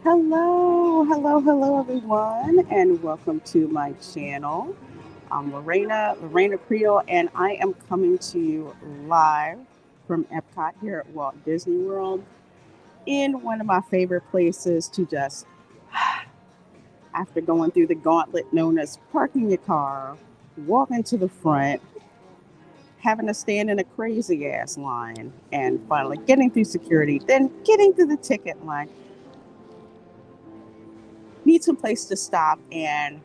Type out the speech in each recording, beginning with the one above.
Hello, everyone, and welcome to my channel. I'm Lorena Creole, and I am coming to you live from Epcot here at Walt Disney World in one of my favorite places to just, after going through the gauntlet known as parking your car, walking to the front, having to stand in a crazy ass line, and finally getting through security, then getting through the ticket line. Need some place to stop and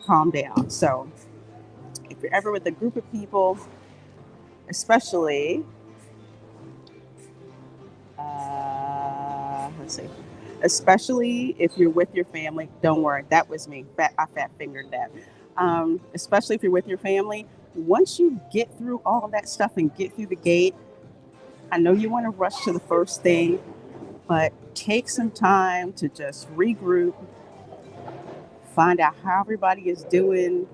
calm down. So if you're ever with a group of people, especially, let's see, especially if you're with your family, don't worry, that was me. I fat fingered that. Especially if you're with your family, once you get through all of that stuff and get through the gate, I know you want to rush to the first thing, but take some time to just regroup, find out how everybody is doing,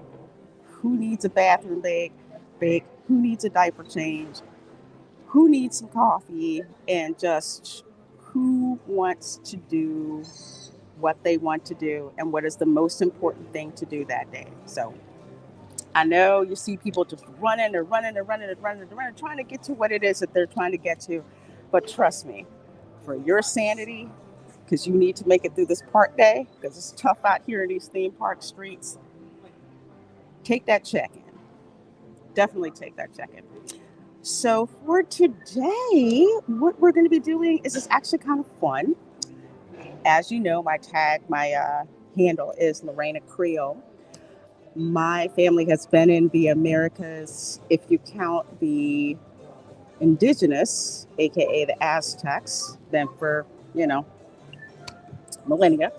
who needs a bathroom break, who needs a diaper change, who needs some coffee, and just who wants to do what they want to do and what is the most important thing to do that day. So I know you see people just running, trying to get to what it is that they're trying to get to. But trust me, for your sanity, because you need to make it through this park day, because it's tough out here in these theme park streets, take that check in. Definitely take that check in. So for today, what we're going to be doing is it's actually kind of fun. As you know, my handle is Lorena Creole. My family has been in the Americas, if you count the indigenous, aka the Aztecs, then for, you know, millennia.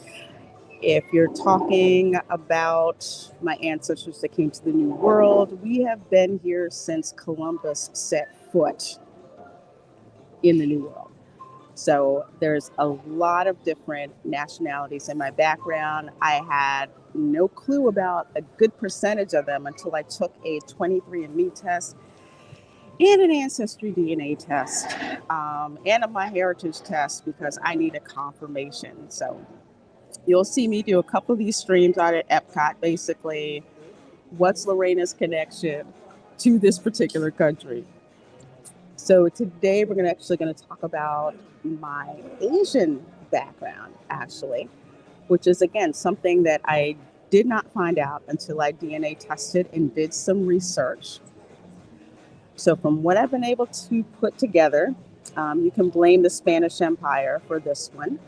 If you're talking about my ancestors that came to the New World, we have been here since Columbus set foot in the New World. So there's a lot of different nationalities in my background. I had no clue about a good percentage of them until I took a 23andMe test and an Ancestry DNA test and a MyHeritage test because I need a confirmation. So you'll see me do a couple of these streams out at Epcot, basically, what's Lorena's connection to this particular country? So today we're actually going to talk about my Asian background, actually, which is, again, something that I did not find out until I DNA tested and did some research. So from what I've been able to put together, you can blame the Spanish Empire for this one.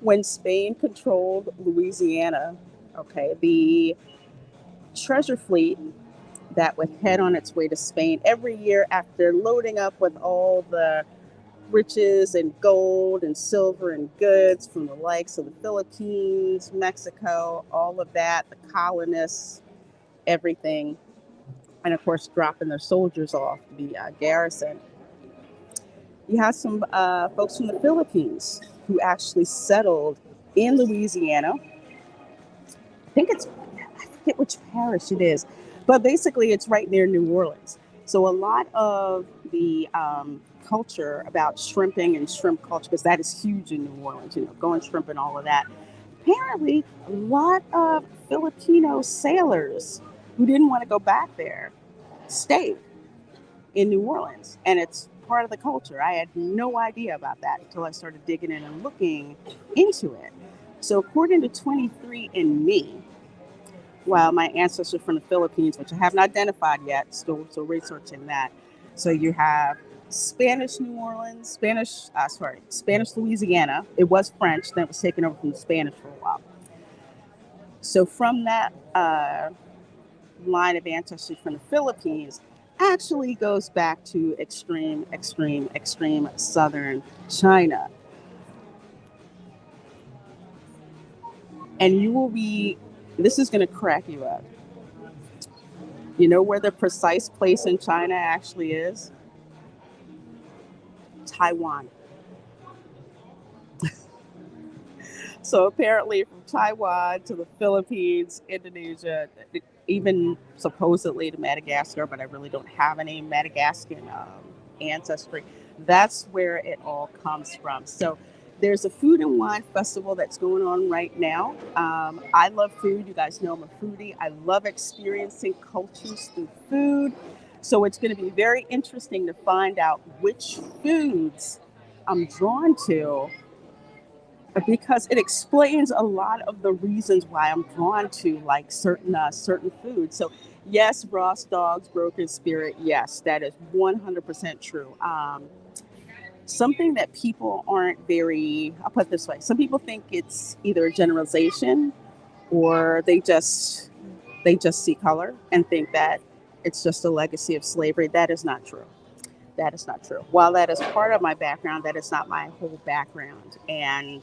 When Spain controlled Louisiana, okay, the treasure fleet that would head on its way to Spain every year after loading up with all the riches and gold and silver and goods from the likes of the Philippines, Mexico, all of that, the colonists, everything, and of course dropping their soldiers off the garrison. You have some folks from the Philippines who actually settled in Louisiana. I forget which parish it is, but basically it's right near New Orleans. So a lot of the culture about shrimping and shrimp culture, because that is huge in New Orleans, going shrimp and all of that. Apparently, a lot of Filipino sailors who didn't want to go back there stayed in New Orleans, and it's part of the culture. I had no idea about that until I started digging in and looking into it. So, according to 23andMe, while my ancestors from the Philippines, which I haven't identified yet, still researching that. So you have Spanish New Orleans, Spanish Louisiana. It was French, then it was taken over from the Spanish for a while. So from that line of ancestry from the Philippines, actually goes back to extreme southern China. And this is going to crack you up. You know where the precise place in China actually is? Taiwan. So apparently from Taiwan to the Philippines, Indonesia, even supposedly to Madagascar, but I really don't have any Madagascan ancestry. That's where it all comes from. So There's a food and wine festival that's going on right now. I love food. You guys know I'm a foodie. I love experiencing cultures through food. So it's going to be very interesting to find out which foods I'm drawn to because it explains a lot of the reasons why I'm drawn to like certain foods. So yes, Ross Dog's Broken Spirit. Yes, that is 100% true. Something that people aren't very, I'll put it this way, some people think it's either a generalization or they just see color and think that it's just a legacy of slavery. That is not true. That is not true. While that is part of my background, that is not my whole background. And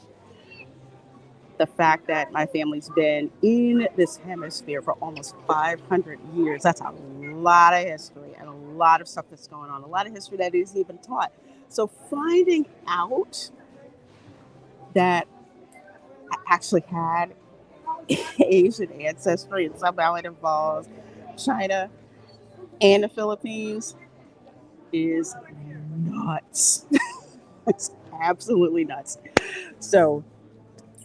the fact that my family's been in this hemisphere for almost 500 years, that's a lot of history and a lot of stuff that's going on, a lot of history that isn't even taught. So finding out that I actually had Asian ancestry and somehow it involves China and the Philippines is nuts. It's absolutely nuts. So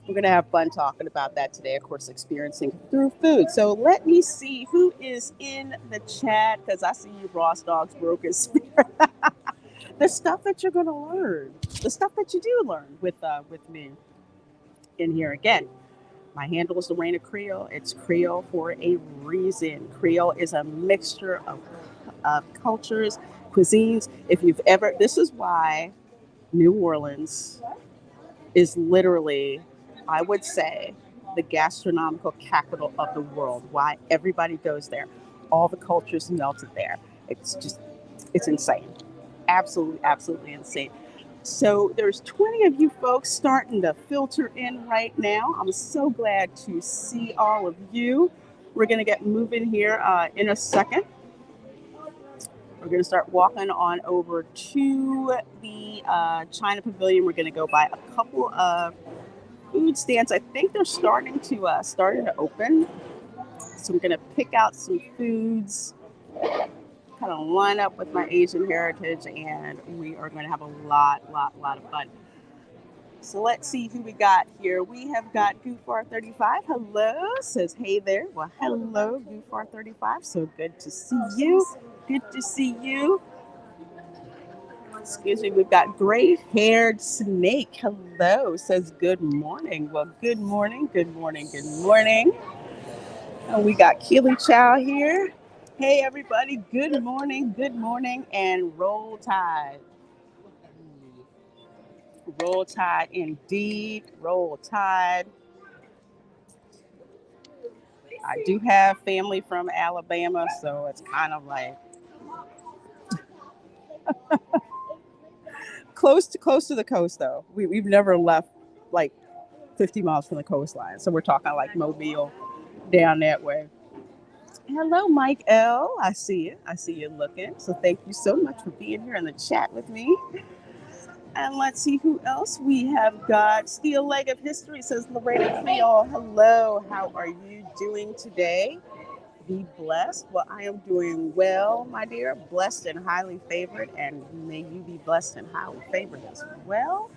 we're going to have fun talking about that today, of course, experiencing through food. So let me see who is in the chat because I see you, Ross Dog's Broken Spirit. The stuff that you're going to learn, the stuff that you do learn with me in here again. My handle is Lorena Creole. It's Creole for a reason. Creole is a mixture of cultures, cuisines. If you've ever, this is why New Orleans is literally, I would say, the gastronomical capital of the world. Why everybody goes there. All the cultures melted there. It's insane. Absolutely, absolutely insane. So there's 20 of you folks starting to filter in right now. I'm so glad to see all of you. We're going to get moving here in a second. We're going to start walking on over to the China Pavilion. We're going to go by a couple of food stands. I think they're starting to open. So I'm going to pick out some foods, kind of line up with my Asian heritage, and we are going to have a lot of fun. So let's see who we got here. We have got Goofar35. Hello, says hey there. Well, hello, Goofar35. So good to see you. Good to see you. Excuse me, we've got gray-haired snake. Hello, says good morning. Well, good morning, good morning, good morning. And we got Keely Chow here. Hey, everybody, good morning, and roll tide. Roll tide indeed, roll tide. I do have family from Alabama, so it's kind of like close to the coast, though. We've never left like 50 miles from the coastline, so we're talking like Mobile down that way. Hello, Mike L. I see you. I see you looking. So thank you so much for being here in the chat with me. And let's see who else we have got. Steel Leg of History says Lorena Creole. Hello, how are you doing today? Be blessed. Well, I am doing well, my dear. Blessed and highly favored, and may you be blessed and highly favored as well.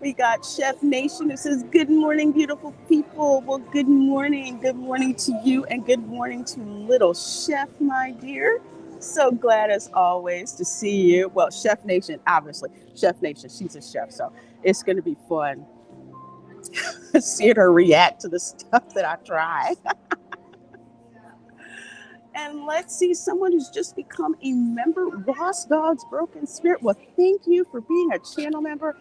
We got Chef Nation who says, good morning, beautiful people. Well, good morning. Good morning to you, and good morning to little Chef, my dear. So glad as always to see you. Well, Chef Nation, obviously. Chef Nation, she's a chef, so it's going to be fun seeing her react to the stuff that I try. And let's see, someone who's just become a member, Ross Dog's Broken Spirit. Well, thank you for being a channel member.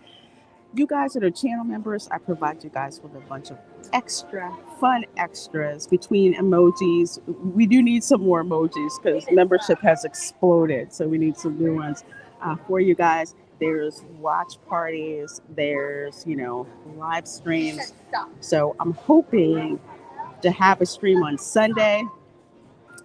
You guys that are channel members, I provide you guys with a bunch of extra fun extras between emojis. We do need some more emojis because membership has exploded. So we need some new ones for you guys. There's watch parties. There's, live streams. So I'm hoping to have a stream on Sunday.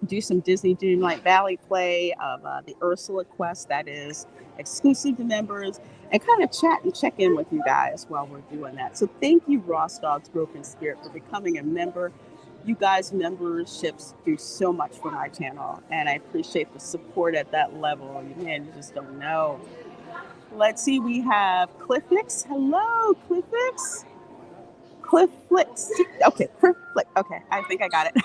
Do some Disney Dreamlight Valley play of the Ursula Quest that is exclusive to members, and kind of chat and check in with you guys while we're doing that. So thank you, Ross Dog's Broken Spirit, for becoming a member. You guys' memberships do so much for my channel, and I appreciate the support at that level. Man, you just don't know. Let's see, we have Cliffix. Hello, Cliffix. Clifflix. Okay, Clifflix. Okay, I think I got it.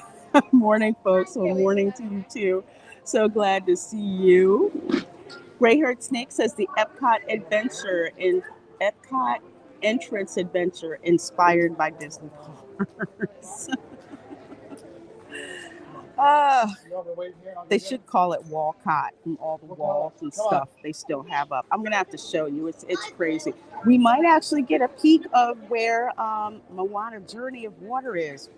Morning, folks. Well, morning to you too. So glad to see you. Gray Haired Snake says the Epcot entrance adventure inspired by Disney parks. uh, they should call it Walcott from all the walls and stuff they still have up. I'm gonna have to show you. It's crazy. We might actually get a peek of where Moana Journey of Water is.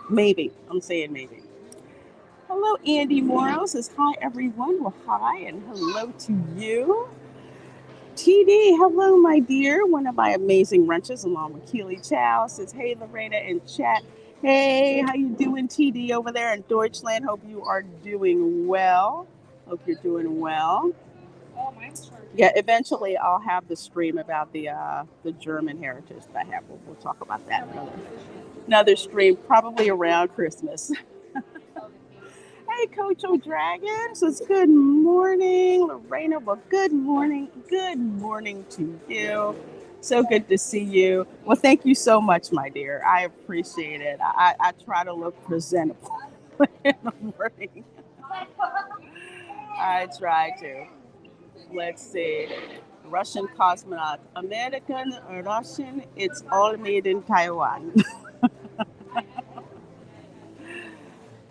Maybe. I'm saying maybe. Hello, Andy Morrow says hi everyone. Well, hi and hello to you. TD, hello, my dear. One of my amazing wrenches, along with Keely Chow, says, hey, Lorena in chat. Hey, how you doing, TD, over there in Deutschland? Hope you are doing well. Hope you're doing well. Yeah, eventually I'll have the stream about the German heritage that I have. We'll talk about that another stream, probably around Christmas. Hey, Coach O'Dragon says, good morning, Lorena. Well, good morning. Good morning to you. So good to see you. Well, thank you so much, my dear. I appreciate it. I try to look presentable in the morning. I try to. Let's see. Russian cosmonaut. American, Russian, it's all made in Taiwan.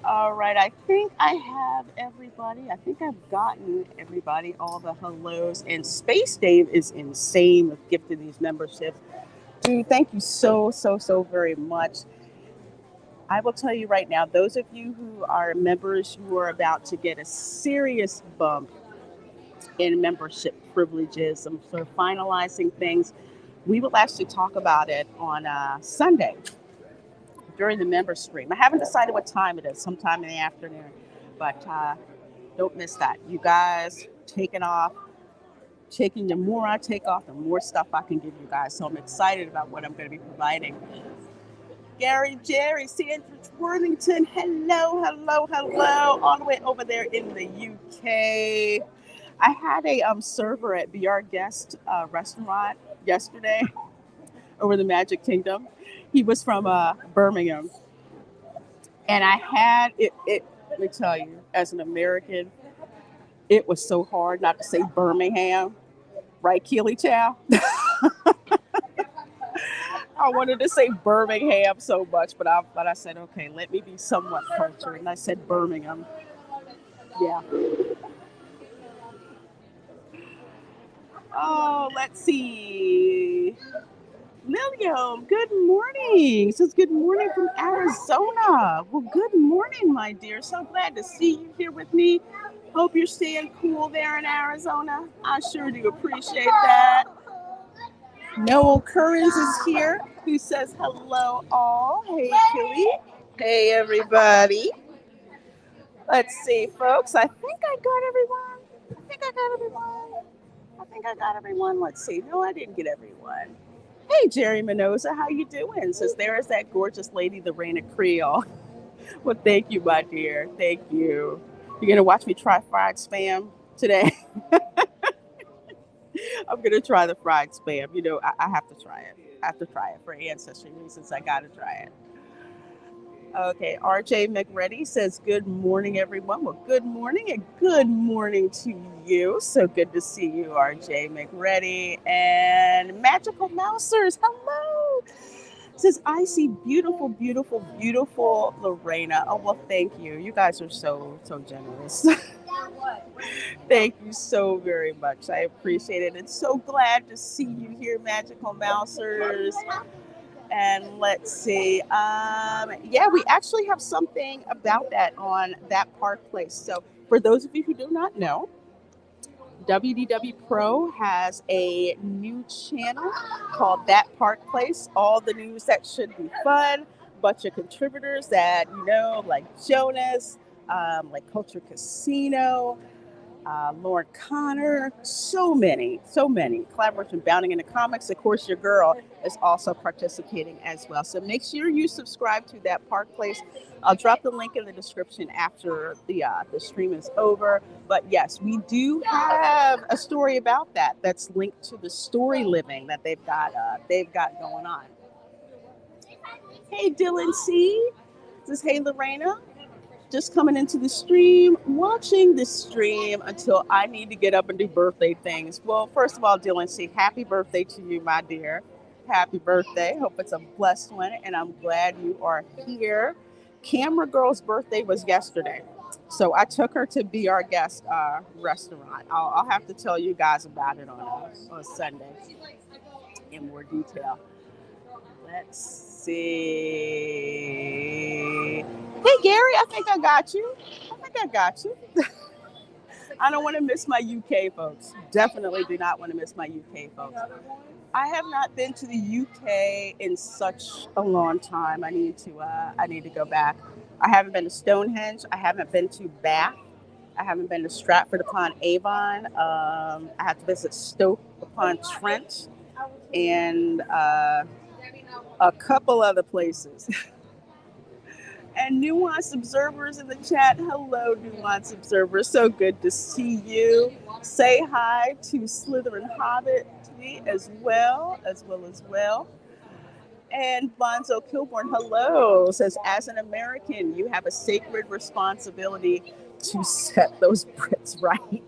All right, I think I have everybody. I think I've gotten everybody, all the hellos. And Space Dave is insane with gifting these memberships. Dude, thank you so very much. I will tell you right now, those of you who are members, you are about to get a serious bump in membership privileges. I'm sort of finalizing things. We will actually talk about it on Sunday during the member stream. I haven't decided what time it is, sometime in the afternoon, but don't miss that. You guys taking the more I take off, the more stuff I can give you guys. So I'm excited about what I'm going to be providing. Gary, Jerry, Sandridge, Worthington, hello, all the way over there in the UK. I had a server at Be Our Guest restaurant yesterday over the Magic Kingdom. He was from Birmingham. And I had it, let me tell you, as an American, it was so hard not to say Birmingham, right, Keely Chow? I wanted to say Birmingham so much, but I said, okay, let me be somewhat cultured. And I said Birmingham. Yeah. Oh, let's see. Lilium, good morning. Says good morning from Arizona. Well, good morning, my dear. So glad to see you here with me. Hope you're staying cool there in Arizona. I sure do appreciate that. Noel Currens is here, who says hello all. Hey, Killy. Hey, everybody. Let's see, folks. I think I got everyone. Let's see. No, I didn't get everyone. Hey, Jerry Minoza, how you doing? Says there is that gorgeous lady, the Rain of Creole. Well, thank you, my dear. Thank you. You're gonna watch me try fried spam today. I'm gonna try the fried spam. You know, I have to try it. I have to try it for ancestry reasons. I gotta try it. Okay, RJ McReady says, good morning, everyone. Well, good morning and good morning to you. So good to see you, RJ McReady. And Magical Mousers, hello. Says, I see beautiful Lorena. Oh, well, thank you. You guys are so generous. Thank you so very much. I appreciate it. And so glad to see you here, Magical Mousers. And let's see. Yeah, we actually have something about that on That Park Place. So for those of you who do not know, WDW Pro has a new channel called That Park Place. All the news that should be fun. Bunch of contributors that you know, like Jonas, like Culture Casino. Lauren Connor, so many. Collaboration Bounding into Comics. Of course, your girl is also participating as well. So make sure you subscribe to that Park Place. I'll drop the link in the description after the stream is over. But yes, we do have a story about that. That's linked to the story living that they've got going on. Hey, Dylan C. This is Hey Lorena. Just coming into the stream, watching the stream until I need to get up and do birthday things. Well, first of all, Dylan C, happy birthday to you, my dear. Happy birthday. Hope it's a blessed one, and I'm glad you are here. Camera Girl's birthday was yesterday, so I took her to Be Our Guest restaurant. I'll have to tell you guys about it on Sunday in more detail. Let's see. Hey, Gary, I think I got you. I don't want to miss my UK folks. Definitely do not want to miss my UK folks. I have not been to the UK in such a long time. I need to go back. I haven't been to Stonehenge. I haven't been to Bath. I haven't been to Stratford upon Avon. I have to visit Stoke upon Trent and a couple other places. And Nuance Observers in the chat. Hello, Nuance Observers. So good to see you. Say hi to Slytherin Hobbit as well. And Bonzo Kilborn, hello, says, as an American, you have a sacred responsibility to set those Brits right.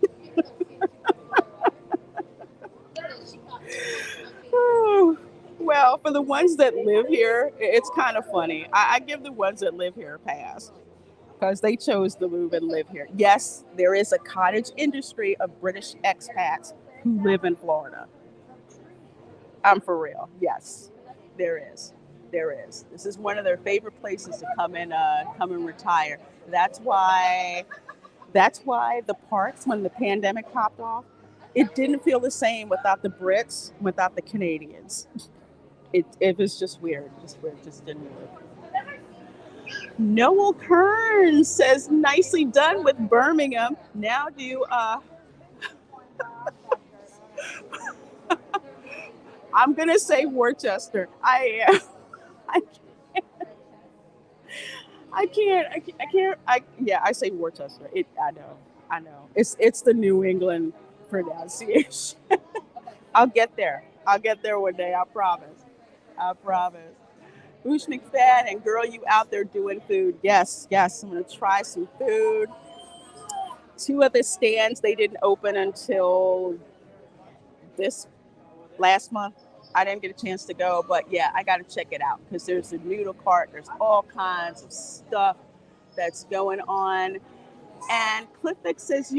Well, for the ones that live here, it's kind of funny. I give the ones that live here a pass because they chose to move and live here. Yes, there is a cottage industry of British expats who live in Florida. I'm for real. Yes, there is. This is one of their favorite places to come and retire. That's why the parks, when the pandemic popped off, it didn't feel the same without the Brits, without the Canadians. It was just weird. Just didn't work. Noel Kern says, nicely done with Birmingham. Now do I'm gonna say Worcester. I am. I can't. I say Worcester. I know. It's the New England pronunciation. I'll get there one day. I promise. Boosh McFadden, girl, you out there doing food? Yes. I'm gonna try some food. 2 of the stands, they didn't open until this last month. I didn't get a chance to go, but yeah, I got to check it out because there's a noodle cart. There's all kinds of stuff that's going on. And Cliffix says,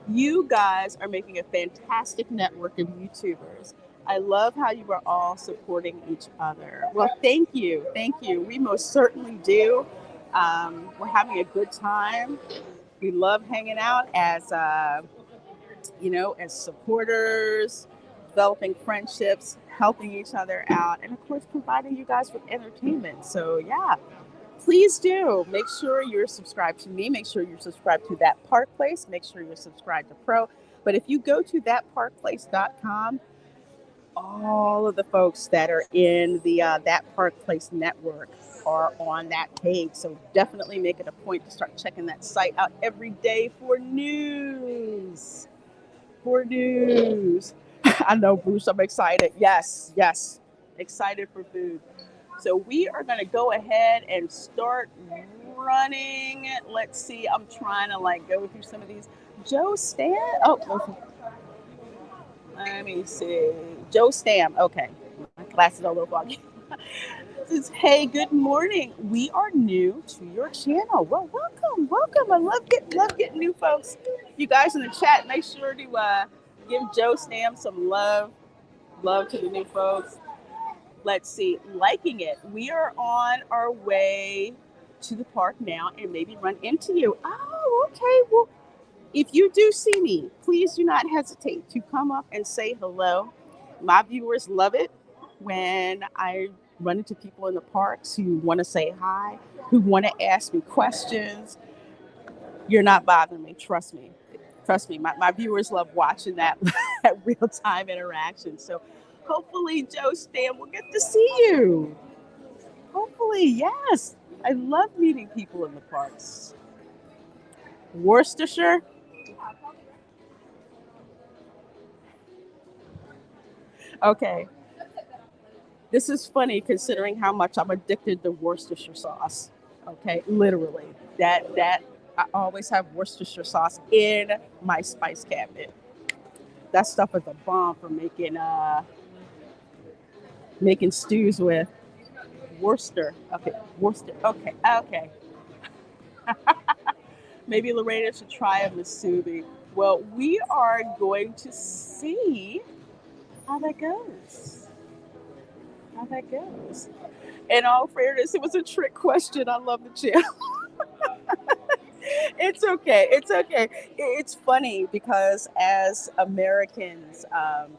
you guys are making a fantastic network of YouTubers. I love how you are all supporting each other. Well, thank you. We most certainly do. We're having a good time. We love hanging out as supporters, developing friendships, helping each other out, and of course, providing you guys with entertainment. So yeah, please do make sure you're subscribed to me. Make sure you're subscribed to That Park Place. Make sure you're subscribed to Pro. But if you go to thatparkplace.com, all of the folks that are in the That Park Place network are on that page. So definitely make it a point to start checking that site out every day for news. I know, Bruce, I'm excited. Yes. Excited for food. So we are going to go ahead and start running. Let's see. I'm trying to go through some of these. Joe Stam. Let me see. Joe Stam. Okay. My glasses are a little foggy. Hey, good morning. We are new to your channel. Well, welcome. I love getting new folks. You guys in the chat, make sure to give Joe Stam some love to the new folks. Let's see, liking it. We are on our way to the park now and maybe run into you. Oh, okay. Well, if you do see me, please do not hesitate to come up and say hello. My viewers love it when I run into people in the parks who want to say hi, who want to ask me questions. You're not bothering me. Trust me. Trust me. My viewers love watching that, that real time interaction. So hopefully, Joe Stan, will get to see you. Hopefully, yes. I love meeting people in the parks. Worcestershire. Okay. This is funny considering how much I'm addicted to Worcestershire sauce. Okay, literally. That I always have Worcestershire sauce in my spice cabinet. That stuff is a bomb for making stews with. Worcester. Okay, Worcester. Okay, okay. Maybe Lorena should try a Masubi. Well, we are going to see how that goes. How that goes. In all fairness, it was a trick question. I love the channel. It's okay. It's okay. It's funny because as Americans on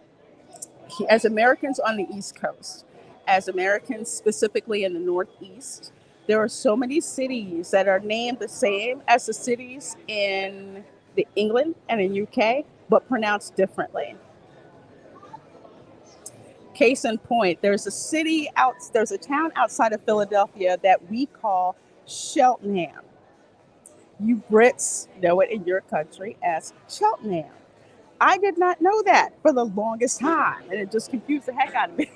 the East Coast, as Americans specifically in the Northeast, there are so many cities that are named the same as the cities in the England and in UK, but pronounced differently. Case in point, there's a town outside of Philadelphia that we call Cheltenham. You Brits know it in your country as Cheltenham. I did not know that for the longest time, and it just confused the heck out of me.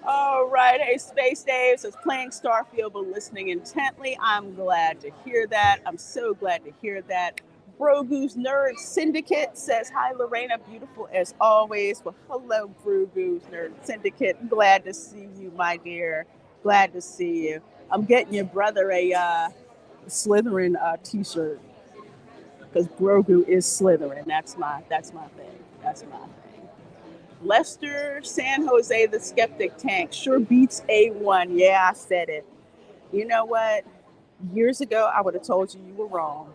All right, hey, Space Dave says playing Starfield but listening intently. I'm glad to hear that. I'm so glad to hear that. Brogu's Nerd Syndicate says, hi, Lorena, beautiful as always. Well, hello, Brogu's Nerd Syndicate. Glad to see you, my dear. Glad to see you. I'm getting your brother a Slytherin t-shirt because Grogu is Slytherin. That's my thing. That's my thing. Lester San Jose, the Skeptic Tank, sure beats A1. Yeah, I said it. You know what? Years ago, I would have told you were wrong.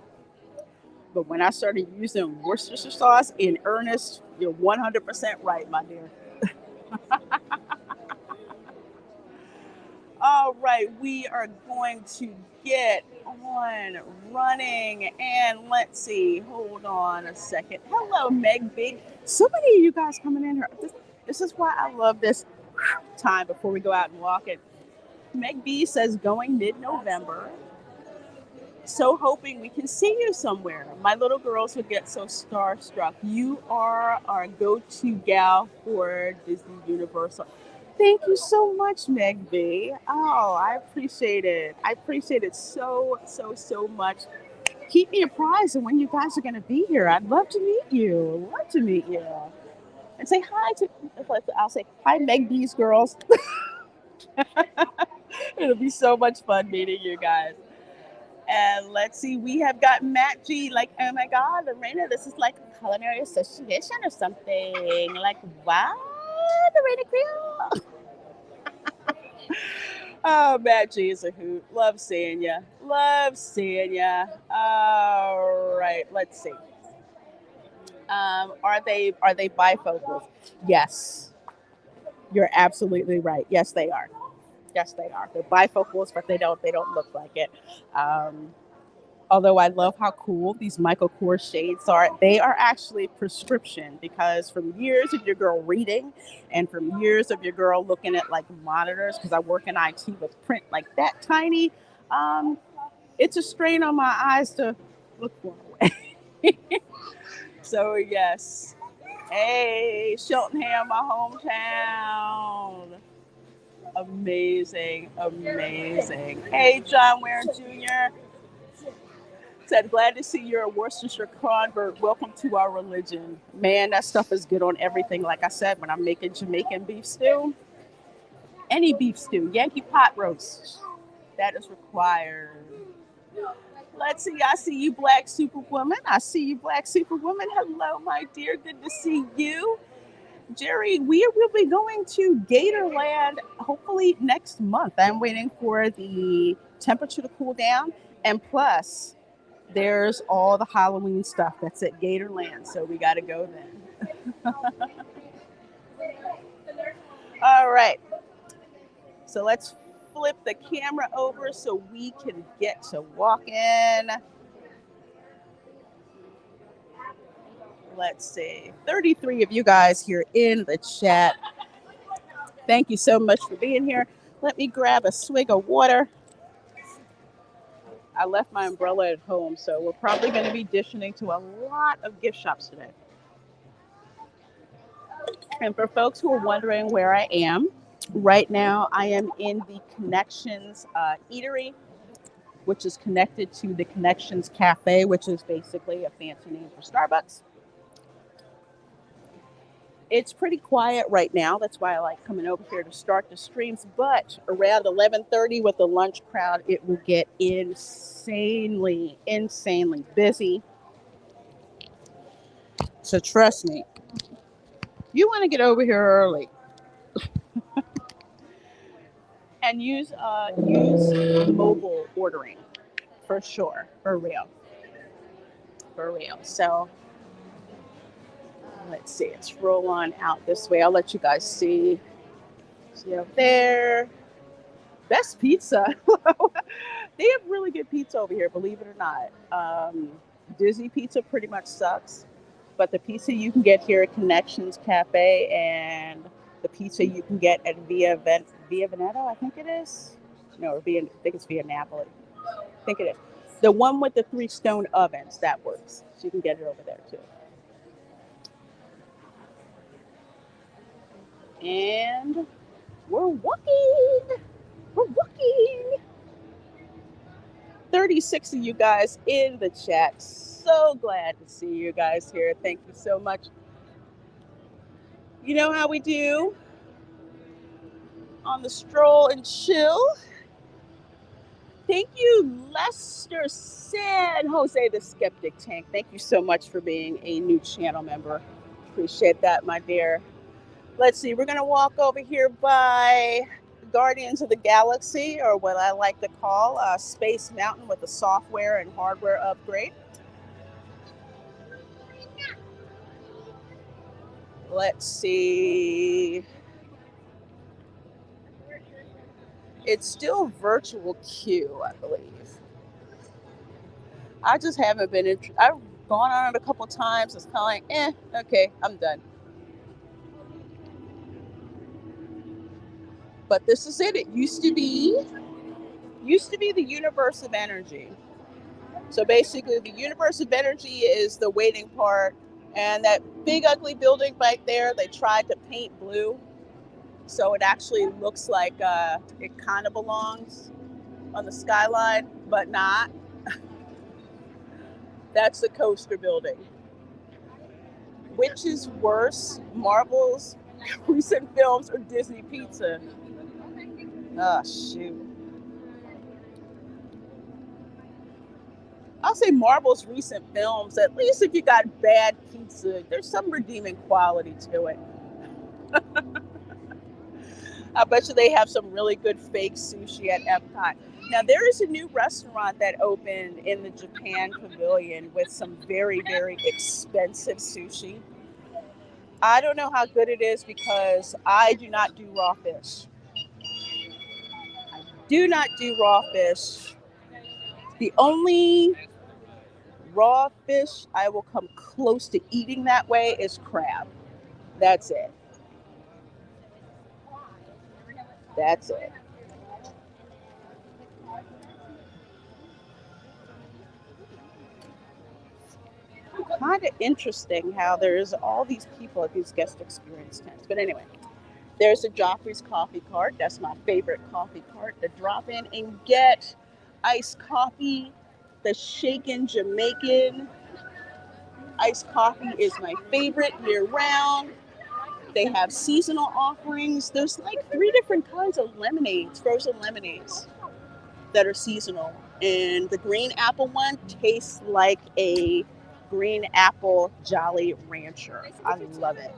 But when I started using Worcestershire sauce in earnest, you're 100% right, my dear. All right, we are going to get on running. And let's see, hold on a second. Hello, Meg Big. So many of you guys coming in here. This is why I love this time before we go out and walk it. Meg B says going mid-November. So hoping we can see you somewhere. My little girls would get so starstruck. You are our go-to gal for Disney Universal. Thank you so much, Meg B. Oh, I appreciate it. I appreciate it so, so, so much. Keep me apprised of when you guys are going to be here. I'd love to meet you. Love to meet you. And say hi to, I'll say, hi, Meg B's girls. It'll be so much fun meeting you guys. And let's see, we have got Matt G. Like, oh my God, Lorena, this is like a culinary association or something. Like, wow, Lorena Creole. Oh, Matt G is a hoot. Love seeing ya. Love seeing ya. All right, let's see. Are they bifocals? Yes, you're absolutely right. Yes, they are. Yes, they are. They're bifocals, but they don't look like it. Um, Although I love how cool these Michael Kors shades are. They are actually prescription because from years of your girl reading and from years of your girl looking at like monitors, because I work in IT with print like that tiny, um, it's a strain on my eyes to look far away. So yes. Hey, Cheltenham, my hometown. Amazing, amazing. Hey, John Ware Jr. Said, glad to see you're a Worcestershire convert. Welcome to our religion. Man, that stuff is good on everything. Like I said, when I'm making Jamaican beef stew, any beef stew, Yankee pot roast, that is required. Let's see, I see you, Black Superwoman. I see you, Black Superwoman. Hello, my dear. Good to see you. Jerry, we will be going to Gatorland hopefully next month. I'm waiting for the temperature to cool down. And plus, there's all the Halloween stuff that's at Gatorland. So we got to go then. All right. So let's flip the camera over so we can get to walking. Let's see, 33 of you guys here in the chat. Thank you so much for being here. Let me grab a swig of water. I left my umbrella at home, so we're probably going to be dishing into a lot of gift shops today. And for folks who are wondering where I am, right now I am in the Connections Eatery, which is connected to the Connections Cafe, which is basically a fancy name for Starbucks. It's pretty quiet right now. That's why I like coming over here to start the streams. But around 11:30 with the lunch crowd, it will get insanely busy. So trust me, you want to get over here early and use mobile ordering for sure, for real. So let's see, let's roll on out this way. I'll let you guys see. See up there. Best pizza. They have really good pizza over here, believe it or not. Disney pizza pretty much sucks, but the pizza you can get here at Connections Cafe and the pizza you can get at Via Veneto, I think it is. No, I think it's Via Napoli. I think it is. The one with the 3 stone ovens, that works. So you can get it over there too. And we're walking. 36 of you guys in the chat. So glad to see you guys here. Thank you so much. You know how we do on the Stroll and Chill. Thank you, Lester San Jose the Skeptic Tank. Thank you so much for being a new channel member. Appreciate that, my dear. Let's see, we're going to walk over here by Guardians of the Galaxy, or what I like to call Space Mountain, with a software and hardware upgrade. Let's see. It's still virtual queue, I believe. I just haven't been I've gone on it a couple times. It's kind of like, okay, I'm done. But this is it. It used to be the universe of energy. So basically, the universe of energy is the waiting part, and that big ugly building right there, they tried to paint blue, so it actually looks like it kind of belongs on the skyline, but not. That's the coaster building. Which is worse, Marvel's recent films or Disney pizza? Oh, shoot. I'll say Marvel's recent films. At least if you got bad pizza, there's some redeeming quality to it. I bet you they have some really good fake sushi at Epcot. Now, there is a new restaurant that opened in the Japan Pavilion with some very, very expensive sushi. I don't know how good it is because I do not do raw fish. I do not do raw fish. The only raw fish I will come close to eating that way is crab. That's it. That's it. Kind of interesting how there's all these people at these guest experience tents. But anyway, there's a Joffrey's coffee cart. That's my favorite coffee cart to drop in and get iced coffee. The shaken Jamaican iced coffee is my favorite year round. They have seasonal offerings. There's like 3 different kinds of lemonades, frozen lemonades that are seasonal. And the green apple one tastes like a green apple Jolly Rancher. I love it.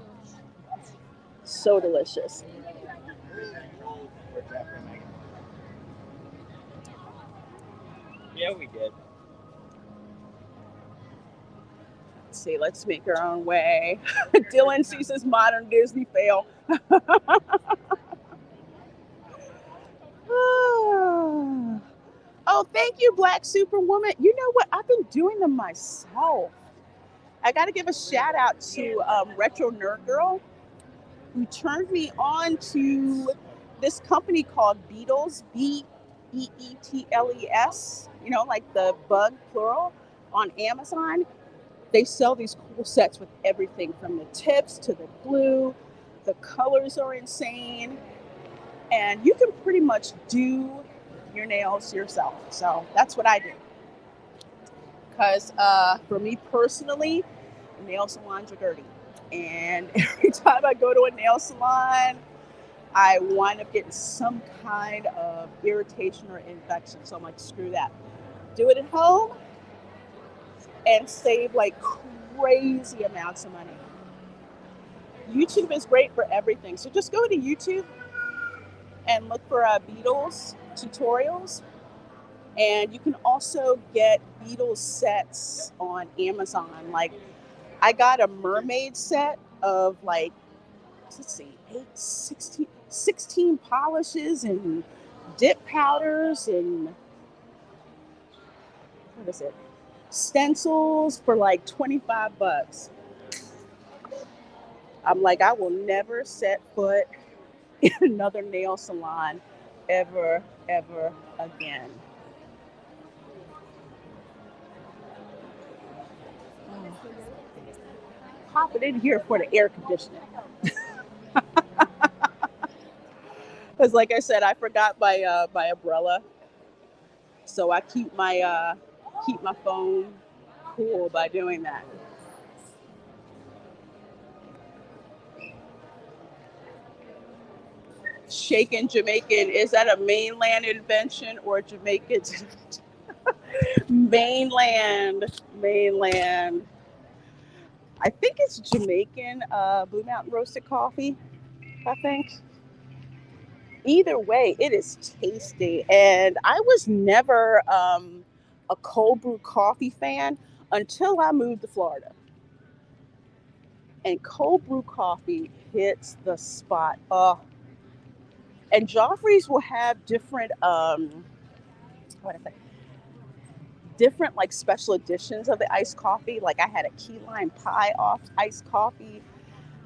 So delicious. Yeah, we did. Let's see, let's make our own way. Dylan sees his modern Disney fail. Oh, thank you, Black Superwoman. You know what? I've been doing them myself. I got to give a shout out to Retro Nerd Girl, who turned me on to this company called Beetles, Beetles, like the bug plural, on Amazon. They sell these cool sets with everything from the tips to the glue. The colors are insane. And you can pretty much do your nails yourself. So that's what I do. Because for me personally, nail salons are dirty. And every time I go to a nail salon, I wind up getting some kind of irritation or infection. So I'm like, screw that. Do it at home and save like crazy amounts of money. YouTube is great for everything. So just go to YouTube and look for Beetles tutorials. And you can also get Beetles sets on Amazon. Like, I got a mermaid set of like, let's see, 16 polishes and dip powders and what is it? Stencils for like $25. I'm like, I will never set foot in another nail salon ever again. Pop it in here for the air conditioning. Because, like I said, I forgot my umbrella, so I keep my phone cool by doing that. Shaken Jamaican, is that a mainland invention or Jamaican? mainland. I think it's Jamaican Blue Mountain roasted coffee. I think. Either way, it is tasty. And I was never a cold brew coffee fan until I moved to Florida. And cold brew coffee hits the spot. And Joffrey's will have different, what I say, different like special editions of the iced coffee. Like I had a key lime pie off iced coffee,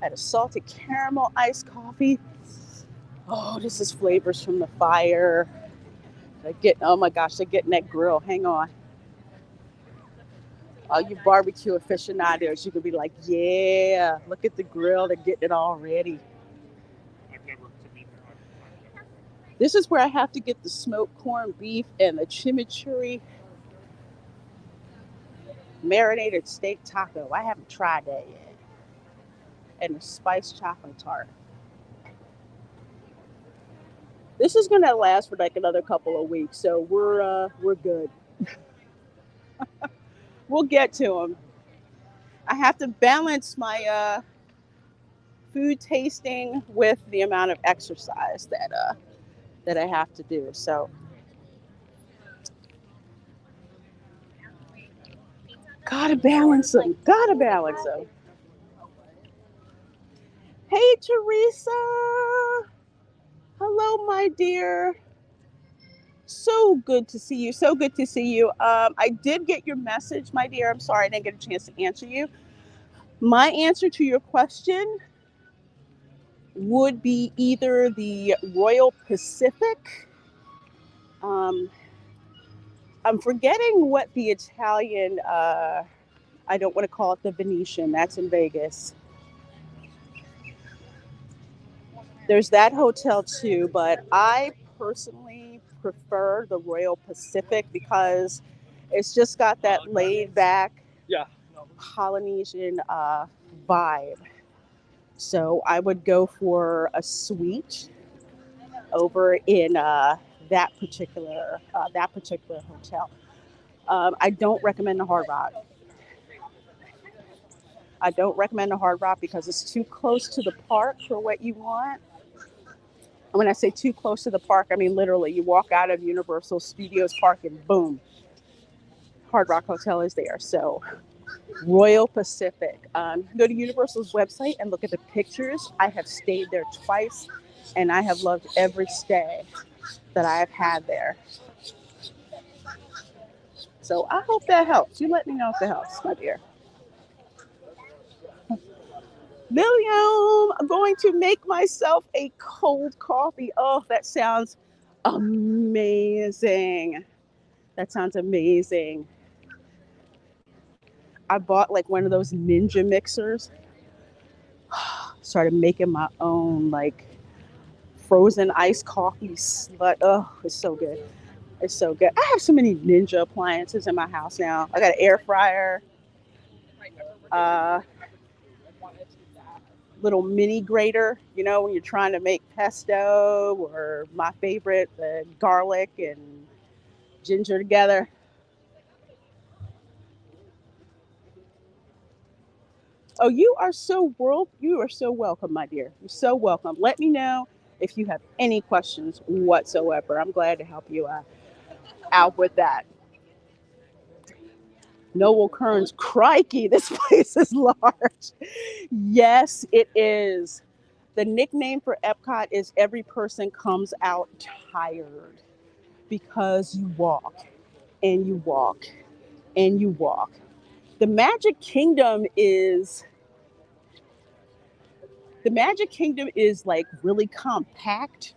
I had a salted caramel iced coffee. Oh, this is flavors from the fire. Oh my gosh, they're getting that grill. Hang on. All you barbecue aficionados, you could be like, yeah, look at the grill. They're getting it all ready. This is where I have to get the smoked corned beef and the chimichurri marinated steak taco. I haven't tried that yet. And the spiced chocolate tart. This is gonna last for like another couple of weeks, so we're good. We'll get to them. I have to balance my food tasting with the amount of exercise that I have to do. So gotta balance them. Gotta balance them. Hey Teresa. Hello, my dear. So good to see you. So good to see you. I did get your message, my dear. I'm sorry I didn't get a chance to answer you. My answer to your question would be either the Royal Pacific. Um, I'm forgetting what the Italian, I don't want to call it the Venetian, that's in Vegas. There's that hotel too, but I personally prefer the Royal Pacific because it's just got that laid back Polynesian vibe. So I would go for a suite over in that particular hotel. I don't recommend the Hard Rock. I don't recommend the Hard Rock because it's too close to the park for what you want. And when I say too close to the park, I mean literally you walk out of Universal Studios Park and boom, Hard Rock Hotel is there. So Royal Pacific. Go to Universal's website and look at the pictures. I have stayed there twice and I have loved every stay that I have had there. So I hope that helps. You let me know if it helps, my dear. William, I'm going to make myself a cold coffee. Oh, that sounds amazing. That sounds amazing. I bought like one of those ninja mixers. Started making my own like frozen iced coffee slut. Oh, it's so good. It's so good. I have so many ninja appliances in my house now. I got an air fryer, uh, little mini grater, you know, when you're trying to make pesto or my favorite, the garlic and ginger together. Oh, you are so welcome, my dear. You're so welcome. Let me know if you have any questions whatsoever. I'm glad to help you out with that. Noel Kearns, crikey, this place is large. Yes, it is. The nickname for Epcot is every person comes out tired because you walk and you walk and you walk. The Magic Kingdom is the Magic Kingdom is like really compact.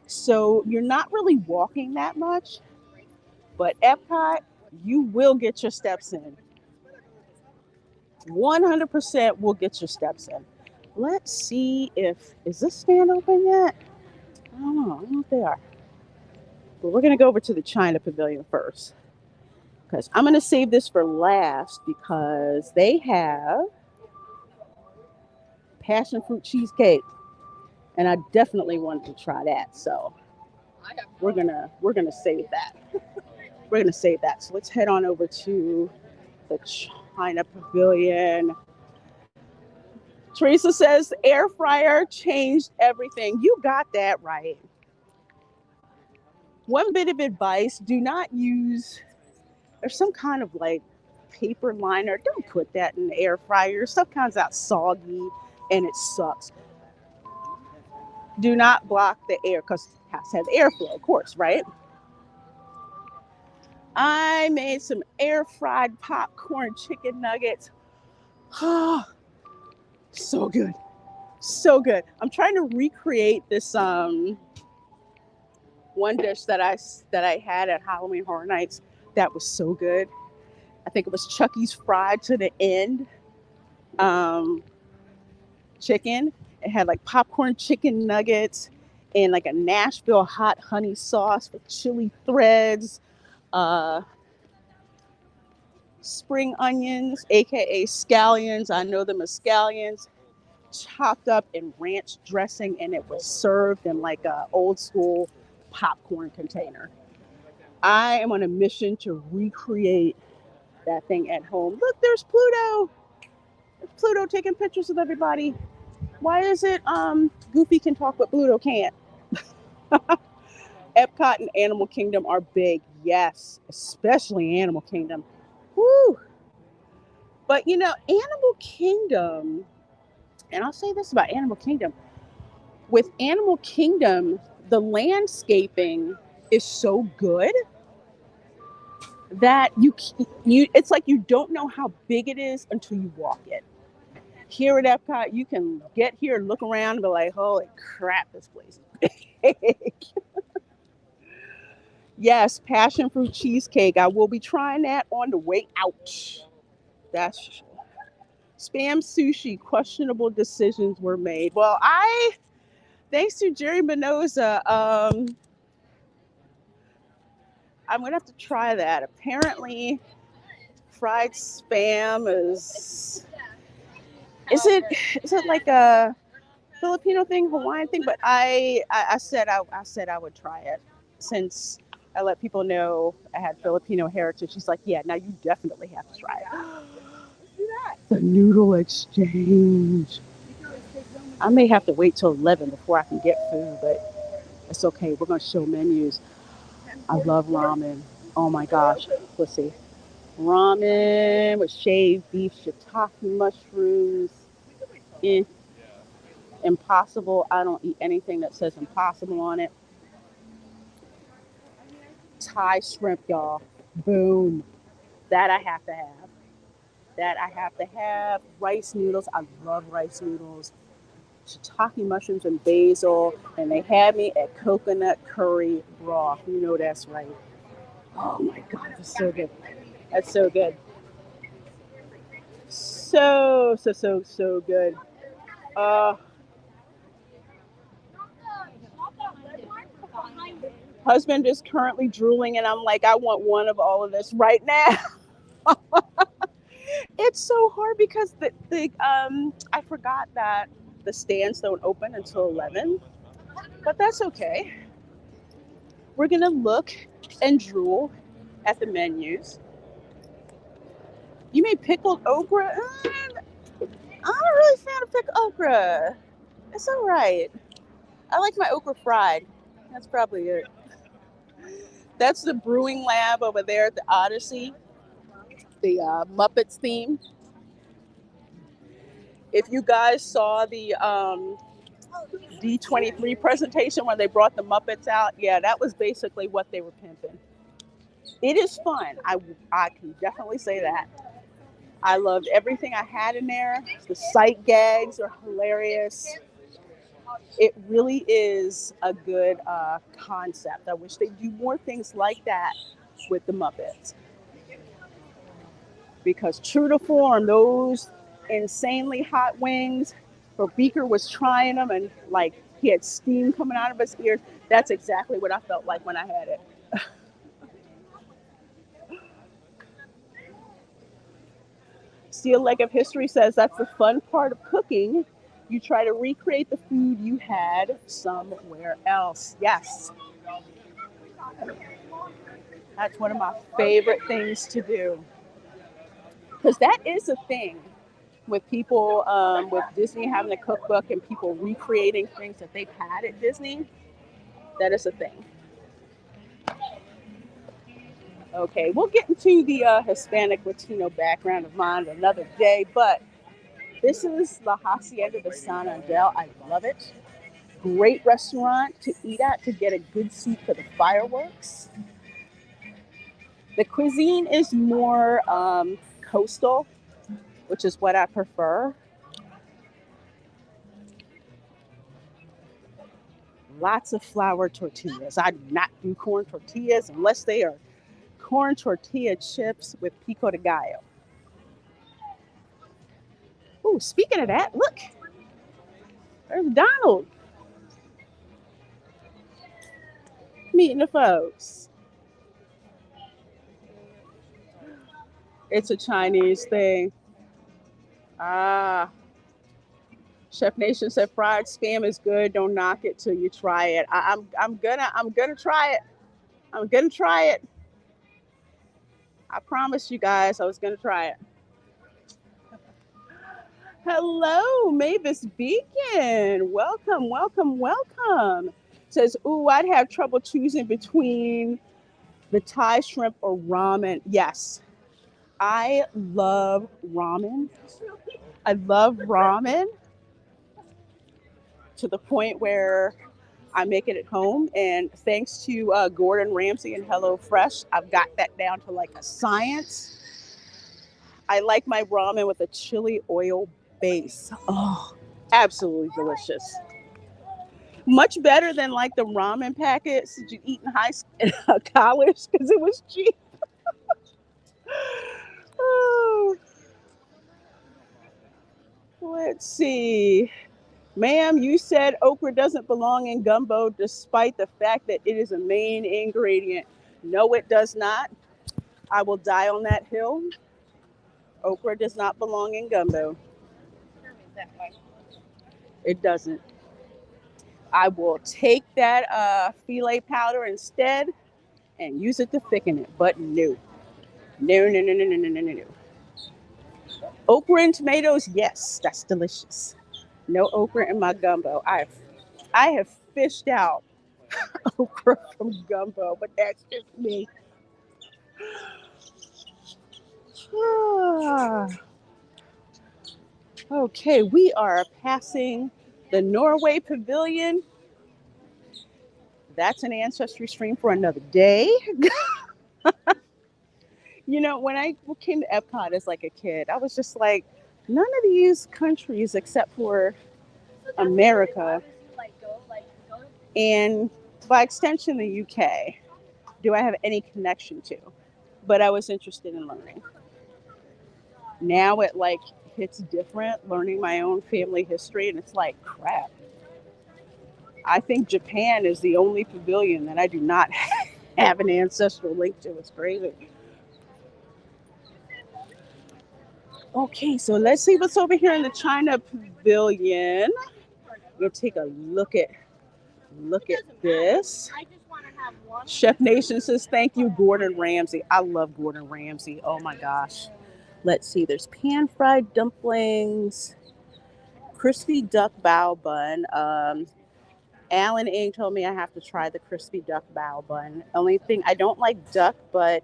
So you're not really walking that much, but Epcot, you will get your steps in. 100% will get your steps in. Let's see if is this stand open yet? I don't know. I don't know if they are. But we're gonna go over to the China Pavilion first because I'm gonna save this for last because they have passion fruit cheesecake, and I definitely wanted to try that. So we're gonna save that. We're gonna save that. So let's head on over to the China Pavilion. Teresa says the air fryer changed everything. You got that right. One bit of advice: do not use. There's some kind of like paper liner. Don't put that in the air fryer. Stuff comes out soggy and it sucks. Do not block the air because it has to have airflow, of course, right? I made some air fried popcorn chicken nuggets. Oh, so good. So good. I'm trying to recreate this one dish that I had at Halloween Horror Nights that was so good. I think it was Chucky's fried to the end um, chicken. It had like popcorn chicken nuggets and like a Nashville hot honey sauce with chili threads, uh, spring onions, aka scallions. I know them as scallions, chopped up in ranch dressing, and it was served in like a old school popcorn container. I am on a mission to recreate that thing at home. Look, there's Pluto. There's Pluto taking pictures with everybody. Why is it Goofy can talk but Pluto can't? Epcot and Animal Kingdom are big, yes, especially Animal Kingdom. Woo! But you know, Animal Kingdom, and I'll say this about Animal Kingdom: with Animal Kingdom, the landscaping is so good that you it's like you don't know how big it is until you walk it. Here at Epcot, you can get here and look around and be like, "Holy crap, this place is big." Yes, passion fruit cheesecake. I will be trying that on the way out. That's for sure. Spam sushi. Questionable decisions were made. Well, thanks to Jerry Minoza, I'm gonna have to try that. Apparently, fried spam is it like a Filipino thing, Hawaiian thing? But I said I would try it since I let people know I had Filipino heritage. She's like, yeah, now you definitely have to try it. The noodle exchange. I may have to wait till 11 before I can get food, but it's okay. We're gonna show menus. I love ramen. Oh my gosh. Let's see. Ramen with shaved beef, shiitake mushrooms. Eh, impossible. I don't eat anything that says impossible on it. Thai shrimp, y'all. Boom. That I have to have. That I have to have. Rice noodles. I love rice noodles. Shiitake mushrooms and basil. And they had me at coconut curry broth. You know that's right. Oh my God, that's so good. That's so good. So good. Uh, Husband is currently drooling, and I'm like, I want one of all of this right now. It's so hard because the I forgot that the stands don't open until 11, but that's okay. We're gonna look and drool at the menus. You made pickled okra. I'm not really a fan of pickled okra. It's all right. I like my okra fried. That's probably it. That's the brewing lab over there at the Odyssey, the Muppets theme. If you guys saw the D23 presentation when they brought the Muppets out, yeah, that was basically what they were pimping. It is fun. I can definitely say that. I loved everything I had in there. The sight gags are hilarious. It really is a good concept. I wish they do more things like that with the Muppets because true to form, those insanely hot wings, where Beaker was trying them and like he had steam coming out of his ears. That's exactly what I felt like when I had it. Steel Leg of History says that's the fun part of cooking. You try to recreate the food you had somewhere else. Yes, that's one of my favorite things to do because that is a thing with people with Disney having a cookbook and people recreating things that they've had at Disney. That is a thing. Okay, we'll get into the Hispanic Latino background of mine another day, but this is La Hacienda de San Angel. I love it. Great restaurant to eat at to get a good seat for the fireworks. The cuisine is more coastal, which is what I prefer. Lots of flour tortillas. I do not do corn tortillas unless they are corn tortilla chips with pico de gallo. Oh, speaking of that, look, there's Donald meeting the folks. It's a Chinese thing. Ah, Chef Nation said fried spam is good. Don't knock it till you try it. I'm gonna try it. I'm gonna try it. I promised you guys I was gonna try it. Hello, Mavis Beacon. Welcome, welcome, welcome. Says, ooh, I'd have trouble choosing between the Thai shrimp or ramen. Yes, I love ramen. I love ramen to the point where I make it at home. And thanks to Gordon Ramsay and HelloFresh, I've got that down to like a science. I like my ramen with a chili oil base. Oh, absolutely delicious. Much better than like the ramen packets that you eat in high school, college because it was cheap. Oh, let's see. Ma'am, you said okra doesn't belong in gumbo despite the fact that it is a main ingredient. No, it does not. I will die on that hill. Okra does not belong in gumbo. It doesn't. I will take that filet powder instead and use it to thicken it. But no, no, no, no, no, no, no, no, no, no. Okra and tomatoes, yes, that's delicious. No okra in my gumbo. I have fished out okra from gumbo, but that's just me. Ah, okay, we are passing the Norway Pavilion. That's an ancestry stream for another day. When I came to Epcot as like a kid, I was just like, none of these countries except for America and by extension the UK do I have any connection to. But I was interested in learning. Now it like hits different, learning my own family history, and it's like crap. I think Japan is the only pavilion that I do not have an ancestral link to. It's crazy. Okay, so let's see what's over here in the China pavilion. We'll take a look at this. Chef Nation says thank you, Gordon Ramsay. I love Gordon Ramsay. Oh my gosh. Let's see. There's pan fried dumplings, crispy duck bao bun. Alan Ing told me I have to try the crispy duck bao bun. Only thing I don't like duck, but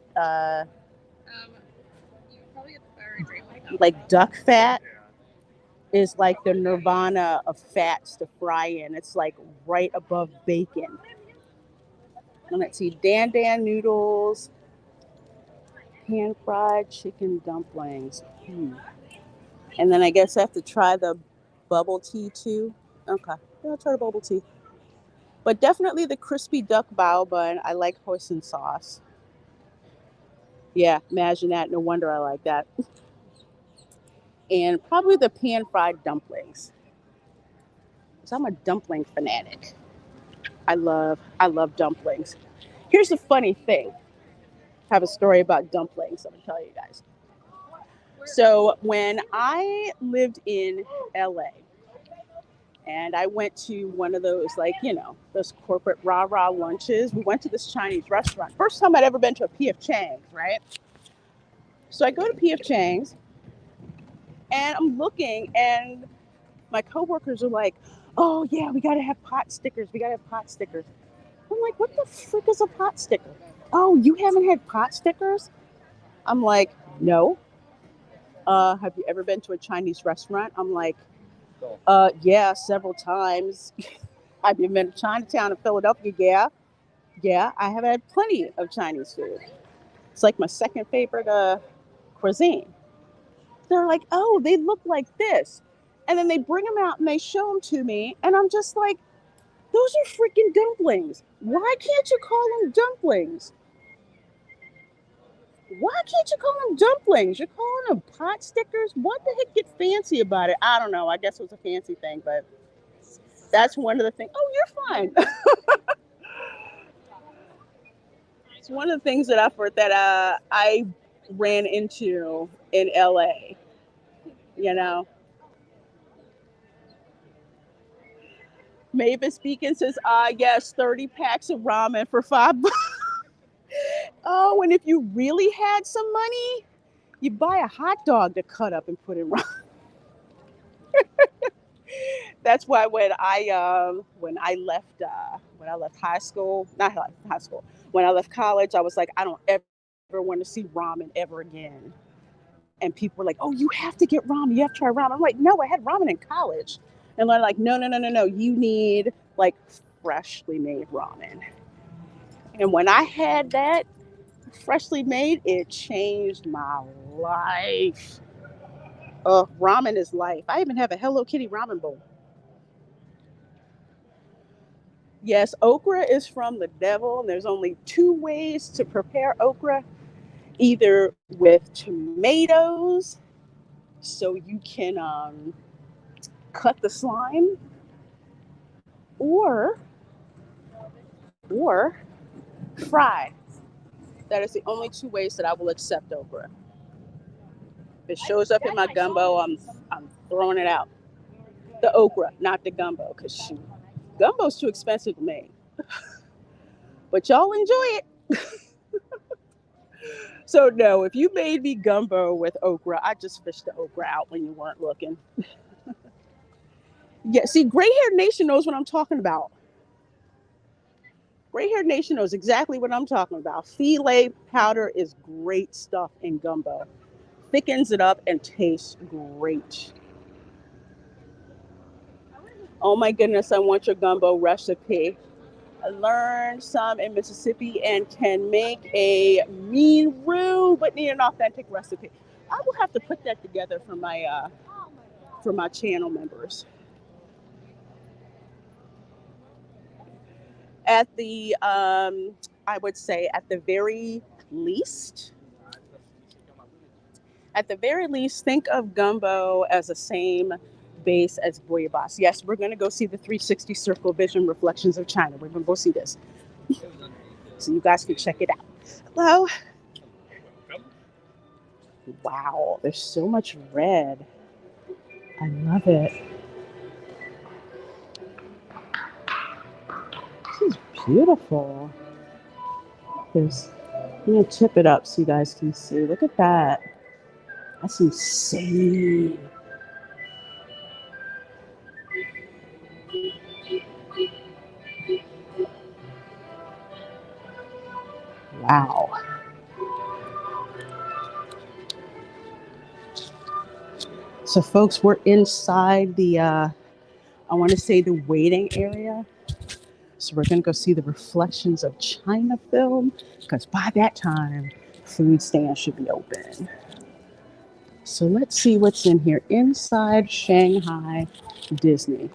like duck fat is like the nirvana of fats to fry in. It's like right above bacon. And let's see, dan dan noodles, pan fried chicken dumplings. And then I guess I have to try the bubble tea too. Okay, yeah, I'll try the bubble tea. But definitely the crispy duck bao bun. I like hoisin sauce. Yeah, imagine that. No wonder I like that. And probably the pan fried dumplings. So I'm a dumpling fanatic. I love dumplings. Here's the funny thing. I have a story about dumplings. I'm gonna tell you guys. So when I lived in LA and I went to one of those those corporate rah rah lunches, we went to this Chinese restaurant. First time I'd ever been to a PF Chang's, right? So I go to PF Chang's and I'm looking and my coworkers are like, "Oh yeah, we gotta have pot stickers. We gotta have pot stickers." I'm like, "What the frick is a pot sticker?" "Oh, you haven't had pot stickers?" I'm like, "No." Have you ever been to a Chinese restaurant? I'm like, yeah, several times. Have you been to Chinatown in Philadelphia? Yeah, yeah. I have had plenty of Chinese food. It's like my second favorite cuisine. They're like, "Oh, they look like this," and then they bring them out and they show them to me, and I'm just like, "Those are freaking dumplings. Why can't you call them dumplings? Why can't you call them dumplings? You're calling them pot stickers? What the heck get fancy about it?" I don't know. I guess it was a fancy thing, but that's one of the things. Oh, you're fine. It's one of the things that I ran into in LA. You know, Mavis Beacon says, yes, 30 packs of ramen for $5. Oh, and if you really had some money, you buy a hot dog to cut up and put in ramen. That's why when I left high school, not high school, when I left college, I was like, I don't ever want to see ramen ever again. And people were like, "Oh, you have to get ramen. You have to try ramen." I'm like, "No, I had ramen in college." And they're like, "No, no, no, no, no. You need like freshly made ramen." And when I had that freshly made, it changed my life. Ramen is life. I even have a Hello Kitty ramen bowl. Yes, okra is from the devil. And there's only two ways to prepare okra, either with tomatoes, so you can cut the slime, or or fry. That is the only two ways that I will accept okra. If it shows up in my gumbo, I'm throwing it out. The okra, not the gumbo, because shoot, gumbo's too expensive to make. But y'all enjoy it. So no, if you made me gumbo with okra, I just fished the okra out when you weren't looking. Yeah, see, Gray Haired Nation knows what I'm talking about. Gray Haired Nation knows exactly what I'm talking about. Filet powder is great stuff in gumbo. Thickens it up and tastes great. Oh my goodness, I want your gumbo recipe. I learned some in Mississippi and can make a mean roux, but need an authentic recipe. I will have to put that together for my channel members. At the I would say least, at the very least, think of gumbo as the same base as bouillabaisse. Yes, we're going to go see the 360 Circle Vision Reflections of China. We're going to go see this, so you guys can check it out. Hello. Wow, there's so much red. I love it. This is beautiful. There's, I'm gonna tip it up so you guys can see. Look at that. That's insane. Wow. So, folks, we're inside I want to say the waiting area. So, we're going to go see the Reflections of China film because by that time, food stands should be open. So, let's see what's in here inside Shanghai Disney.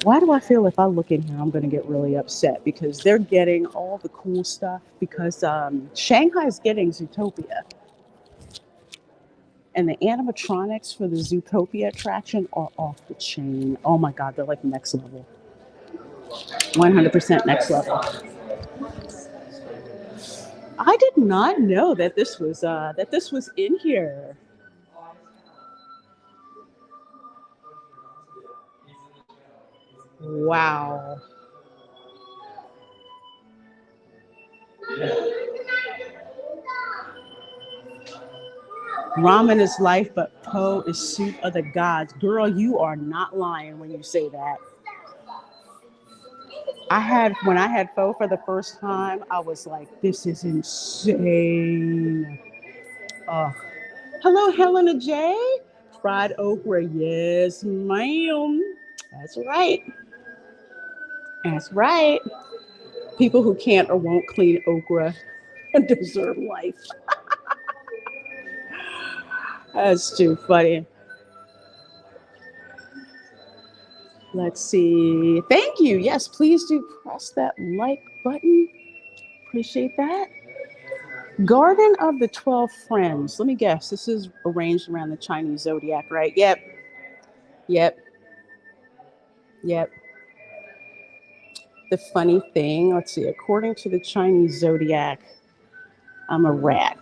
Why do I feel if I look in here, I'm going to get really upset? Because they're getting all the cool stuff. Because Shanghai is getting Zootopia. And the animatronics for the Zootopia attraction are off the chain. Oh my God, they're like next level. 100% next level. I did not know that this was in here. Wow. Ramen is life, but po is soup of the gods. Girl, you are not lying when you say that. When I had pho for the first time, I was like, this is insane. Oh. Hello, Helena J. Fried okra. Yes, ma'am. That's right. That's right. People who can't or won't clean okra deserve life. That's too funny. Let's see. Thank you. Yes, please do press that like button. Appreciate that. Garden of the 12 Friends. Let me guess. This is arranged around the Chinese zodiac, right? Yep. Yep. Yep. The funny thing, let's see, according to the Chinese zodiac, I'm a rat.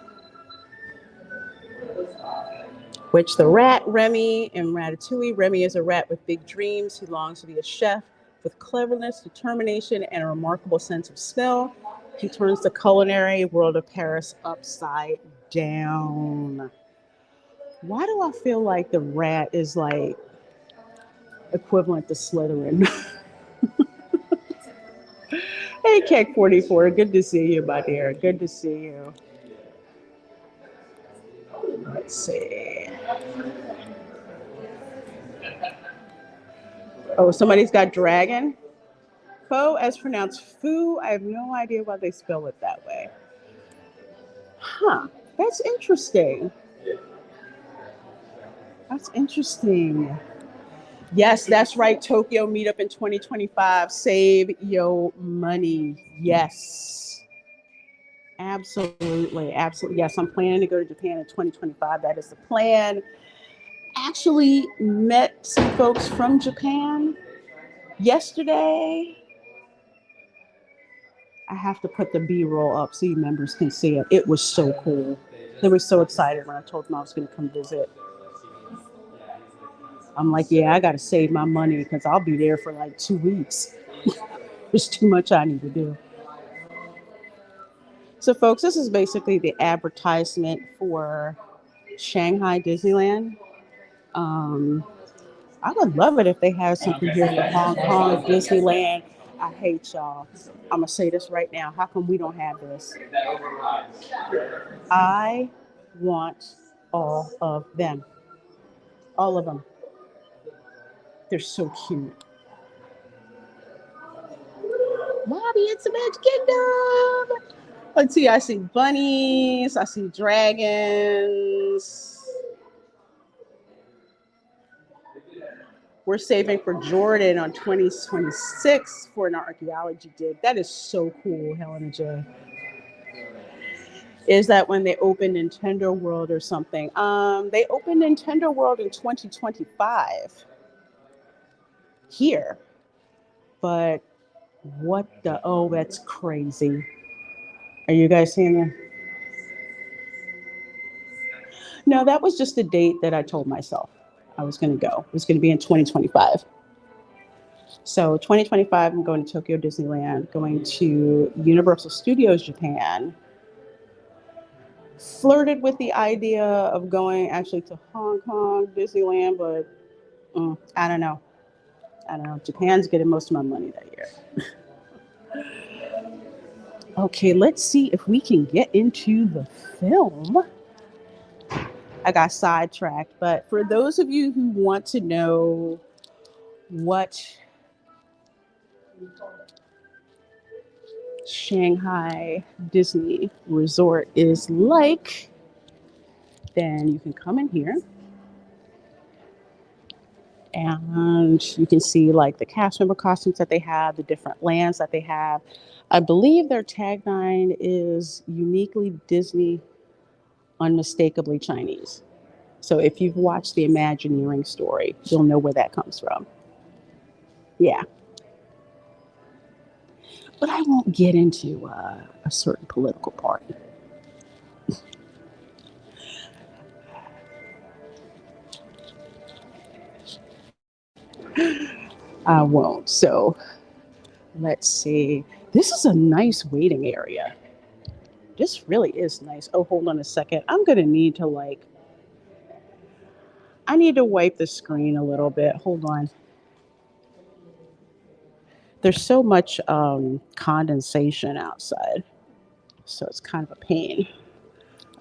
Which the rat, Remy, in Ratatouille, Remy is a rat with big dreams. He longs to be a chef with cleverness, determination, and a remarkable sense of smell. He turns the culinary world of Paris upside down. Why do I feel like the rat is like equivalent to Slytherin? Hey, Keck 44, good to see you, my dear. Good to see you. Let's see. Oh, somebody's got dragon. Pho, as pronounced foo. I have no idea why they spell it that way. Huh. That's interesting. That's interesting. Yes, that's right. Tokyo meetup in 2025. Save your money. Yes. Absolutely. Absolutely. Yes, I'm planning to go to Japan in 2025. That is the plan. Actually met some folks from Japan yesterday. I have to put the B-roll up so you members can see it. It was so cool. They were so excited when I told them I was going to come visit. I'm like, yeah, I got to save my money because I'll be there for like 2 weeks. There's too much I need to do. So, folks, this is basically the advertisement for Shanghai Disneyland. Um, I would love it if they had something here for Hong Kong Disneyland. I hate y'all. I'm going to say this right now. How come we don't have this? I want all of them. All of them. They're so cute. Bobby, it's the Magic Kingdom. Let's see. I see bunnies. I see dragons. We're saving for Jordan on 2026 for an archaeology dig. That is so cool, Helena J. Is that when they opened Nintendo World or something? They opened Nintendo World in 2025 here, but what the? Oh, that's crazy. Are you guys seeing that? No, that was just the date that I told myself I was going to go. It was going to be in 2025. So 2025, I'm going to Tokyo Disneyland, going to Universal Studios Japan. Flirted with the idea of going actually to Hong Kong Disneyland, but I don't know. I don't know. Japan's getting most of my money that year. Okay, let's see if we can get into the film. I got sidetracked, but for those of you who want to know what Shanghai Disney Resort is like, then you can come in here and you can see like the cast member costumes that they have, the different lands that they have. I believe their tagline is uniquely Disney, unmistakably Chinese. So if you've watched the Imagineering story, you'll know where that comes from. Yeah. But I won't get into a certain political party. I won't. So let's see. This is a nice waiting area. This really is nice. Oh, hold on a second. I'm going to need to I need to wipe the screen a little bit. Hold on. There's so much condensation outside. So it's kind of a pain.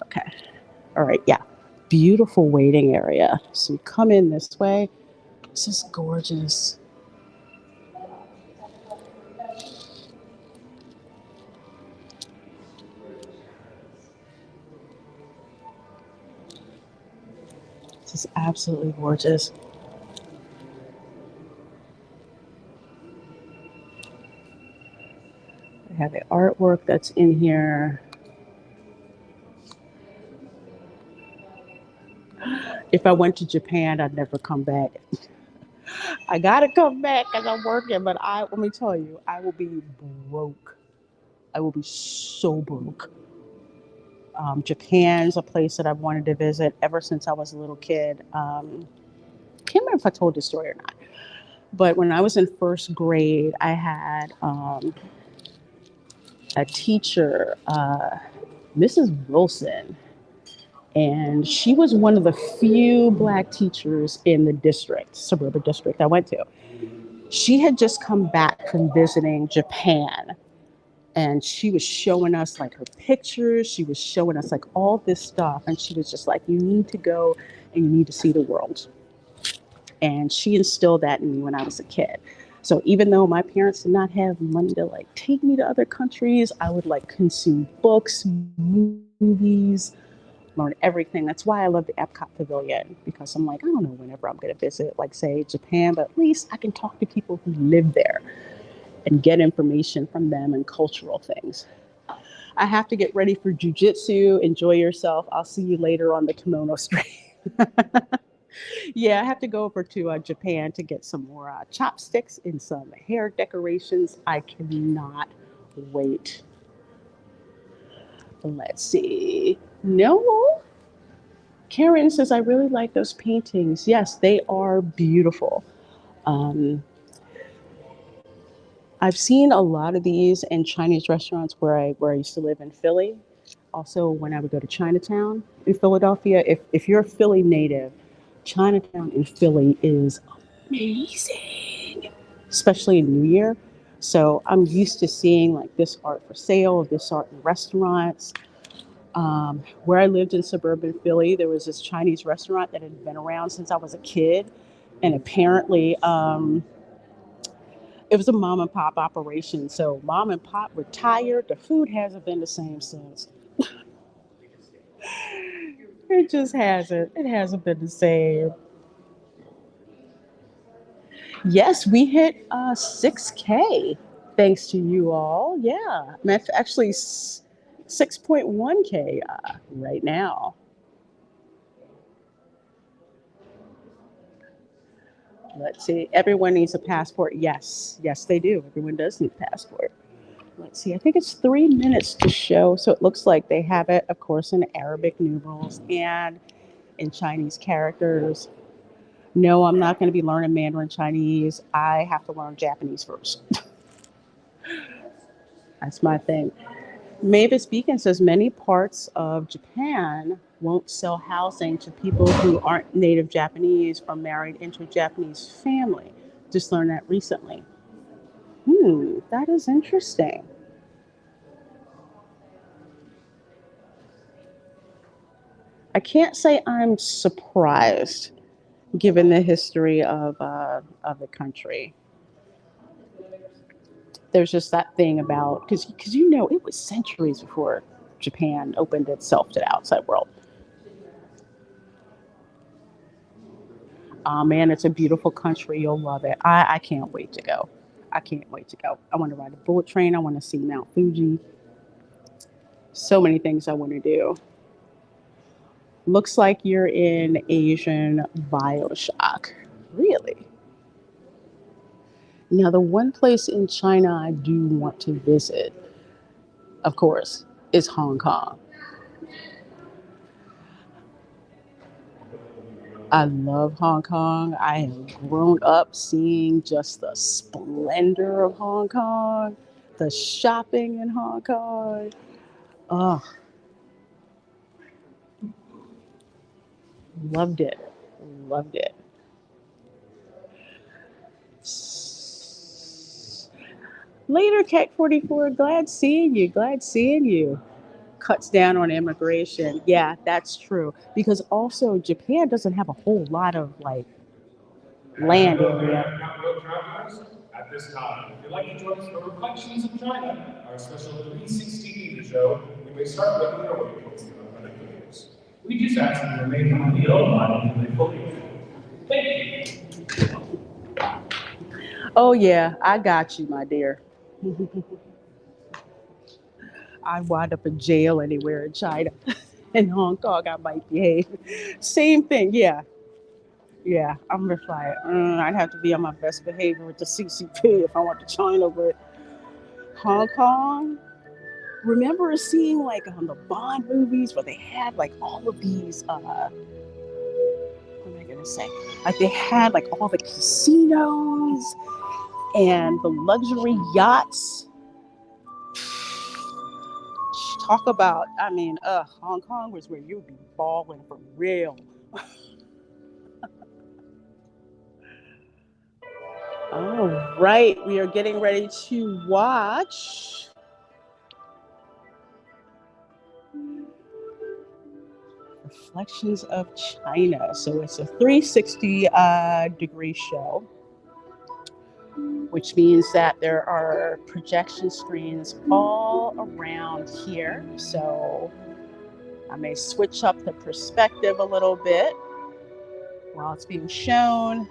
Okay. All right. Yeah. Beautiful waiting area. So you come in this way. This is gorgeous. This is absolutely gorgeous. I have the artwork that's in here. If I went to Japan, I'd never come back. I gotta come back because I'm working, but let me tell you, I will be broke. I will be so broke. Japan's a place that I've wanted to visit ever since I was a little kid. Can't remember if I told this story or not, but when I was in first grade, I had a teacher, Mrs. Wilson, and she was one of the few Black teachers in the district, suburban district I went to. She had just come back from visiting Japan, and she was showing us like her pictures. She was showing us like all this stuff, and she was just like, "You need to go and you need to see the world." And she instilled that in me when I was a kid. So even though my parents did not have money to like take me to other countries, I would like consume books, movies, learn everything. That's why I love the Epcot Pavilion, because I'm like, I don't know whenever I'm going to visit, like say Japan, but at least I can talk to people who live there and get information from them and cultural things. I have to get ready for jujitsu. Enjoy yourself. I'll see you later on the kimono stream. Yeah, I have to go over to Japan to get some more chopsticks and some hair decorations. I cannot wait. Let's see. No. Karen says, I really like those paintings. Yes, they are beautiful. Um, I've seen a lot of these in Chinese restaurants where I used to live in Philly. Also, when I would go to Chinatown in Philadelphia, if you're a Philly native, Chinatown in Philly is amazing, especially in New Year. So I'm used to seeing like this art for sale, this art in restaurants. Where I lived in suburban Philly, there was this Chinese restaurant that had been around since I was a kid, and apparently It was a mom and pop operation. So mom and pop retired. The food hasn't been the same since. It just hasn't. It hasn't been the same. Yes, we hit 6K thanks to you all. Yeah, that's actually 6.1K right now. Let's see. Everyone needs a passport. Yes, yes, they do. Everyone does need a passport. Let's see. I think it's 3 minutes to show. So it looks like they have it, of course, in Arabic numerals and in Chinese characters. No, I'm not going to be learning Mandarin Chinese. I have to learn Japanese first. That's my thing. Mavis Beacon says many parts of Japan won't sell housing to people who aren't native Japanese or married into a Japanese family. Just learned that recently. That is interesting. I can't say I'm surprised given the history of the country. There's just that thing about because it was centuries before Japan opened itself to the outside world. Man, it's a beautiful country. You'll love it. I can't wait to go. I can't wait to go. I want to ride a bullet train. I want to see Mount Fuji. So many things I want to do. Looks like you're in Asian Bioshock. Really? Now, the one place in China I do want to visit, of course, is Hong Kong. I love Hong Kong. I have grown up seeing just the splendor of Hong Kong, the shopping in Hong Kong. Oh, loved it. Loved it. Later, Cat 44. Glad seeing you. Glad seeing you. Cuts down on immigration. Yeah, that's true. Because also Japan doesn't have a whole lot of like land area. At this time, if you'd like to join us for Reflections of China, our special 360 theater show, you may start looking your way towards the authentic videos. We just ask that you remain on the old line until they fully. Thank you. Oh yeah, I got you, my dear. I wind up in jail anywhere in China. In Hong Kong, I might behave. Same thing, yeah. Yeah, I'm just like, I'd have to be on my best behavior with the CCP if I went to China. But Hong Kong, remember seeing like on the Bond movies where they had like all of these, what am I going to say? Like they had like all the casinos and the luxury yachts. Talk about, Hong Kong was where you'd be balling for real. All right, we are getting ready to watch Reflections of China. So it's a 360 degree show, which means that there are projection screens all around here. So I may switch up the perspective a little bit while it's being shown.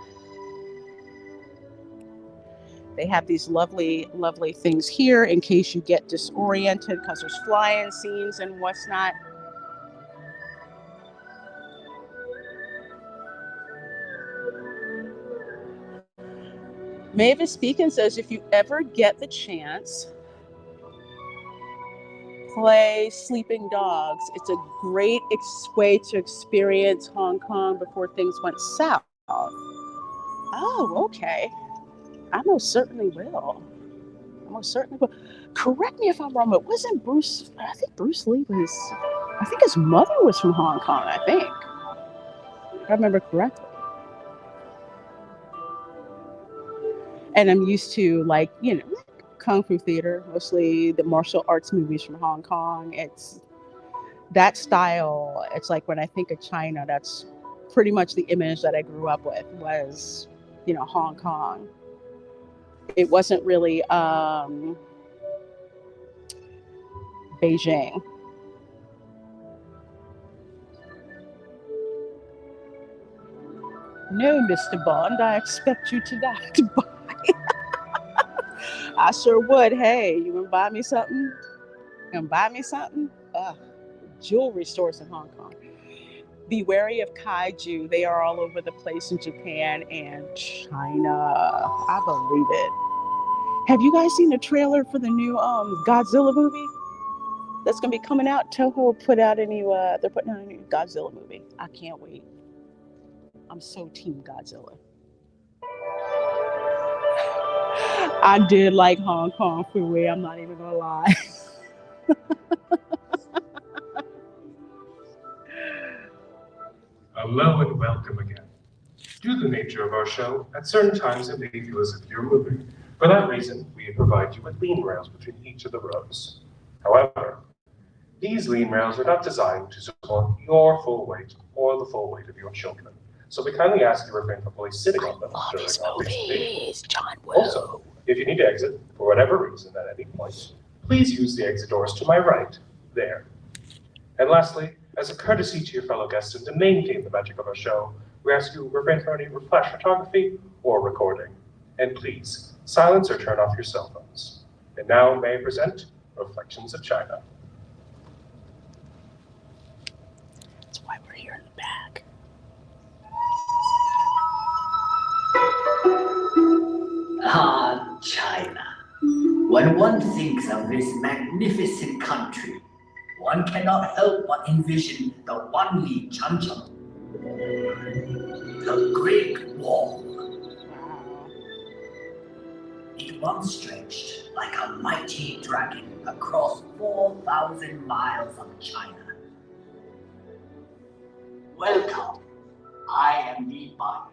They have these lovely, lovely things here in case you get disoriented because there's flying scenes and what's not. Mavis Beacon says if you ever get the chance, play Sleeping Dogs. It's a great way to experience Hong Kong before things went south. Oh, okay. I most certainly will. I most certainly will. Correct me if I'm wrong, but wasn't Bruce, I think Bruce Lee was, I think his mother was from Hong Kong, I think. If I remember correctly. And I'm used to kung fu theater, mostly the martial arts movies from Hong Kong. It's that style. It's like when I think of China, that's pretty much the image that I grew up with was, Hong Kong. It wasn't really Beijing. No, Mr. Bond, I expect you to not to buy. I sure would. Hey, you gonna buy me something? Gonna buy me something? Jewelry stores in Hong Kong. Be wary of kaiju. They are all over the place in Japan and China. I believe it. Have you guys seen the trailer for the new Godzilla movie that's gonna be coming out? Toho put out a new. They're putting out a new Godzilla movie. I can't wait. I'm so team Godzilla. I did like Hong Kong food. I'm not even gonna lie. Hello and welcome again. Due to the nature of our show, at certain times it may feel as if you're moving. For that reason, we provide you with lean rails between each of the rows. However, these lean rails are not designed to support your full weight or the full weight of your children. So we kindly ask you refrain from fully sitting on them during our presentation. Also, if you need to exit for whatever reason at any point, please use the exit doors to my right, there. And lastly, as a courtesy to your fellow guests and to maintain the magic of our show, we ask you refrain from any flash photography or recording. And please, silence or turn off your cell phones. And now may I present Reflections of China. That's why we're here in the back. Ah, China. When one thinks of this magnificent country, one cannot help but envision the Wanli Chancheng, the Great Wall. It once stretched like a mighty dragon across 4,000 miles of China. Welcome, I am Li Bai,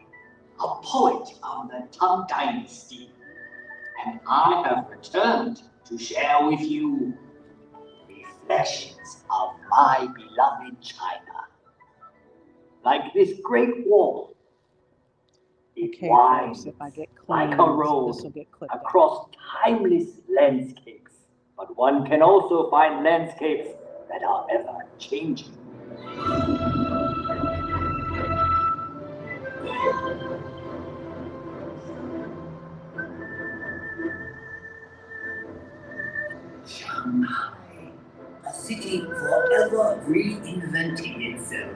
a poet of the Tang Dynasty, and I have returned to share with you reflections of my beloved China. Like this great wall, it Okay, winds folks, if I get like claimed, a road this will get clipped out. across timeless landscapes. But one can also find landscapes that are ever changing. Shanghai, a city forever reinventing itself.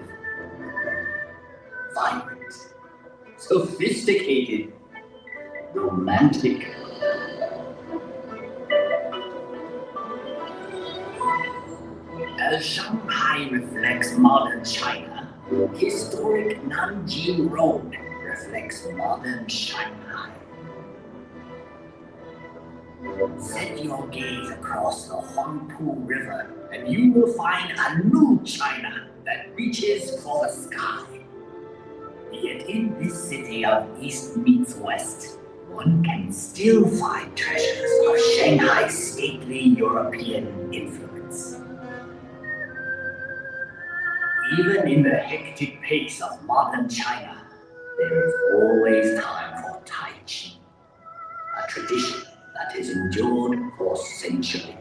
Vibrant, sophisticated, romantic. As Shanghai reflects modern China, historic Nanjing Road reflects modern Shanghai. Set your gaze across the Huangpu River and you will find a new China that reaches for the sky. Yet in this city of East meets West, one can still find treasures of Shanghai's stately European influence. Even in the hectic pace of modern China, there is always time for Tai Chi, a tradition that has endured for centuries.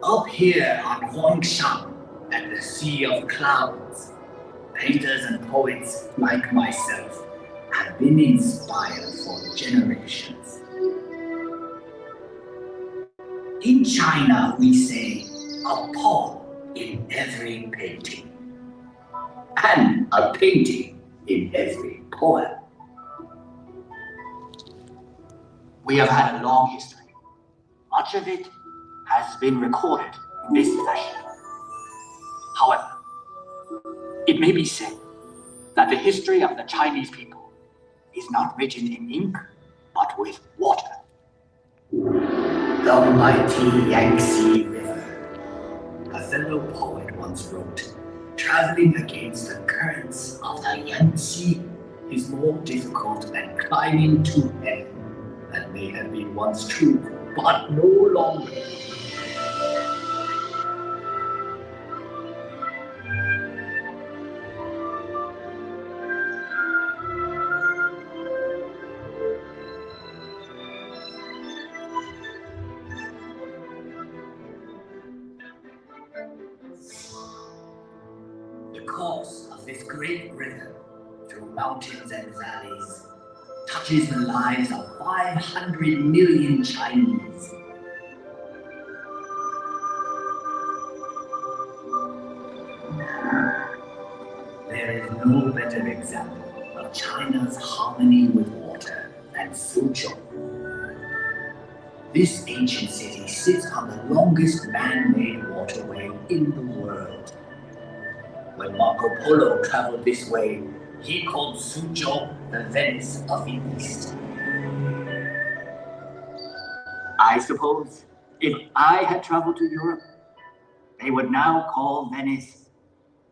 Up here on Huangshan, at the Sea of Clouds, painters and poets like myself have been inspired for generations. In China, we say a poem in every painting, and a painting in every poem. We have had a long history. Much of it has been recorded in this fashion. However, it may be said that the history of the Chinese people is not written in ink, but with water. The mighty Yangtze River. A fellow poet once wrote, traveling against the currents of the Yangtze is more difficult than climbing to heaven. That may have been once true, but no longer. course of this great river, through mountains and valleys, touches the lives of 500 million Chinese. There is no better example of China's harmony with water than Suzhou. This ancient city sits on the longest man-made waterway in the world. When Marco Polo traveled this way, he called Suzhou the Venice of the East. I suppose if I had traveled to Europe, they would now call Venice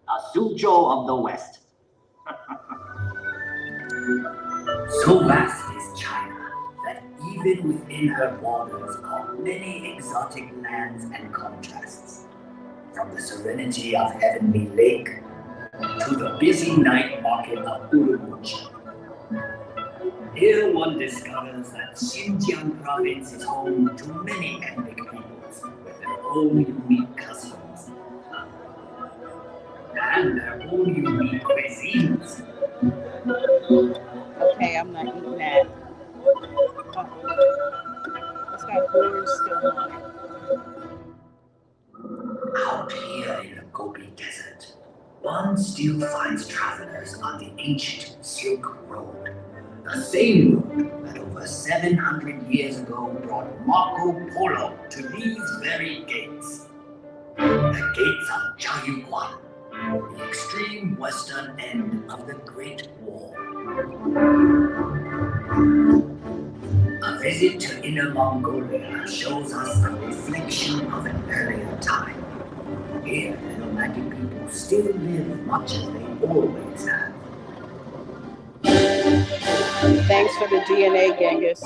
a Suzhou of the West. So vast is China that even within her borders are many exotic lands and contrasts. From the serenity of Heavenly Lake to the busy night market of Urumqi. Here one discovers that Xinjiang province is home to many ethnic peoples with their own unique customs and their own unique cuisines. Okay, I'm not eating that. It's got corn still on it. Out here in the Gobi Desert, one still finds travelers on the ancient Silk Road, the same road that over 700 years ago brought Marco Polo to these very gates. The gates of Jiayuguan, the extreme western end of the Great Wall. A visit to Inner Mongolia shows us a reflection of an earlier time. Here, the nomadic people still live much as they always have. Thanks for the DNA, Genghis.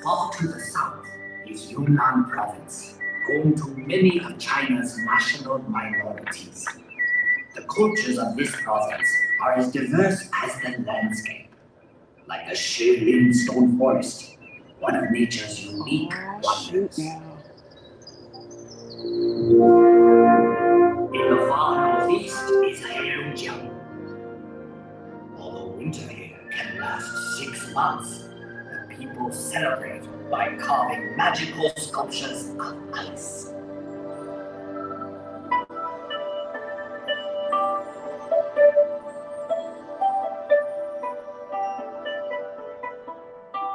Far to the south is Yunnan province, home to many of China's national minorities. The cultures of this province are as diverse as the landscape, like the Shilin stone forest, one of nature's unique wonders. In the far northeast is Heilongjiang. Although winter here can last 6 months, the people celebrate by carving magical sculptures of ice.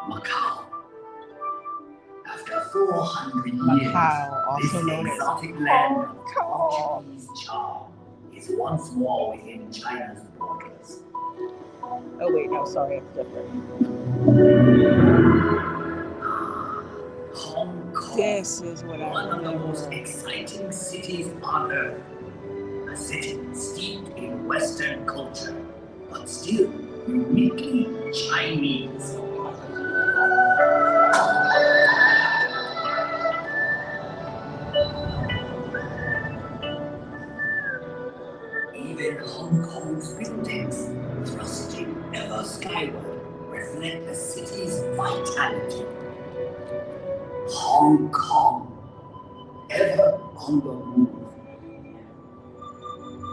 Macau. After 400 years, Macau, also this known as exotic land of Portuguese charm is once more within China's borders. Oh wait, no, sorry, it's different. Hong Kong. This is what I One of the most remember. exciting cities on earth. A city steeped in Western culture, but still uniquely Chinese. Even Hong Kong's buildings, thrusting ever skyward, reflect the city's vitality. Hong Kong, ever on the move.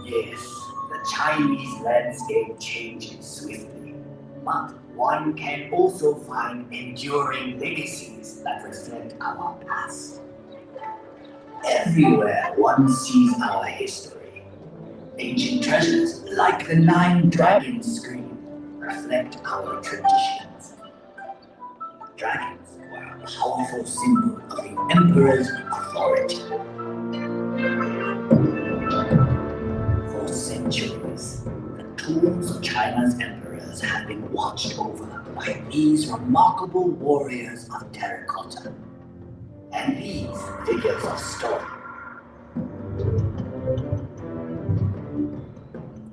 Yes, the Chinese landscape changes swiftly, but one can also find enduring legacies that reflect our past. Everywhere one sees our history. Ancient treasures like the 9 dragons screen reflect our traditions. Dragons were a powerful symbol of the emperor's authority. For centuries, the tombs of China's emperors have been watched over by these remarkable warriors of terracotta and these figures of stone.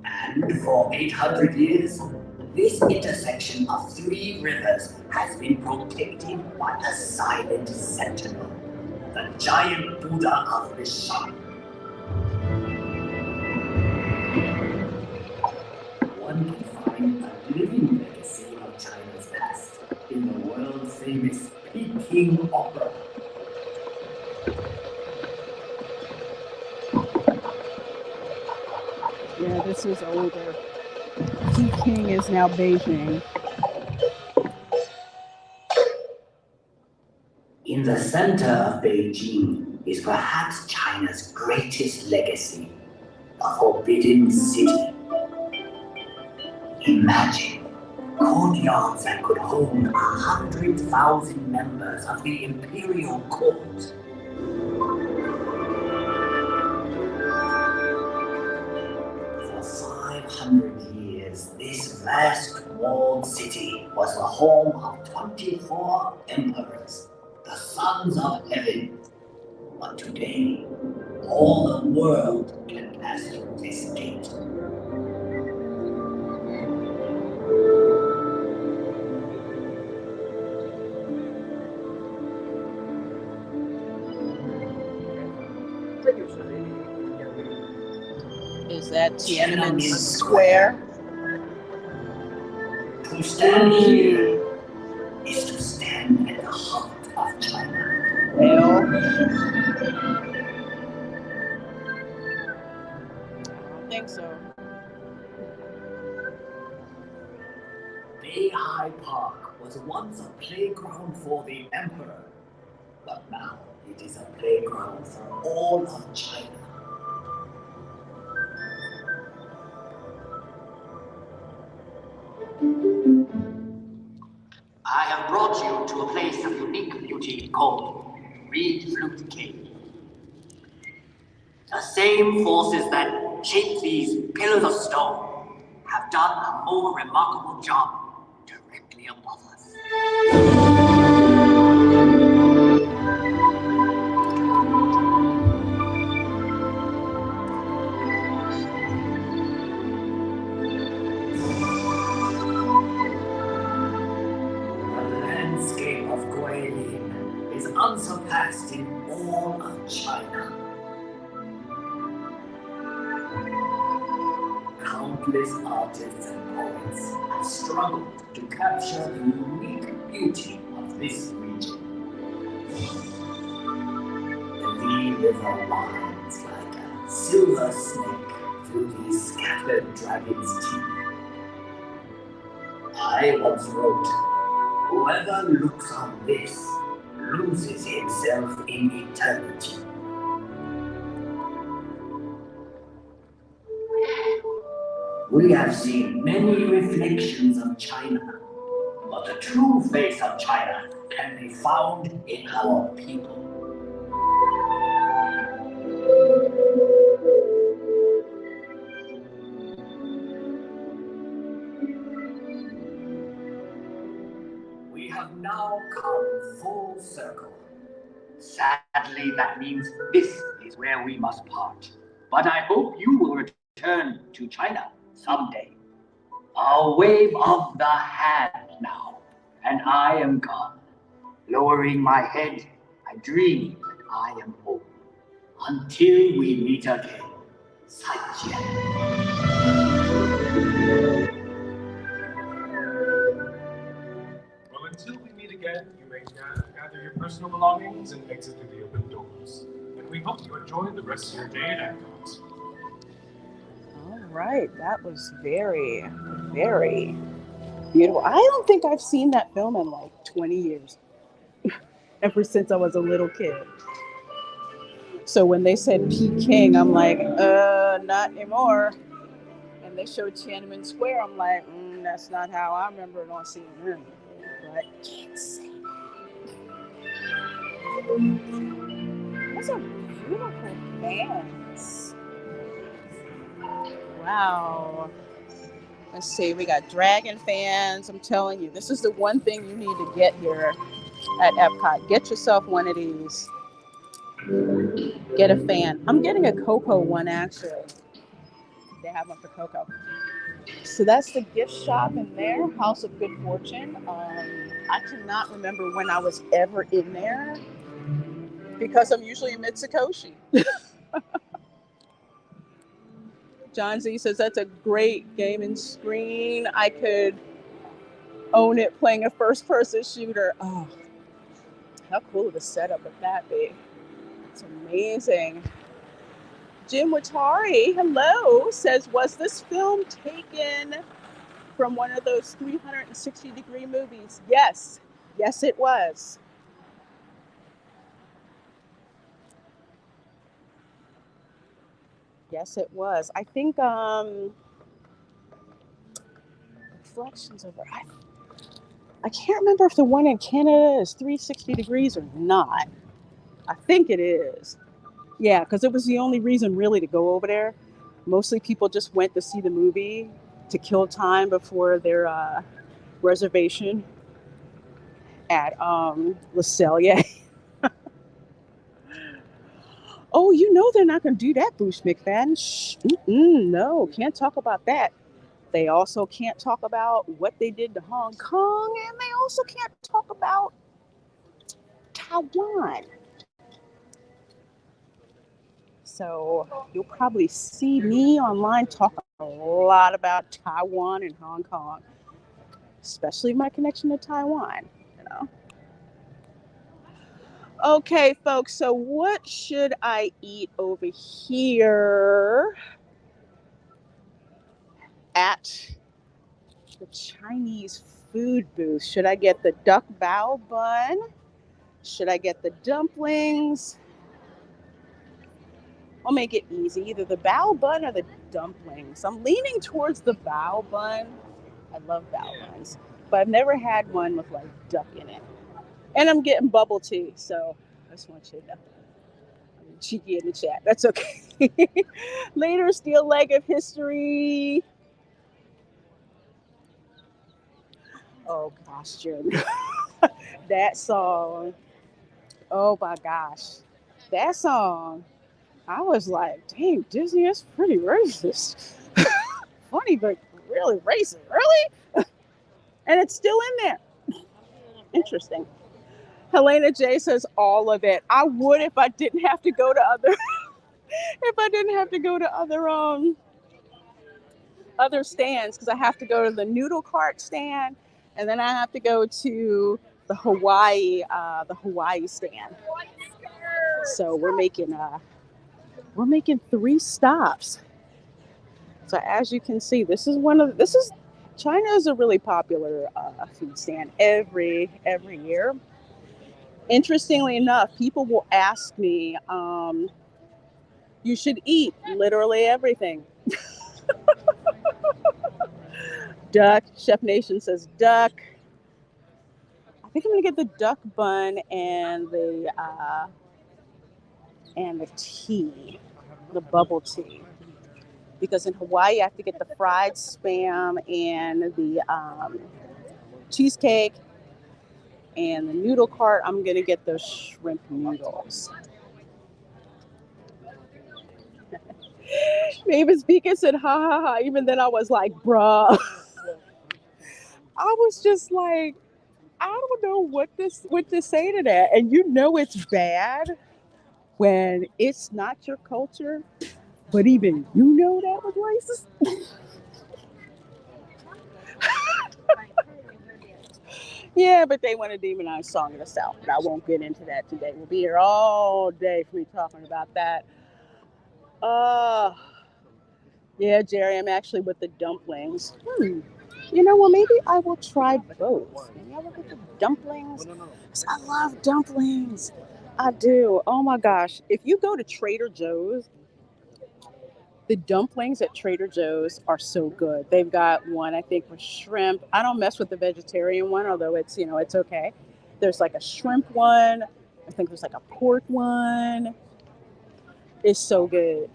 And for 800 years, this intersection of 3 rivers has been protected by a silent sentinel, the giant Buddha of Bishan. One can find a living legacy of famous Peking opera. Yeah, this is older. Peking is now Beijing. In the center of Beijing is perhaps China's greatest legacy, the Forbidden City. Imagine courtyards that could hold 100,000 members of the imperial court. For 500 years, this vast walled city was the home of 24 emperors, the sons of heaven. But today, all the world can pass through this gate. Is that Tiananmen Square? To stand here is to stand at the heart of China. Well, I don't think so. Beihai Park was once a playground for the emperor, but now it is a playground for all of China. I have brought you to a place of unique beauty called Reed Flute Cave. The same forces that shape these pillars of stone have done a more remarkable job directly above us. The landscape of Guilin is unsurpassed in all of China. Countless artists and poets have struggled to capture the unique beauty of this region. The Li River winds like a silver snake through these scattered dragons' teeth. I once wrote, whoever looks on this loses himself in eternity. We have seen many reflections of China, but the true face of China can be found in our people. We have now come full circle. Sadly, that means this is where we must part. But I hope you will return to China someday. A wave of the hand now, and I am gone. Lowering my head, I dream that I am home. Until we meet again, 再见. Well, until we meet again, you may gather your personal belongings and exit through the open doors. And we hope you enjoy the rest of your day at Epcot. All right, that was very, very beautiful. I don't think I've seen that film in like 20 years, ever since I was a little kid. So when they said Peking, I'm like, not anymore. And they showed Tiananmen Square, I'm like, that's not how I remember it on CNN. But can't say that. Those are beautiful fans. Wow. Let's see, we got dragon fans. I'm telling you, this is the one thing you need to get here at Epcot. Get yourself one of these. Get a fan. I'm getting a Coco one, actually. They have one for Coco. So that's the gift shop in there, House of Good Fortune. I cannot remember when I was ever in there because I'm usually in Mitsukoshi. John Z says that's a great gaming screen. I could own it playing a first-person shooter. Oh, How cool would the setup of that be? It's amazing. Jim Watari, hello, says, was this film taken from one of those 360-degree movies? Yes. Yes, it was. Yes, it was. I think Reflections of Earth. I can't remember if the one in Canada is 360 degrees or not. I think it is. Yeah, because it was the only reason really to go over there. Mostly people just went to see the movie to kill time before their reservation at Le Cellier. Oh, you know they're not going to do that, Bruce McFadden. Shh. No, can't talk about that. They also can't talk about what they did to Hong Kong, and they also can't talk about Taiwan. So you'll probably see me online talk a lot about Taiwan and Hong Kong, especially my connection to Taiwan, you know. Okay, folks, so what should I eat over here at the Chinese food booth? Should I get the duck bao bun? Should I get the dumplings? I'll make it easy. Either the bao bun or the dumplings. I'm leaning towards the bao bun. I love bao buns, but I've never had one with like duck in it. And I'm getting bubble tea, so I just want you to know. I'm cheeky in the chat. That's okay. Later, Steel Leg of History. Oh gosh, Jim. That song. Oh my gosh. That song. I was like, dang, Disney is pretty racist. Funny, but really racist. Really? And it's still in there. Interesting. Helena J says all of it. I would if I didn't have to go to other other stands, because I have to go to the noodle cart stand, and then I have to go to the Hawaii stand. So we're making 3 stops. So as you can see, China is a really popular food stand every year. Interestingly enough, people will ask me, you should eat literally everything. Duck, Chef Nation says duck. I think I'm gonna get the duck bun and the tea, the bubble tea. Because in Hawaii, I have to get the fried spam and the cheesecake, and the noodle cart, I'm gonna get those shrimp noodles. Mavis Beacon said, ha ha ha. Even then I was like, bruh. I was just like, I don't know what to say to that. And you know it's bad when it's not your culture, but even you know that was racist. Yeah, but they want to demonize Song of the South. But I won't get into that today. We'll be here all day for me talking about that. Yeah, Jerry, I'm actually with the dumplings. You know, well, maybe I will try both. Maybe I will get the dumplings. 'Cause I love dumplings. I do. Oh my gosh. If you go to Trader Joe's, the dumplings at Trader Joe's are so good. They've got one, I think, with shrimp. I don't mess with the vegetarian one, although it's okay. There's like a shrimp one. I think there's like a pork one. It's so good.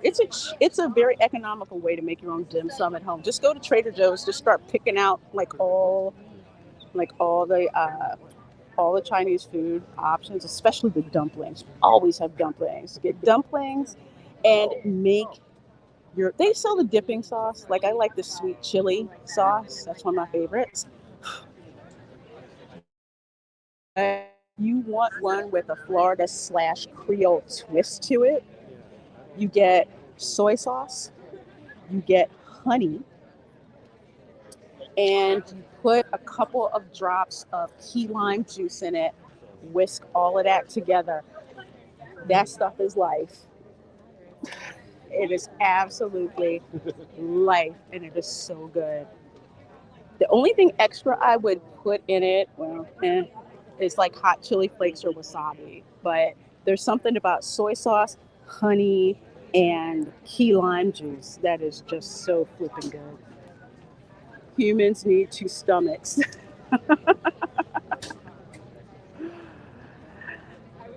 It's a very economical way to make your own dim sum at home. Just go to Trader Joe's. Just start picking out all the Chinese food options, especially the dumplings. Always have dumplings. Get dumplings and they sell the dipping sauce. Like I like the sweet chili sauce. That's one of my favorites. You want one with a Florida / Creole twist to it. You get soy sauce. You get honey. and you put a couple of drops of key lime juice in it, whisk all of that together. That stuff is life. It is absolutely life, and it is so good. The only thing extra I would put in it, well, is like hot chili flakes or wasabi. But there's something about soy sauce, honey, and key lime juice that is just so flipping good. Humans need two stomachs.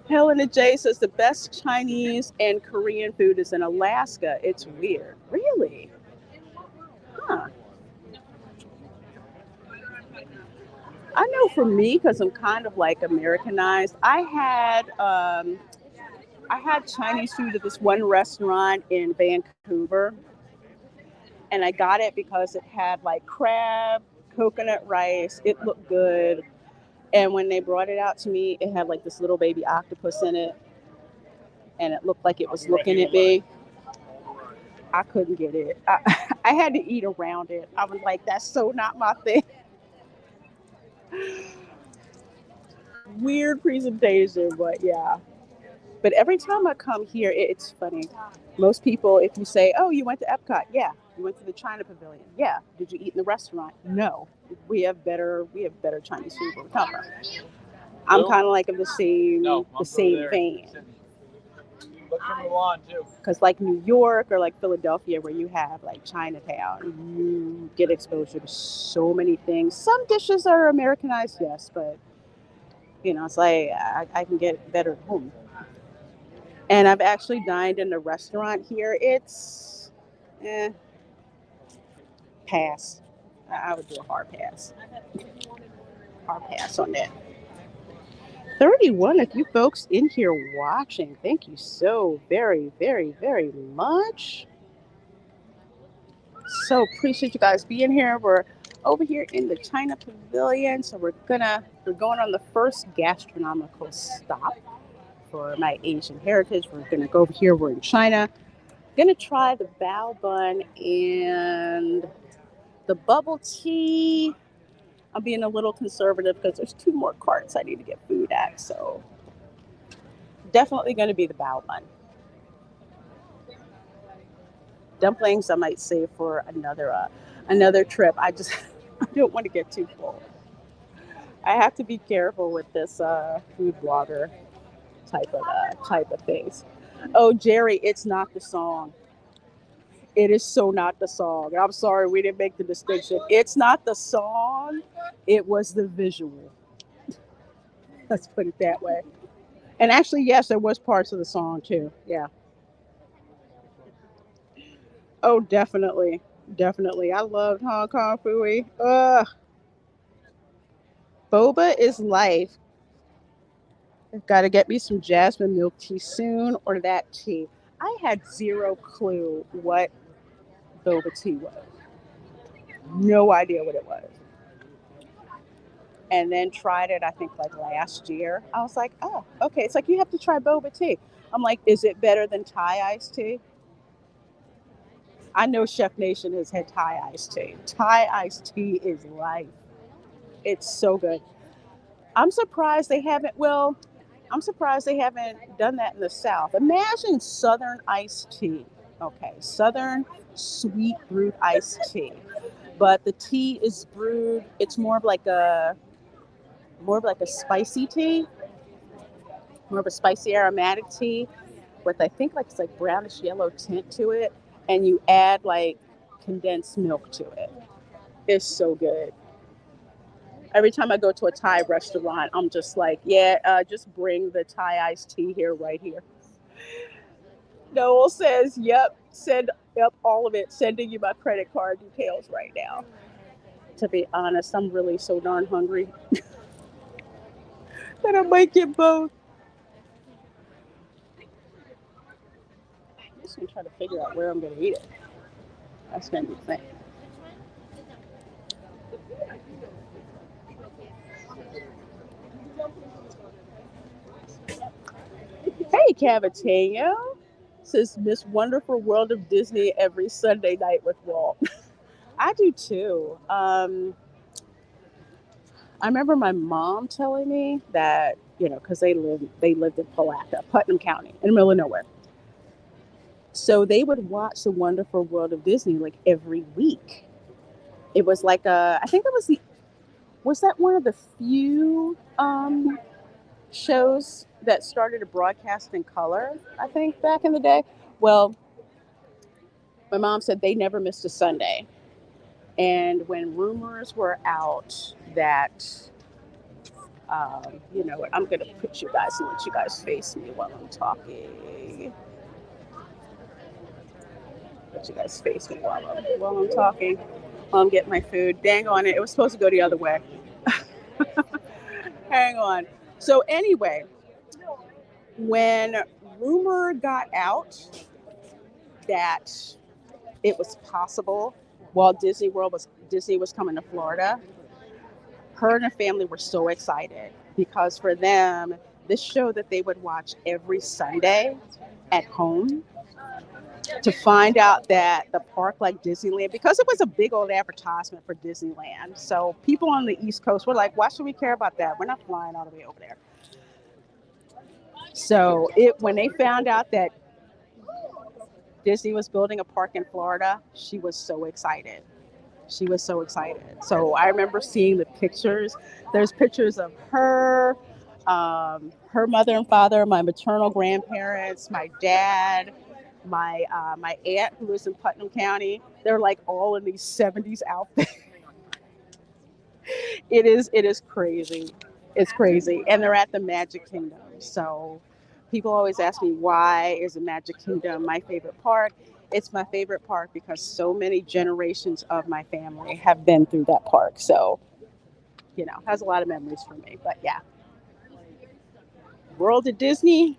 Helena J says the best Chinese and Korean food is in Alaska. It's weird. Really? Huh. I know for me, because I'm kind of like Americanized, I had Chinese food at this one restaurant in Vancouver, and I got it because it had like crab, coconut rice. It looked good, and when they brought it out to me, it had like this little baby octopus in it, and it looked like it was looking at me. I couldn't get it. I had to eat around it. I was like, that's so not my thing. Weird presentation, but yeah. But every time I come here, it's funny. Most people, if you say, "Oh, you went to Epcot," yeah. You went to the China Pavilion, yeah. Did you eat in the restaurant? No. We have better Chinese food where we come from. I'm kind of like of the same vein. Because like New York or like Philadelphia, where you have like Chinatown, you get exposure to so many things. Some dishes are Americanized, yes, but it's like I can get better at home. And I've actually dined in a restaurant here. It's pass. I would do a hard pass. Hard pass on that. 31 of you folks in here watching. Thank you so very, very, very much. So appreciate you guys being here. We're over here in the China Pavilion. So we're going on the first gastronomical stop for my Asian heritage. We're gonna go over here. We're in China. Gonna try the bao bun and the bubble tea. I'm being a little conservative because there's 2 more carts I need to get food at. So definitely gonna be the bao bun. Dumplings I might save for another trip. I don't want to get too full. I have to be careful with this food blogger type of things. Oh, Jerry, it's not the song. It is so not the song. I'm sorry, we didn't make the distinction. It's not the song. It was the visual. Let's put it that way. And actually, yes, there was parts of the song too. Yeah. Oh, definitely, definitely. I loved Hong Kong Fooey. Ugh. Boba is life. Got to get me some jasmine milk tea soon, or that tea. I had zero clue what boba tea was. No idea what it was. And then tried it, I think, like last year. I was like, oh, okay. It's like, you have to try boba tea. I'm like, is it better than Thai iced tea? I know Chef Nation has had Thai iced tea. Thai iced tea is life. It's so good. I'm surprised they haven't, well, I'm surprised they haven't done that in the South. Imagine Southern iced tea. Okay, Southern sweet brewed iced tea. But the tea is brewed, it's more of like a spicy tea, more of a spicy aromatic tea with I think like it's like brownish yellow tint to it, and you add like condensed milk to it. It's so good. Every time I go to a Thai restaurant, I'm just like, yeah, just bring the Thai iced tea here, right here. Noel says, yep, all of it. Sending you my credit card details right now. To be honest, I'm really so darn hungry that I might get both. I'm just gonna try to figure out where I'm gonna eat it. That's gonna be the thing. Hey, Cavatino, says Miss Wonderful World of Disney every Sunday night with Walt. I do too. I remember my mom telling me that, because they lived in Putnam County, in the middle of nowhere. So they would watch The Wonderful World of Disney like every week. It was like I think it was that one of the few shows that started to broadcast in color, I think, back in the day. Well, my mom said they never missed a Sunday. And when rumors were out that, I'm going to put you guys and let you guys face me while I'm talking. Let you guys face me while I'm talking. While I'm getting my food. Dang on it. It was supposed to go the other way. Hang on. So anyway, when rumor got out that it was possible while Disney was coming to Florida, her and her family were so excited because for them, this show that they would watch every Sunday at home, to find out that the park like Disneyland, because it was a big old advertisement for Disneyland. So people on the East Coast were like, why should we care about that? We're not flying all the way over there. So when they found out that Disney was building a park in Florida, she was so excited. She was so excited. So I remember seeing the pictures. There's pictures of her, her mother and father, my maternal grandparents, my dad, my aunt who lives in Putnam County. They're like all in these 70s outfits. It is crazy. It's crazy. And they're at the Magic Kingdom. So people always ask me, why is the Magic Kingdom my favorite park? It's my favorite park because so many generations of my family have been through that park. So, has a lot of memories for me. But yeah, World of Disney,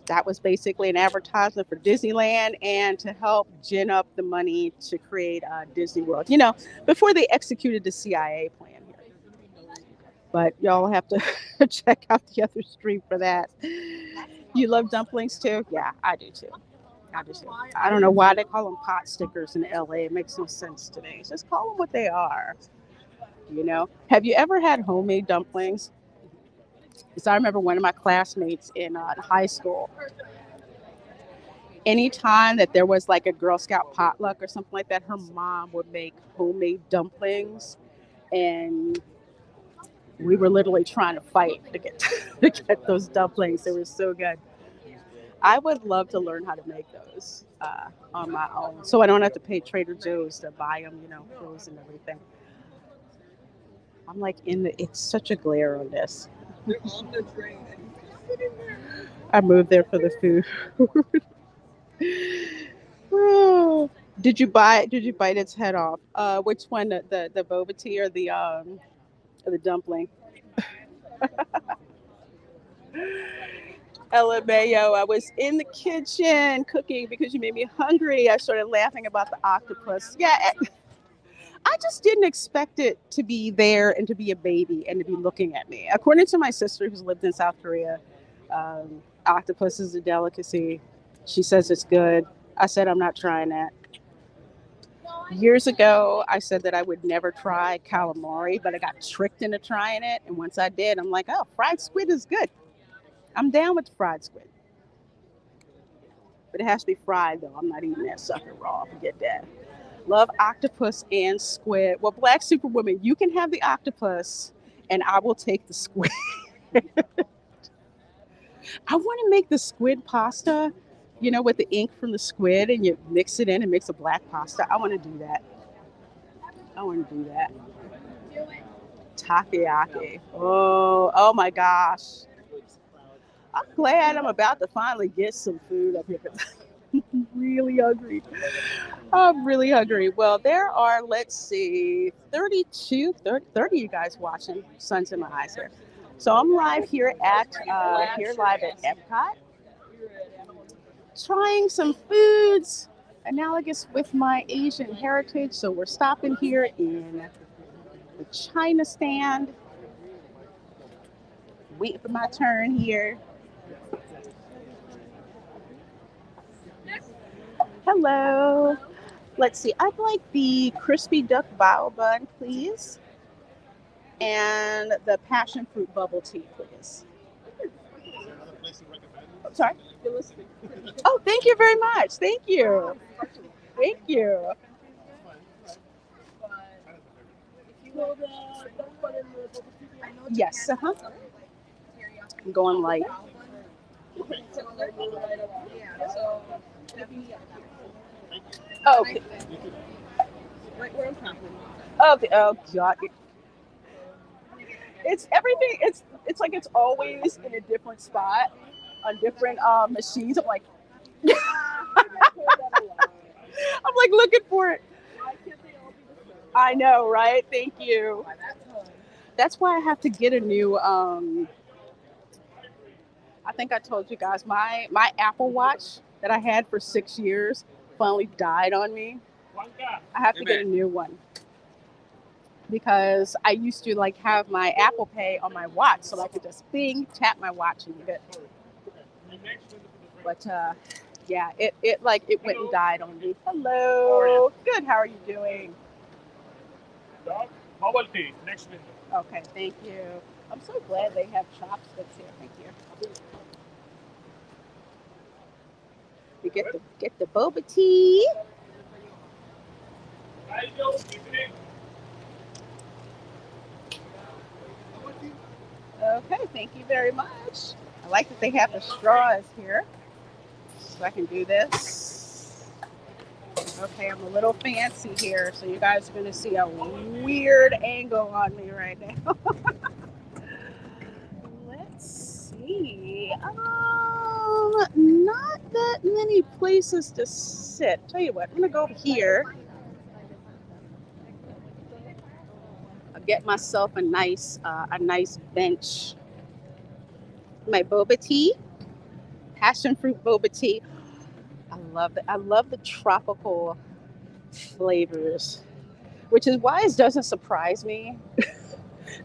that was basically an advertisement for Disneyland and to help gin up the money to create Disney World, before they executed the CIA plan here. But y'all have to check out the other stream for that. You love dumplings too? Yeah, I do too. I don't know why they call them pot stickers in LA. It makes no sense to me. Just call them what they are. Have you ever had homemade dumplings? Because I remember one of my classmates in high school, anytime that there was like a Girl Scout potluck or something like that, her mom would make homemade dumplings, and we were literally trying to fight to get to get those dumplings. They were so good. I would love to learn how to make those on my own, so I don't have to pay Trader Joe's to buy them, frozen and everything. I'm like it's such a glare on this. They're on the train. I moved there for the food. Oh, did you bite its head off? Which one, the boba tea or the dumpling? LMAO, I was in the kitchen cooking because you made me hungry. I started laughing about the octopus. Yeah, I just didn't expect it to be there and to be a baby and to be looking at me. According to my sister who's lived in South Korea, octopus is a delicacy. She says it's good. I said I'm not trying that. Years ago, I said that I would never try calamari, but I got tricked into trying it. And once I did, I'm like, oh, fried squid is good. I'm down with the fried squid. But it has to be fried, though. I'm not eating that sucker raw. Forget that. Love octopus and squid. Well, Black Superwoman, you can have the octopus, and I will take the squid. I want to make the squid pasta, with the ink from the squid, and you mix it in and makes a black pasta. I want to do that. Takoyaki. Oh my gosh. I'm glad I'm about to finally get some food up here. I'm really hungry. I'm really hungry. Well, there are, let's see, 30 you guys watching. Sun's in my eyes here. So I'm live here at Epcot, trying some foods analogous with my Asian heritage. So we're stopping here in the China stand. Waiting for my turn here. Hello. Let's see. I'd like the crispy duck bao bun, please, and the passion fruit bubble tea, please. Oh, sorry. Oh, thank you very much. Thank you. Thank you. Yes. Uh-huh. I'm going light. Oh, okay. Okay. Oh God. It's everything. It's like it's always in a different spot on different machines. I'm like looking for it. I know, right? Thank you. That's why I have to get a new. I think I told you guys my Apple Watch that I had for 6 years finally died on me. I have to get a new one because I used to like have my Apple Pay on my watch, so I could just bing tap my watch and you're good. But yeah, it like it went and died on me. Hello, good. How are you doing? Bubble tea, next window. Okay, thank you. I'm so glad they have chopsticks here. Thank you. We get the boba tea. Okay, thank you very much. I like that they have the straws here, so I can do this. Okay, I'm a little fancy here, so you guys are going to see a weird angle on me right now. Let's see. Not that many places to sit. Tell you what, I'm going to go over here. I'll get myself a nice bench. My boba tea, passion fruit boba tea. I love the tropical flavors, which is why it doesn't surprise me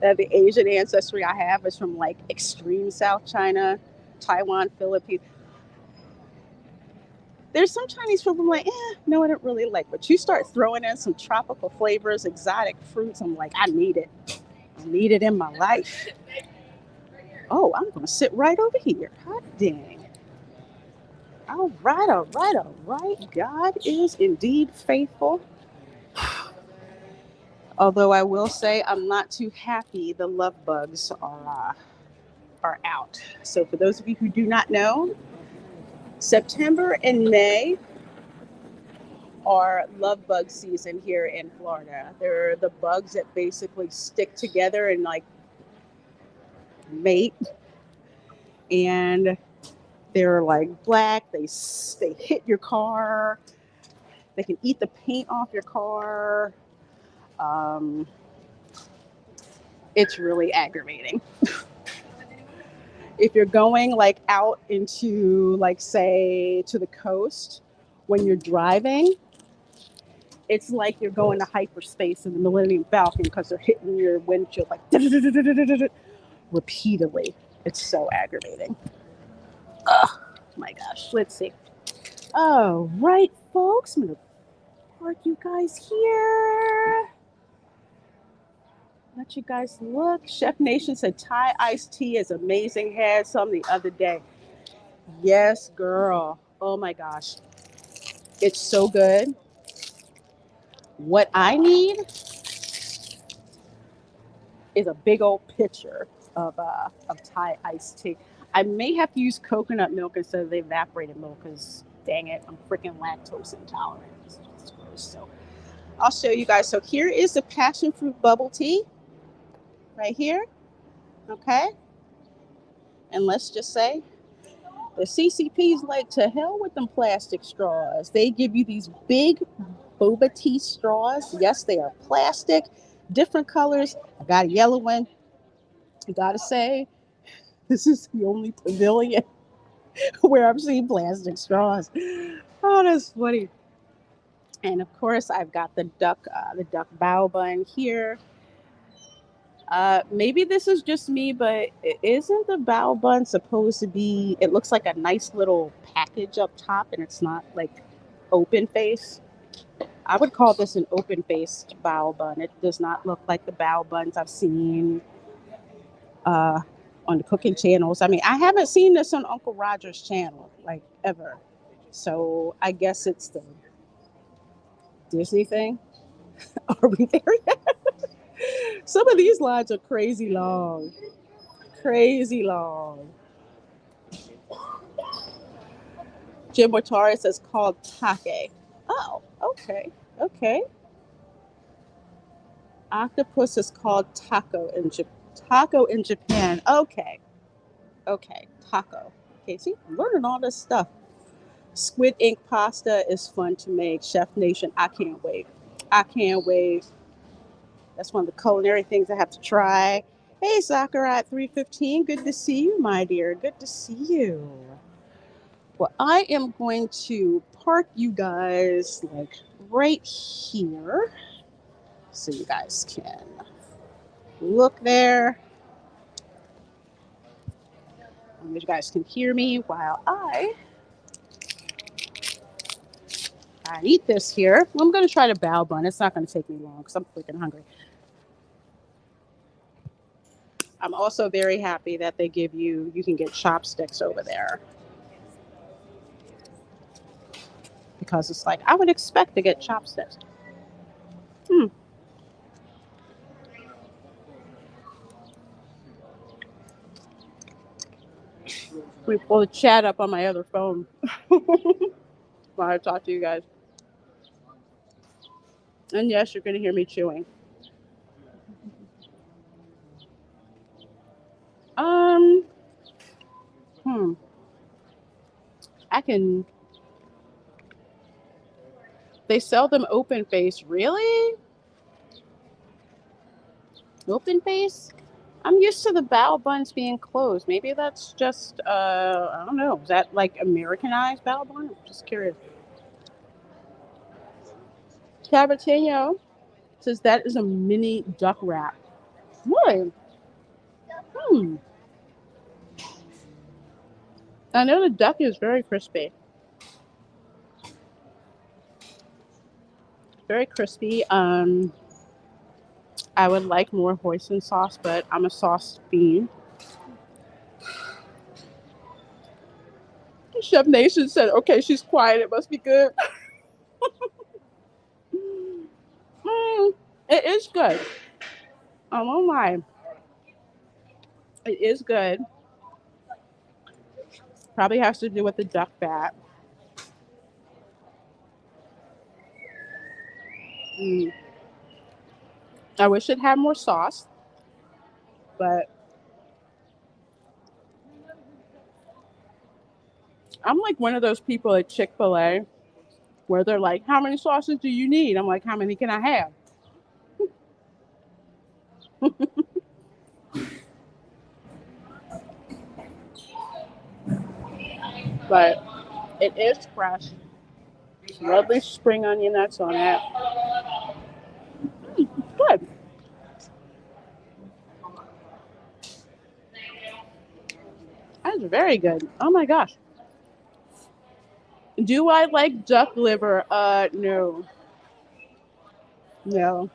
that the Asian ancestry I have is from like extreme South China, Taiwan, Philippines. There's some Chinese food I'm like, no, I don't really like. But you start throwing in some tropical flavors, exotic fruits, I'm like, I need it. I need it in my life. Oh, I'm going to sit right over here. Hot dang. All right, all right, all right. God is indeed faithful. Although I will say I'm not too happy the love bugs are out. So for those of you who do not know, September and May are love bug season here in Florida. They're the bugs that basically stick together and like mate, and they're like black. They hit your car. They can eat the paint off your car. It's really aggravating. If you're going like out into like say to the coast when you're driving, it's like you're going to hyperspace in the Millennium Falcon because they're hitting your windshield like repeatedly. It's so aggravating. Oh my gosh. Let's see. All right, folks. I'm going to park you guys here. Let you guys look. Chef Nation said Thai iced tea is amazing. Had some the other day. Yes, girl. Oh my gosh. It's so good. What I need is a big old pitcher of Thai iced tea. I may have to use coconut milk instead of the evaporated milk because, dang it, I'm freaking lactose intolerant. It's gross. So I'll show you guys. So here is the passion fruit bubble tea right here. Okay. And let's just say the CCP's like, to hell with them plastic straws. They give you these big boba tea straws. Yes, they are plastic, different colors. I got a yellow one. I gotta say, this is the only pavilion where I've seen plastic straws. Oh, that's funny. And of course, I've got the duck bao bun here. Maybe this is just me, but isn't the bao bun supposed to be? It looks like a nice little package up top, and it's not like open face. I would call this an open-faced bao bun. It does not look like the bao buns I've seen uh, on the cooking channels. I mean, I haven't seen this on Uncle Roger's channel, like ever. So I guess it's the Disney thing. Are we there yet? Some of these lines are crazy long. Crazy long. Jim Watari says called take. Oh, okay. Okay. Octopus is called taco in Japan. Okay. Okay. Taco. Okay, see, I'm learning all this stuff. Squid ink pasta is fun to make. Chef Nation, I can't wait. I can't wait. That's one of the culinary things I have to try. Hey, Sakura at 315. Good to see you, my dear. Good to see you. Well, I am going to park you guys like right here so you guys can look there. You guys can hear me while I eat this here. I'm going to try to bao bun. It's not going to take me long because I'm freaking hungry. I'm also very happy that they give you can get chopsticks over there because it's like I would expect to get chopsticks. Let me pull the chat up on my other phone while I talk to you guys. And yes, you're going to hear me chewing. Um, hmm. I can. They sell them open face. Really? Open face? I'm used to the bao buns being closed. Maybe that's just I don't know. Is that like Americanized bao bun? I'm just curious. Cavatino says that is a mini duck wrap. Really? Hmm. I know the duck is very crispy. Very crispy. I would like more hoisin sauce, but I'm a sauce fiend. Chef Nation said, "Okay, she's quiet. It must be good." It is good. I won't lie. It is good. Probably has to do with the duck fat. Mm. I wish it had more sauce, but I'm like one of those people at Chick-fil-A where they're like, "How many sauces do you need?" I'm like, "How many can I have?" But it is fresh. Lovely spring onion that's on it. Good. That's very good. Oh my gosh. Do I like duck liver? No. No.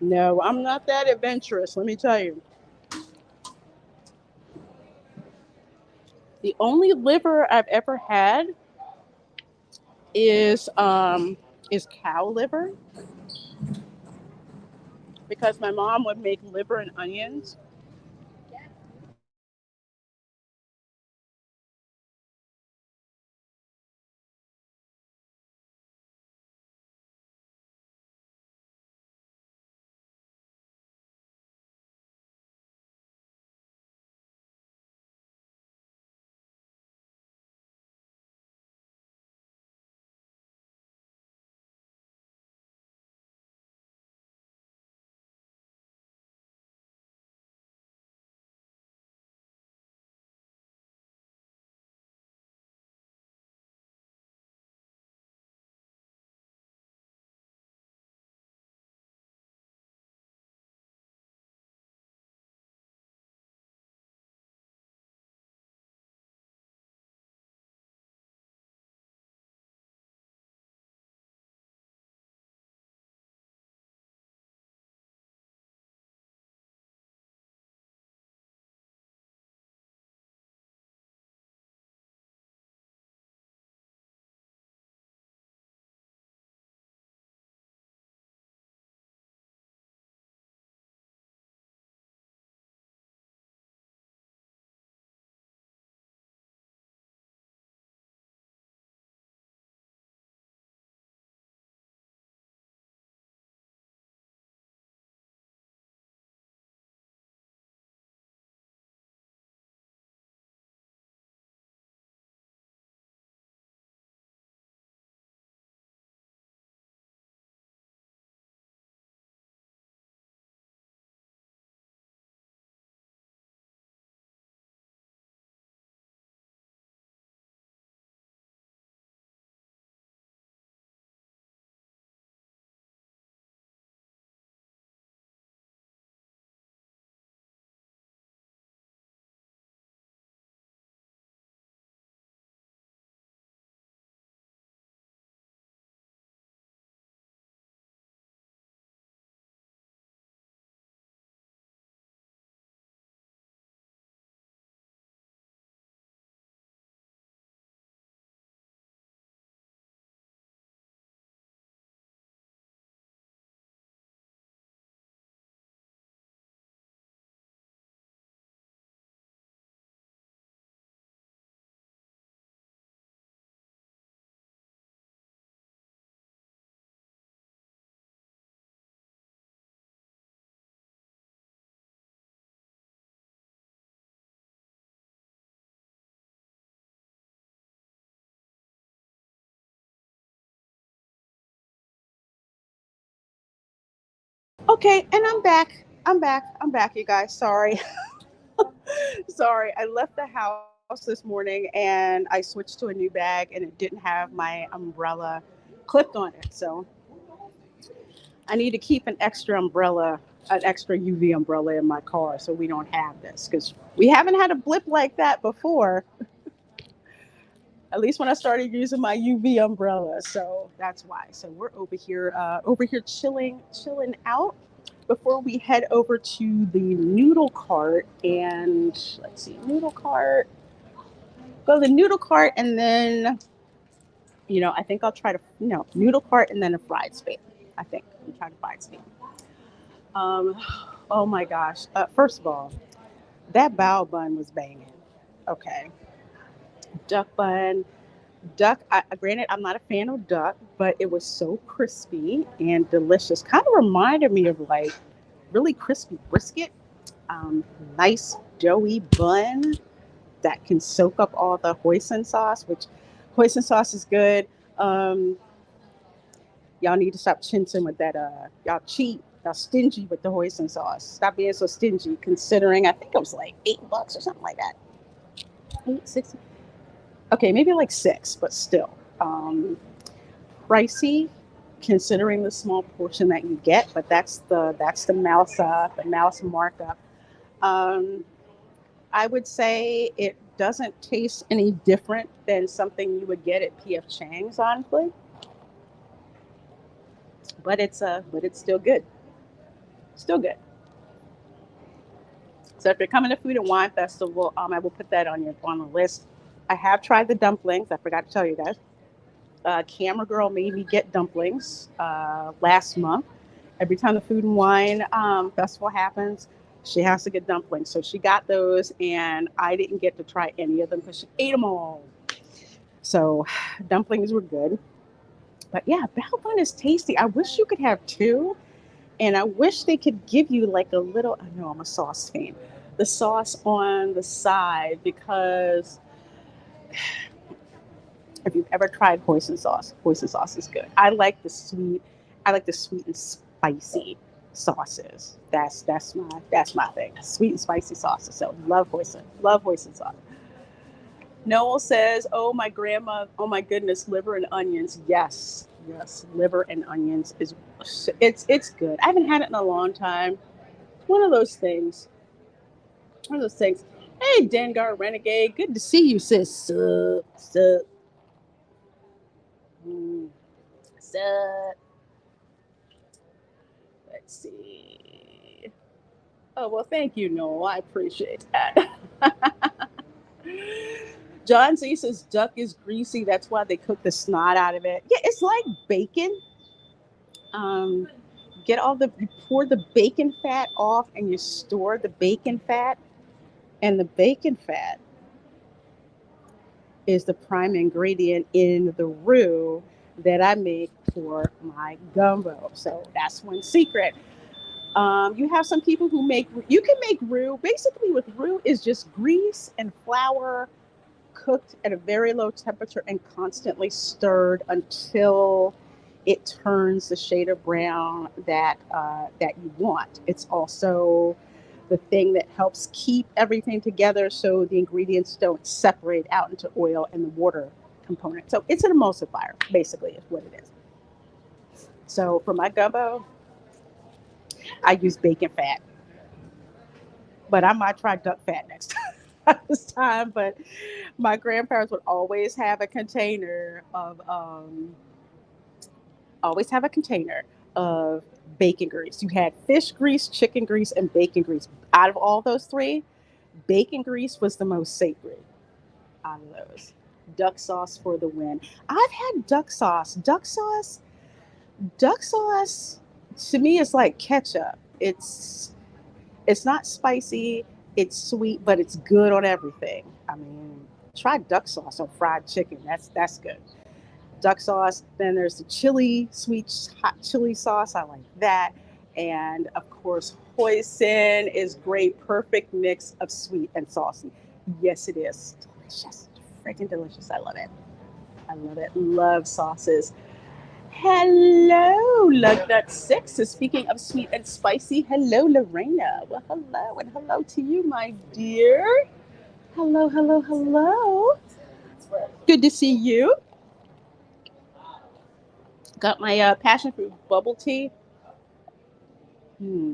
No, I'm not that adventurous, let me tell you. The only liver I've ever had is cow liver because my mom would make liver and onions. Okay, and I'm back. I'm back, you guys. Sorry. Sorry. I left the house this morning and I switched to a new bag and it didn't have my umbrella clipped on it. So I need to keep an extra umbrella, an extra UV umbrella in my car so we don't have this because we haven't had a blip like that before. At least when I started using my UV umbrella. So that's why. So we're over here chilling out before we head over to the noodle cart and let's see, noodle cart. Go to the noodle cart and then I think I'll try to noodle cart and then a fried steak. I think I'm trying to fried steak. Um, oh my gosh! First of all, that bao bun was banging. Okay, duck bun, duck. Granted, I'm not a fan of duck, but it was so crispy and delicious. Kind of reminded me of like really crispy brisket. Um, Nice doughy bun that can soak up all the hoisin sauce, which hoisin sauce is good. Um, y'all need to stop chincing with that. Y'all cheap. Y'all stingy with the hoisin sauce. Stop being so stingy. Considering I think it was like $8 or something like that. 8, 6. Okay, maybe like 6, but still pricey considering the small portion that you get. But that's the mouse markup. Um, I would say it doesn't taste any different than something you would get at PF Chang's, honestly. But it's still good. Still good. So if you're coming to Food and Wine Festival, I will put that on the list. I have tried the dumplings. I forgot to tell you guys. Camera Girl made me get dumplings last month. Every time the Food and Wine Festival happens, she has to get dumplings. So she got those, and I didn't get to try any of them because she ate them all. So dumplings were good. But yeah, bao bun is tasty. I wish you could have two. And I wish they could give you like a little, I know I'm a sauce fan, the sauce on the side because if you've ever tried hoisin sauce is good. I like the sweet and spicy sauces. That's my thing. Sweet and spicy sauces. So love hoisin sauce. Noel says, "Oh my grandma, oh my goodness, liver and onions. Yes, yes, liver and onions is it's good. I haven't had it in a long time. One of those things. One of those things. Hey, Dengar Renegade, good to see you, sis. Sup. Mm, sup. Let's see. Oh well, thank you, Noel. I appreciate that. John Z says duck is greasy. That's why they cook the snot out of it. Yeah, it's like bacon. Um, you pour the bacon fat off and you store the bacon fat. And the bacon fat is the prime ingredient in the roux that I make for my gumbo. So that's one secret. You have some people you can make roux. Basically, with roux is just grease and flour cooked at a very low temperature and constantly stirred until it turns the shade of brown that you want. It's also the thing that helps keep everything together so the ingredients don't separate out into oil and the water component. So it's an emulsifier, basically, is what it is. So for my gumbo, I use bacon fat, but I might try duck fat next time. This time, but my grandparents would always have a container of bacon grease. You had fish grease, chicken grease, and bacon grease. Out of all those three, bacon grease was the most sacred out of those. Duck sauce for the win. I've had duck sauce. Duck sauce to me is like ketchup. It's not spicy, it's sweet, but it's good on everything. I mean, try duck sauce on fried chicken. That's good. Duck sauce. Then there's the chili, sweet hot chili sauce. I like that. And of course, hoisin is great, perfect mix of sweet and saucy. Yes, it is. Delicious. Freaking delicious. I love it. I love it. Love sauces. Hello, Lug Nut Six. So speaking of sweet and spicy, hello, Lorena. Well, hello, and hello to you, my dear. Hello, hello, hello. Good to see you. Got my passion fruit bubble tea. Hmm.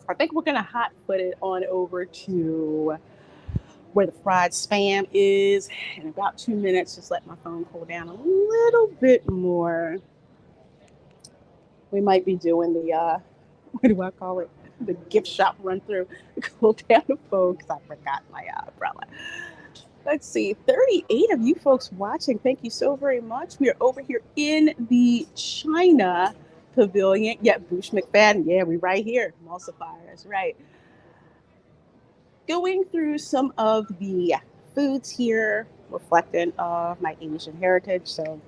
I think we're gonna hot foot it on over to where the fried spam is in about 2 minutes. Just let my phone cool down a little bit more. We might be doing the what do I call it? The gift shop run through. Cool down the phone because I forgot my umbrella. Let's see, 38 of you folks watching. Thank you so very much. We are over here in the China Pavilion. Yeah, Bush McFadden. Yeah, we right here. Emulsifier. That's right. Going through some of the foods here, reflecting of my Asian heritage. So,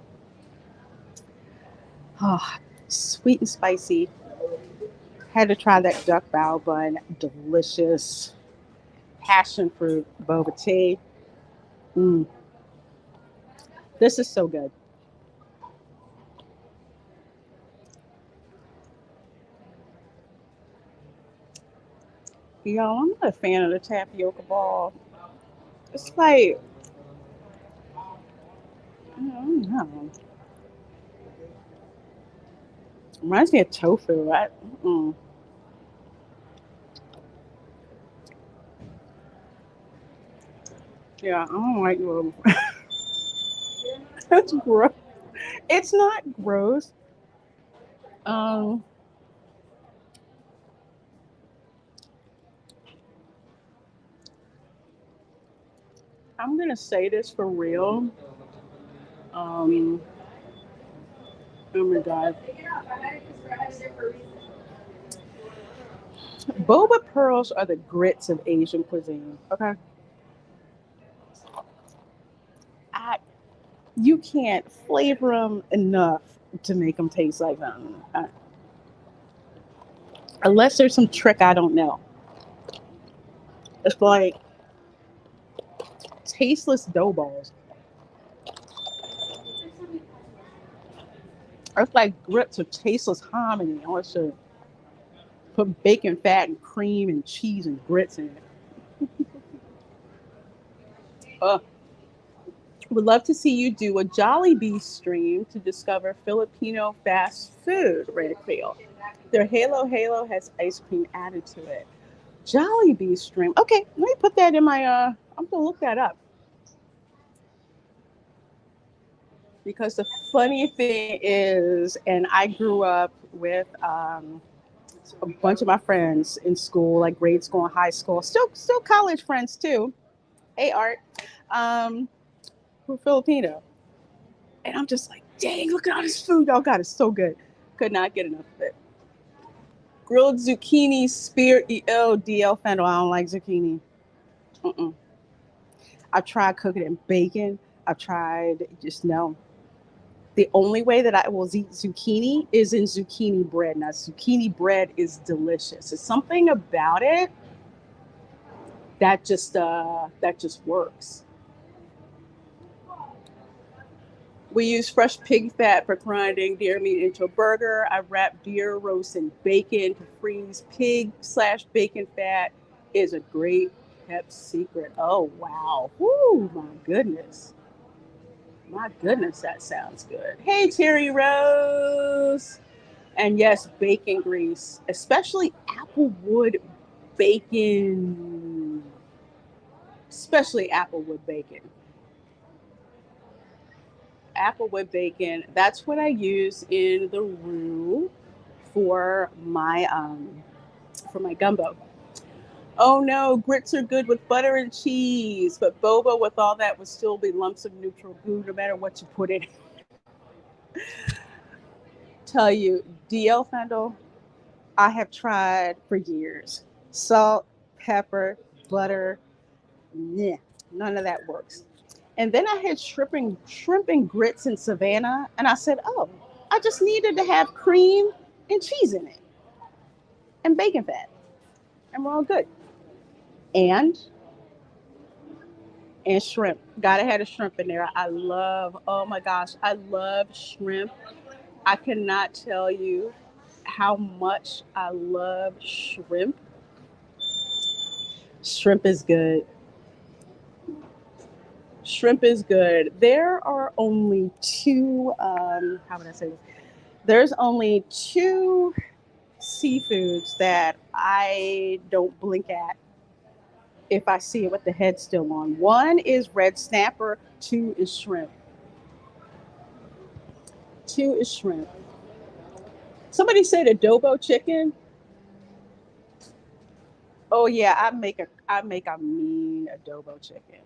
sweet and spicy. Had to try that duck bao bun. Delicious. Passion fruit boba tea. Mm, this is so good. Y'all, I'm not a fan of the tapioca ball. It's like, I don't know. Reminds me of tofu, right? Mm. Yeah, I don't like little. That's gross. It's not gross. Um, I'm gonna say this for real. Um, oh my god, boba pearls are the grits of Asian cuisine. Okay, I you can't flavor them enough to make them taste like them. Unless there's some trick I don't know. It's like tasteless dough balls. It's like grits of tasteless hominy. I want to put bacon fat and cream and cheese and grits in it. Uh, would love to see you do a Jollibee stream to discover Filipino fast food, Red Creole. Their Halo Halo has ice cream added to it. Jollibee stream. Okay, let me put that in my I'm gonna look that up. Because the funny thing is, and I grew up with a bunch of my friends in school, like grade school and high school, still college friends too. Hey Art, um, who are Filipino, and I'm just like, dang, look at all this food! Oh God, it's so good. Could not get enough of it. Grilled zucchini, spear, DL fennel. I don't like zucchini. Mm-mm. I've tried cooking it in bacon. I've tried just no. The only way that I will eat zucchini is in zucchini bread. Now, zucchini bread is delicious. It's something about it that just works. We use fresh pig fat for grinding deer meat into a burger. I wrap deer roast in bacon to freeze. Pig/bacon fat is a great kept secret. Oh wow! Whoo, my goodness. My goodness, that sounds good. Hey, Terry Rose. And yes, bacon grease, especially applewood bacon. Especially applewood bacon. Applewood bacon. That's what I use in the roux for my gumbo. Oh no, grits are good with butter and cheese, but boba with all that would still be lumps of neutral goo no matter what you put in. Tell you, DL Fendel, I have tried for years. Salt, pepper, butter, yeah, none of that works. And then I had shrimp and grits in Savannah, and I said, oh, I just needed to have cream and cheese in it and bacon fat, and we're all good. And shrimp. Gotta have a shrimp in there. I love, oh my gosh, I love shrimp I cannot tell you how much I love shrimp. Shrimp is good. Shrimp is good. There are only two, how would I say this? There's only two seafoods that I don't blink at if I see it with the head still on. One is red snapper, two is shrimp. Two is shrimp. Somebody said adobo chicken. Oh yeah, I make a mean adobo chicken.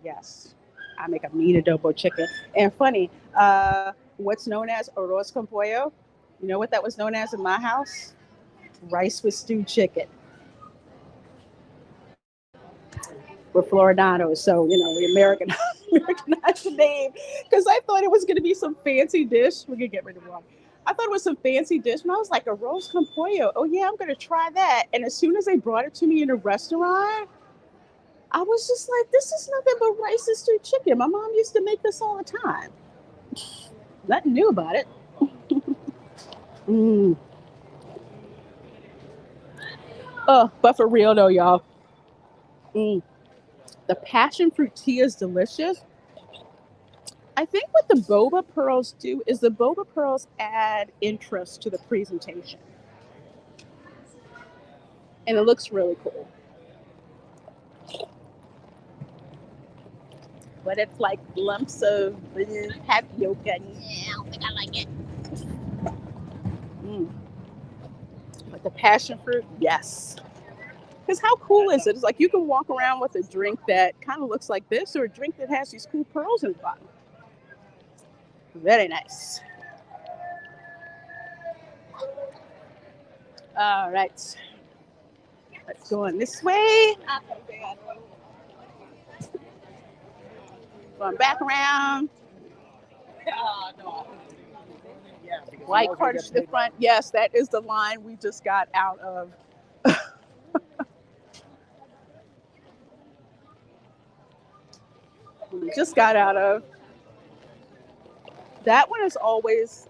Yes. I make a mean adobo chicken. And funny, what's known as arroz con pollo? You know what that was known as in my house? Rice with stewed chicken. We're Floridanos, so we Americanized the name because I thought it was going to be some fancy dish. We're gonna get rid of it. I thought it was some fancy dish, and I was like, a rose con pollo. Oh yeah, I'm going to try that. And as soon as they brought it to me in a restaurant, I was just like, this is nothing but rice and stewed chicken. My mom used to make this all the time. Nothing new about it. Mm. Oh, but for real though, y'all. Mm. The passion fruit tea is delicious. I think what the boba pearls do is the boba pearls add interest to the presentation. And it looks really cool. But it's like lumps of tapioca. Yeah, I don't think I like it. Mm. But the passion fruit, yes. Because how cool is it? It's like you can walk around with a drink that kind of looks like this or a drink that has these cool pearls in the bottom. Very nice. All right. Let's go on this way. Going back around. White cart to the front. Yes, that is the line we just got out of. We just got out of. That one is always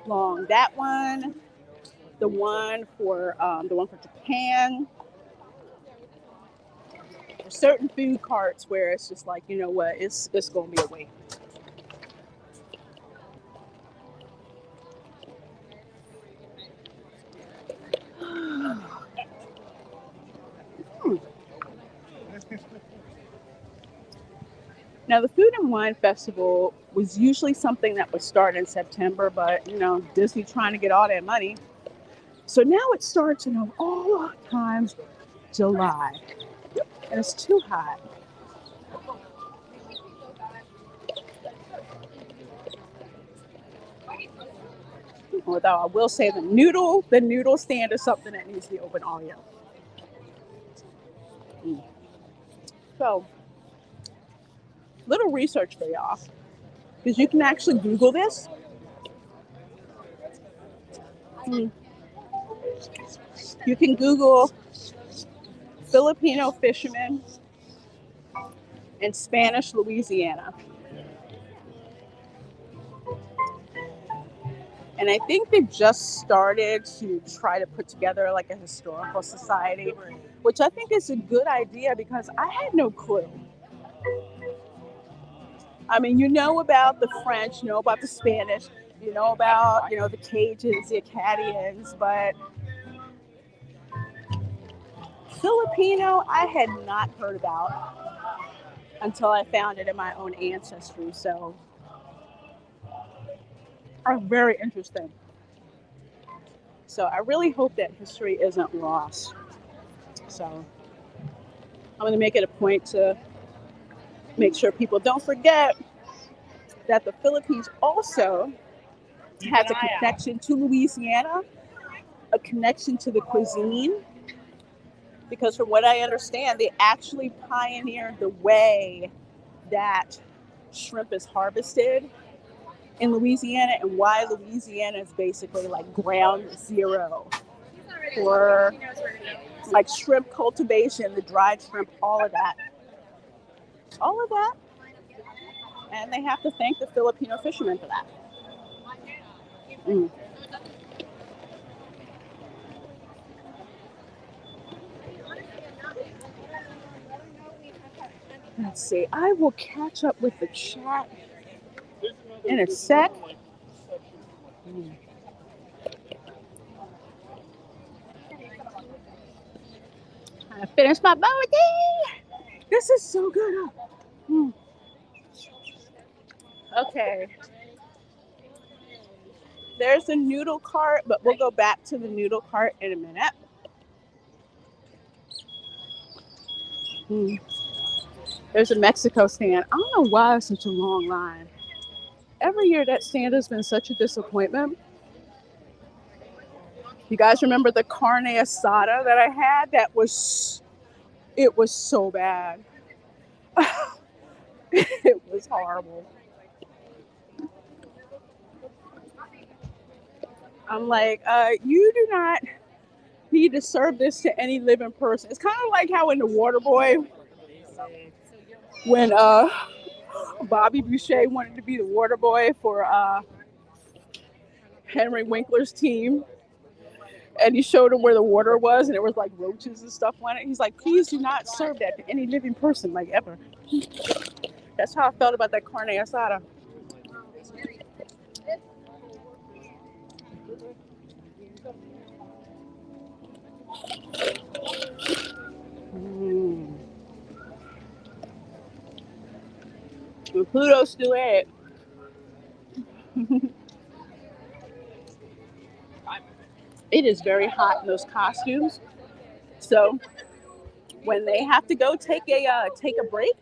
long. That one, the one for Japan. There's certain food carts where it's just like, you know what, it's gonna be a wait. Now, the Food and Wine Festival was usually something that would start in September, but Disney trying to get all that money. So now it starts in all times July. And it's too hot. Although I will say the noodle stand is something that needs to be open all year. So, little research for y'all, because you can actually Google this. You can Google Filipino fishermen in Spanish Louisiana. And I think they've just started to try to put together like a historical society, which I think is a good idea because I had no clue. I mean, you know about the French, you know about the Spanish, you know about, the Cajuns, the Acadians, but Filipino, I had not heard about until I found it in my own ancestry. So, are very interesting. So I really hope that history isn't lost. So I'm going to make it a point to make sure people don't forget that the Philippines also has a connection to Louisiana, a connection to the cuisine, because from what I understand, they actually pioneered the way that shrimp is harvested in Louisiana, and why Louisiana is basically like ground zero for like shrimp cultivation, the dried shrimp, all of that. And they have to thank the Filipino fishermen for that. Mm. Let's see. I will catch up with the chat in a sec. Mm. I finished my barbecue. This is so good. Mm. Okay. There's a noodle cart, but we'll go back to the noodle cart in a minute. Mm. There's a Mexico stand. I don't know why it's such a long line. Every year that stand has been such a disappointment. You guys remember the carne asada that I had? It was so bad. It was horrible. I'm like, you do not need to serve this to any living person. It's kind of like how in The Waterboy, when Bobby Boucher wanted to be the water boy for Henry Winkler's team, and he showed him where the water was, and it was like roaches and stuff on it. He's like, please do not serve that to any living person, like ever. That's how I felt about that carne asada. Mm. And Pluto still at it. It is very hot in those costumes. So when they have to go take a break,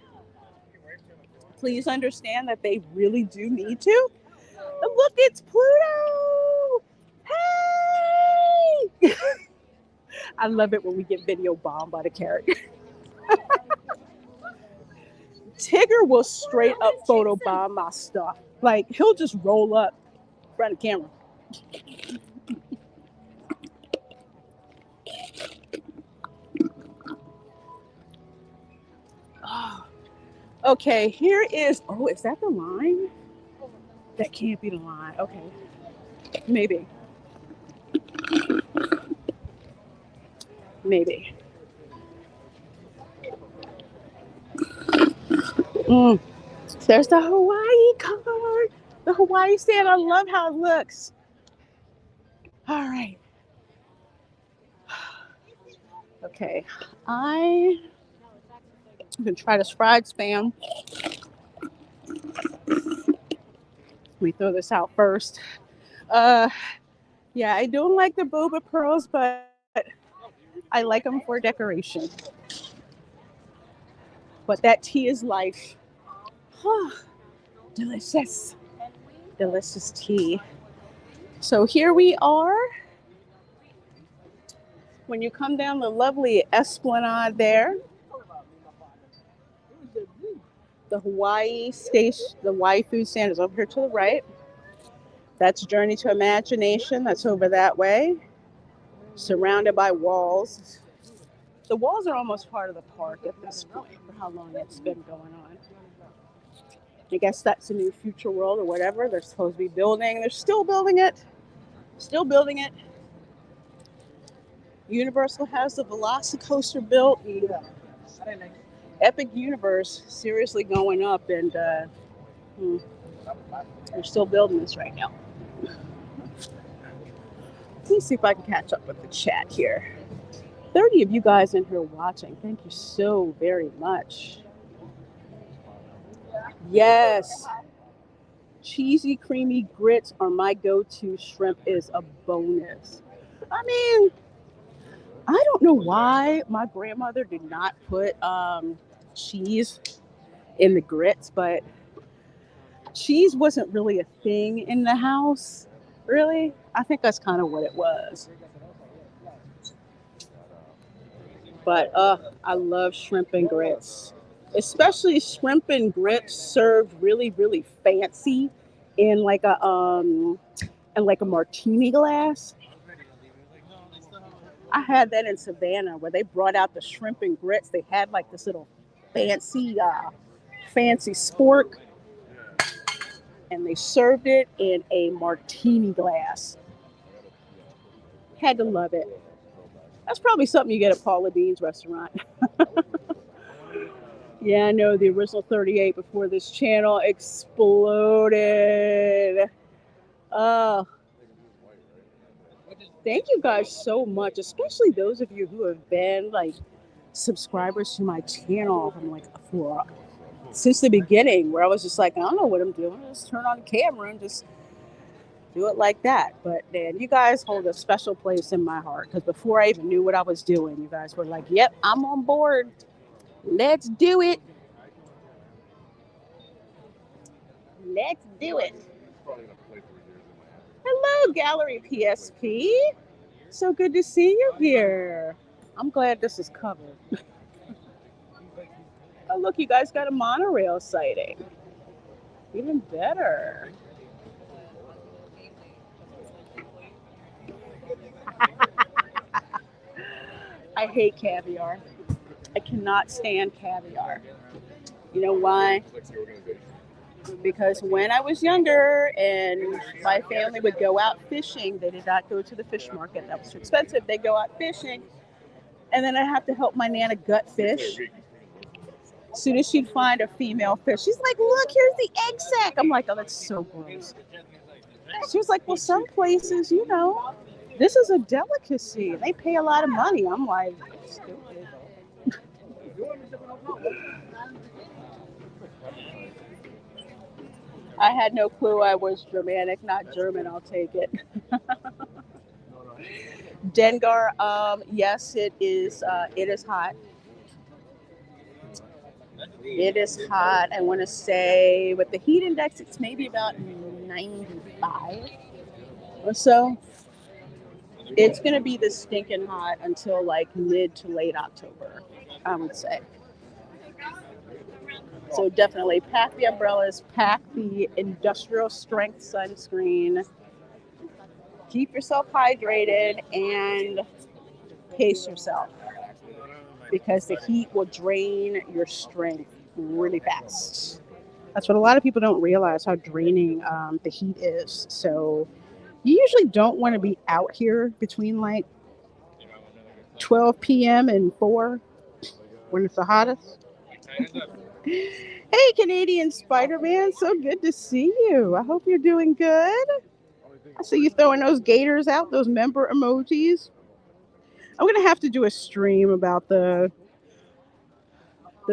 please understand that they really do need to. And look, it's Pluto! Hey! I love it when we get video bombed by the carrot. Tigger will straight up photo bomb my stuff. Like, he'll just roll up in front of the camera. Oh, okay, here is. Oh, is that the line? That can't be the line. Okay, maybe. Maybe. Mm. There's the Hawaii card. The Hawaii stand. I love how it looks. All right. Okay. I'm going to try this fried spam. Let me throw this out first. Yeah, I don't like the boba pearls, but I like them for decoration. But that tea is life. Delicious. Delicious tea. So here we are. When you come down the lovely Esplanade there, the Hawaii station, the Hawaii food stand is over here to the right. That's Journey to Imagination. That's over that way, surrounded by walls. The walls are almost part of the park at this point for how long it's been going on. I guess that's a new future world or whatever. They're supposed to be building. They're still building it. Still building it. Universal has the Velocicoaster built. And Epic Universe seriously going up, and they're still building this right now. Let me see if I can catch up with the chat here. 30 of you guys in here watching. Thank you so very much. Yes. Cheesy, creamy grits are my go-to. Shrimp is a bonus. I mean, I don't know why my grandmother did not put cheese in the grits, but cheese wasn't really a thing in the house, really. I think that's kind of what it was. But I love shrimp and grits, especially shrimp and grits served really, really fancy in like a martini glass. I had that in Savannah where they brought out the shrimp and grits. They had like this little fancy spork. and they served it in a martini glass. Had to love it. That's probably something you get at Paula Dean's restaurant. Yeah, I know the original 38 before this channel exploded. Uh, Thank you guys so much, especially those of you who have been like subscribers to my channel from like for since the beginning, where I was just like, I don't know what I'm doing. Just turn on the camera and just do it like that. But man, you guys hold a special place in my heart because before I even knew what I was doing, you guys were like, "Yep, I'm on board. Let's do it. Let's do it." Hello, Gallery PSP. So good to see you here. I'm glad this is covered. Oh, look, you guys got a monorail sighting. Even better. I hate caviar. I cannot stand caviar. You know why? Because when I was younger and my family would go out fishing, they did not go to the fish market. That was too expensive. They go out fishing, and then I have to help my Nana gut fish. As soon as she'd find a female fish, she's like, "Look, here's the egg sac." I'm like, "Oh, that's so gross." She was like, "Well, some places, you know, this is a delicacy. They pay a lot of money." I'm like, "Stupid." I had no clue I was Germanic, not German. I'll take it. Dengar, yes, it is. It is hot. It is hot. I want to say with the heat index, it's maybe about 95 or so. It's going to be this stinking hot until like mid to late October, I would say. So definitely pack the umbrellas, pack the industrial strength sunscreen, keep yourself hydrated, and pace yourself because the heat will drain your strength really fast. That's what a lot of people don't realize, how draining the heat is. So you usually don't want to be out here between like 12 p.m. and 4 when it's the hottest. Hey, Canadian Spider-Man, so good to see you. I hope you're doing good. I see you throwing those gators out, those member emojis. I'm going to have to do a stream about the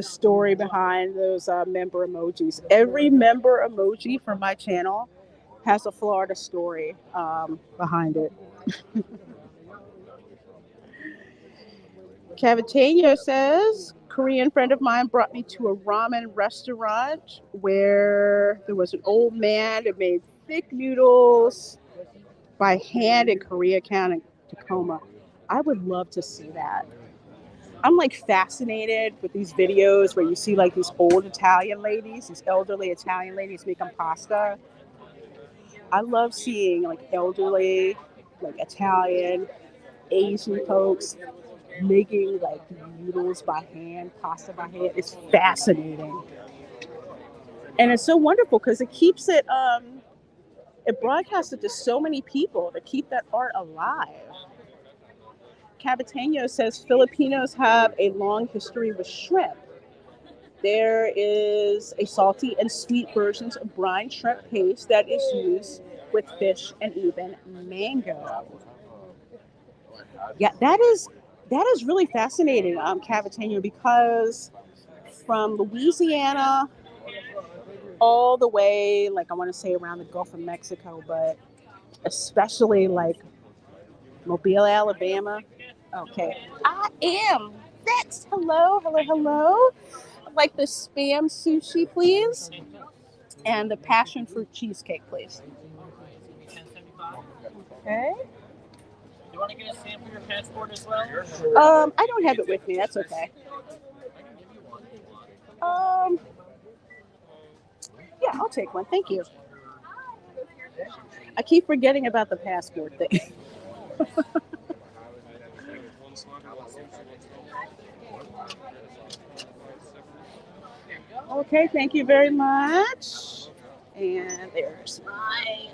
story behind those member emojis. Every member emoji for my channel has a Florida story behind it. Cavatano says, Korean friend of mine brought me to a ramen restaurant where there was an old man that made thick noodles by hand in Koreatown in Tacoma. I would love to see that. I'm like fascinated with these videos where you see like these old Italian ladies, these elderly Italian ladies making pasta. I love seeing like elderly, like Italian, Asian folks making like noodles by hand, pasta by hand. It's fascinating. And it's so wonderful because it keeps it broadcasts it to so many people to keep that art alive. Cabatano says Filipinos have a long history with shrimp. There is a salty and sweet versions of brine shrimp paste that is used with fish and even mango. Yeah, that is really fascinating, Cavatano, because from Louisiana all the way, like I want to say around the Gulf of Mexico, but especially like Mobile, Alabama. Okay, I am. That's hello. I'd like the Spam sushi, please, and the passion fruit cheesecake, please. Okay. Do you want to get a stamp for your passport as well? I don't have it with me. That's okay. Yeah, I'll take one. Thank you. I keep forgetting about the passport thing. Okay, thank you very much. And there's my.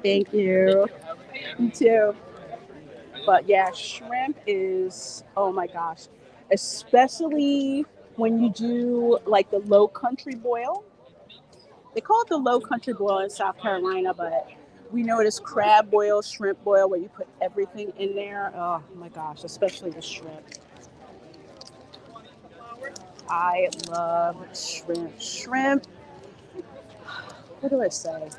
Thank you. You too. But yeah, shrimp is, oh my gosh, especially when you do like the low country boil. They call it the low country boil in South Carolina, but we know it as crab boil, shrimp boil, where you put everything in there. Oh my gosh, especially the shrimp. I love shrimp. Shrimp, what do I say?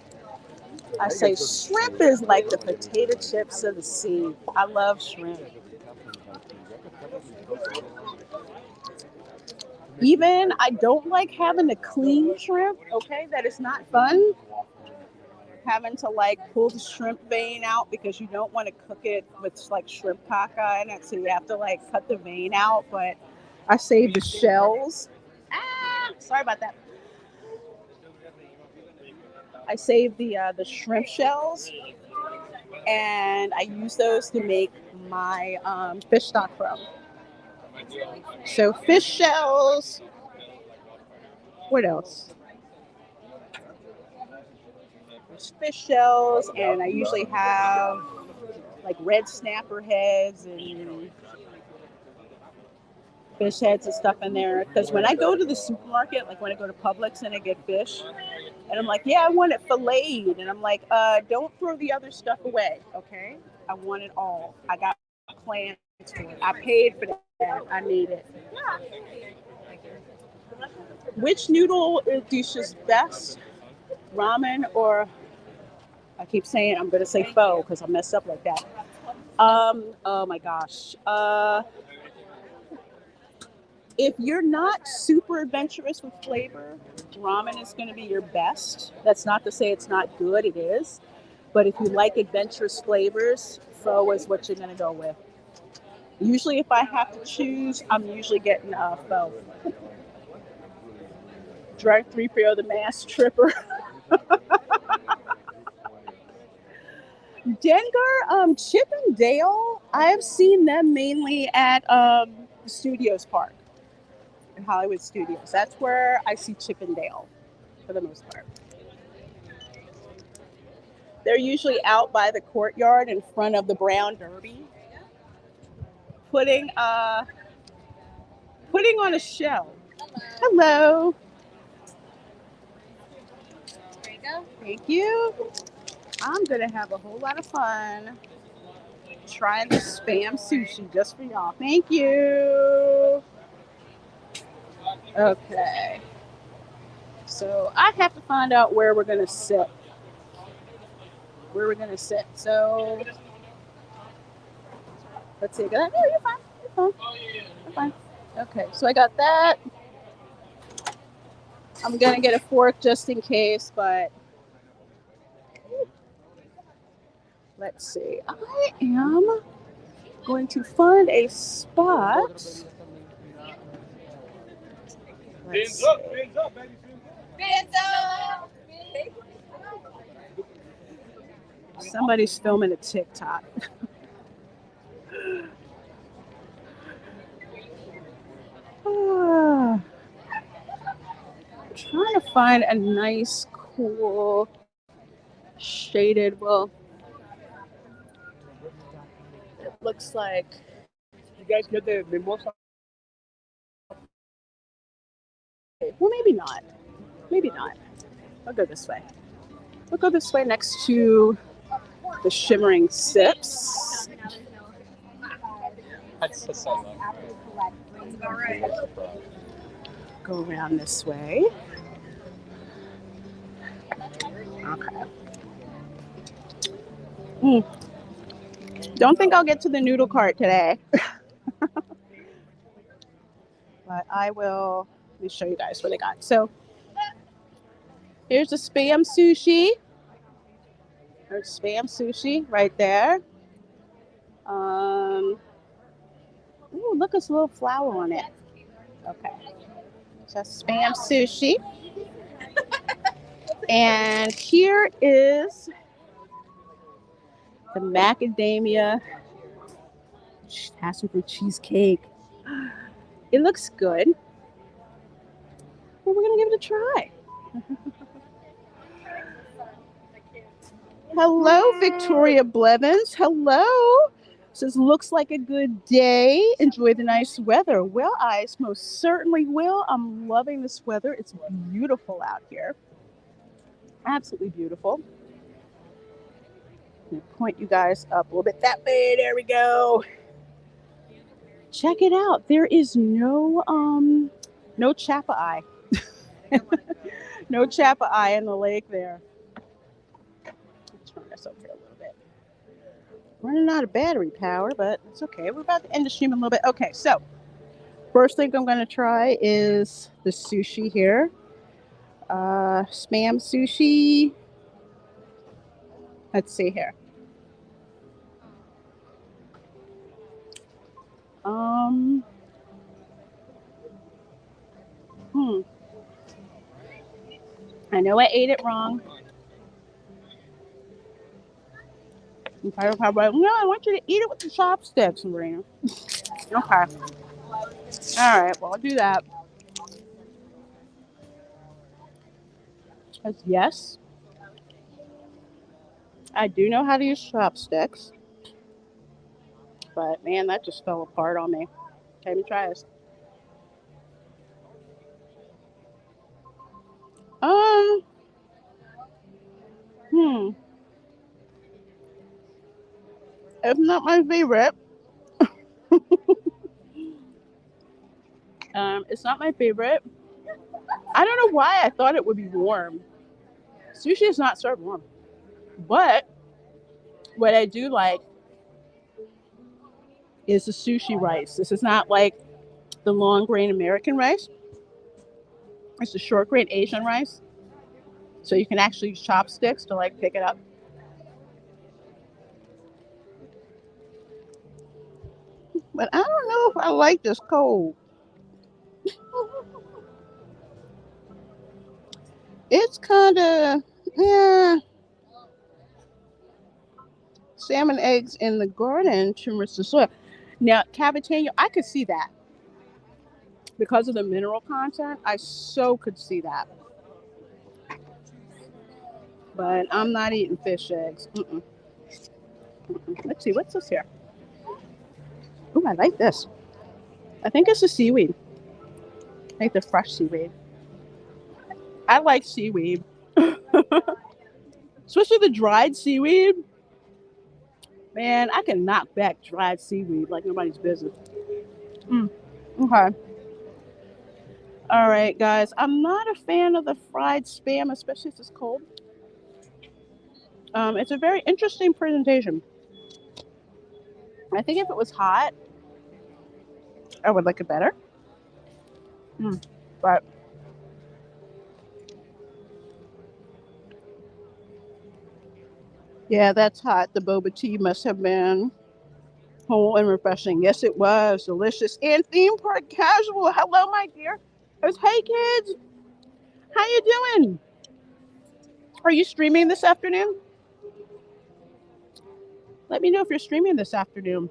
I say shrimp is like the potato chips of the sea. I love shrimp. Even I don't like having to clean shrimp, okay? That is not fun. Having to like pull the shrimp vein out because you don't want to cook it with like shrimp caca in it. So you have to like cut the vein out. But I save the shells. Sorry about that. I save the shrimp shells and I use those to make my fish stock from. So fish shells. What else? There's fish shells, and I usually have like red snapper heads and fish heads and stuff in there. Because when I go to the supermarket, like when I go to Publix and I get fish, and I'm like, yeah, I want it filleted, and I'm like, don't throw the other stuff away, okay? I want it all. I got plans for it. I paid for that. I need it. Which noodle dish is best? Ramen or I keep saying I'm going to say pho because I messed up like that. Oh my gosh. If you're not super adventurous with flavor, ramen is going to be your best. That's not to say it's not good, it is. But if you like adventurous flavors, pho is what you're going to go with. Usually, if I have to choose, I'm usually getting pho. Drag 3PO, the mass tripper. Denver, Chip and Dale, I have seen them mainly at the Studios Park in Hollywood Studios. That's where I see Chip and Dale for the most part. They're usually out by the courtyard in front of the Brown Derby, putting on a show. Hello. There you go. Thank you. I'm gonna have a whole lot of fun trying the spam sushi just for y'all. Thank you. Okay. So I have to find out where we're gonna sit. So let's see. Oh, you're fine. You're fine. Okay. So I got that. I'm gonna get a fork just in case, but let's see. I am going to find a spot. Let's see. Somebody's filming a TikTok. I'm trying to find a nice, cool, shaded. Well, it looks like. You guys get the mimosa? Well, maybe not. Maybe not. I'll go this way. We'll go this way next to the shimmering sips. Go around this way. Okay. Don't think I'll get to the noodle cart today. But I will. Let me show you guys what I got. So here's the spam sushi. There's spam sushi right there. Ooh, look, it's a little flour on it. Okay. So spam sushi. And here is the macadamia passion fruit cheesecake. It looks good. Well, we're gonna give it a try. Hello, Victoria Blevins. Hello. Says, looks like a good day. Enjoy the nice weather. Well, I most certainly will. I'm loving this weather. It's beautiful out here. Absolutely beautiful. I'm gonna point you guys up a little bit that way. There we go. Check it out. There is no Chappa Eye. No Chappa Eye in the lake there. Let's turn this up here a little bit. Running out of battery power, but it's okay. We're about to end the stream in a little bit. Okay, so first thing I'm going to try is the sushi here. Spam sushi. Let's see here. I know I ate it wrong. No, I want you to eat it with the chopsticks, Marina. Okay. All right, well, I'll do that. Yes, I do know how to use chopsticks. But, man, that just fell apart on me. Okay, let me try this. It's not my favorite. It's not my favorite. I don't know why I thought it would be warm. Sushi is not served warm. But what I do like is the sushi rice. This is not like the long grain American rice. It's the short grain Asian rice. So you can actually use chopsticks to like pick it up. But I don't know if I like this cold. It's kind of, yeah. Salmon eggs in the garden turmeric the soil. Now, Cavitano, I could see that. Because of the mineral content, I so could see that. But I'm not eating fish eggs. Let's see, what's this here? Ooh, I like this. I think it's the seaweed. I like the fresh seaweed. I like seaweed. Especially the dried seaweed. Man, I can knock back dried seaweed like nobody's business. Okay. All right, guys. I'm not a fan of the fried spam, especially if it's cold. It's a very interesting presentation. I think if it was hot, I would like it better. But yeah, that's hot. The boba tea must have been whole and refreshing. Yes, it was delicious and theme park casual. Hello, my dear. Hey, kids. How you doing? Are you streaming this afternoon? Let me know if you're streaming this afternoon.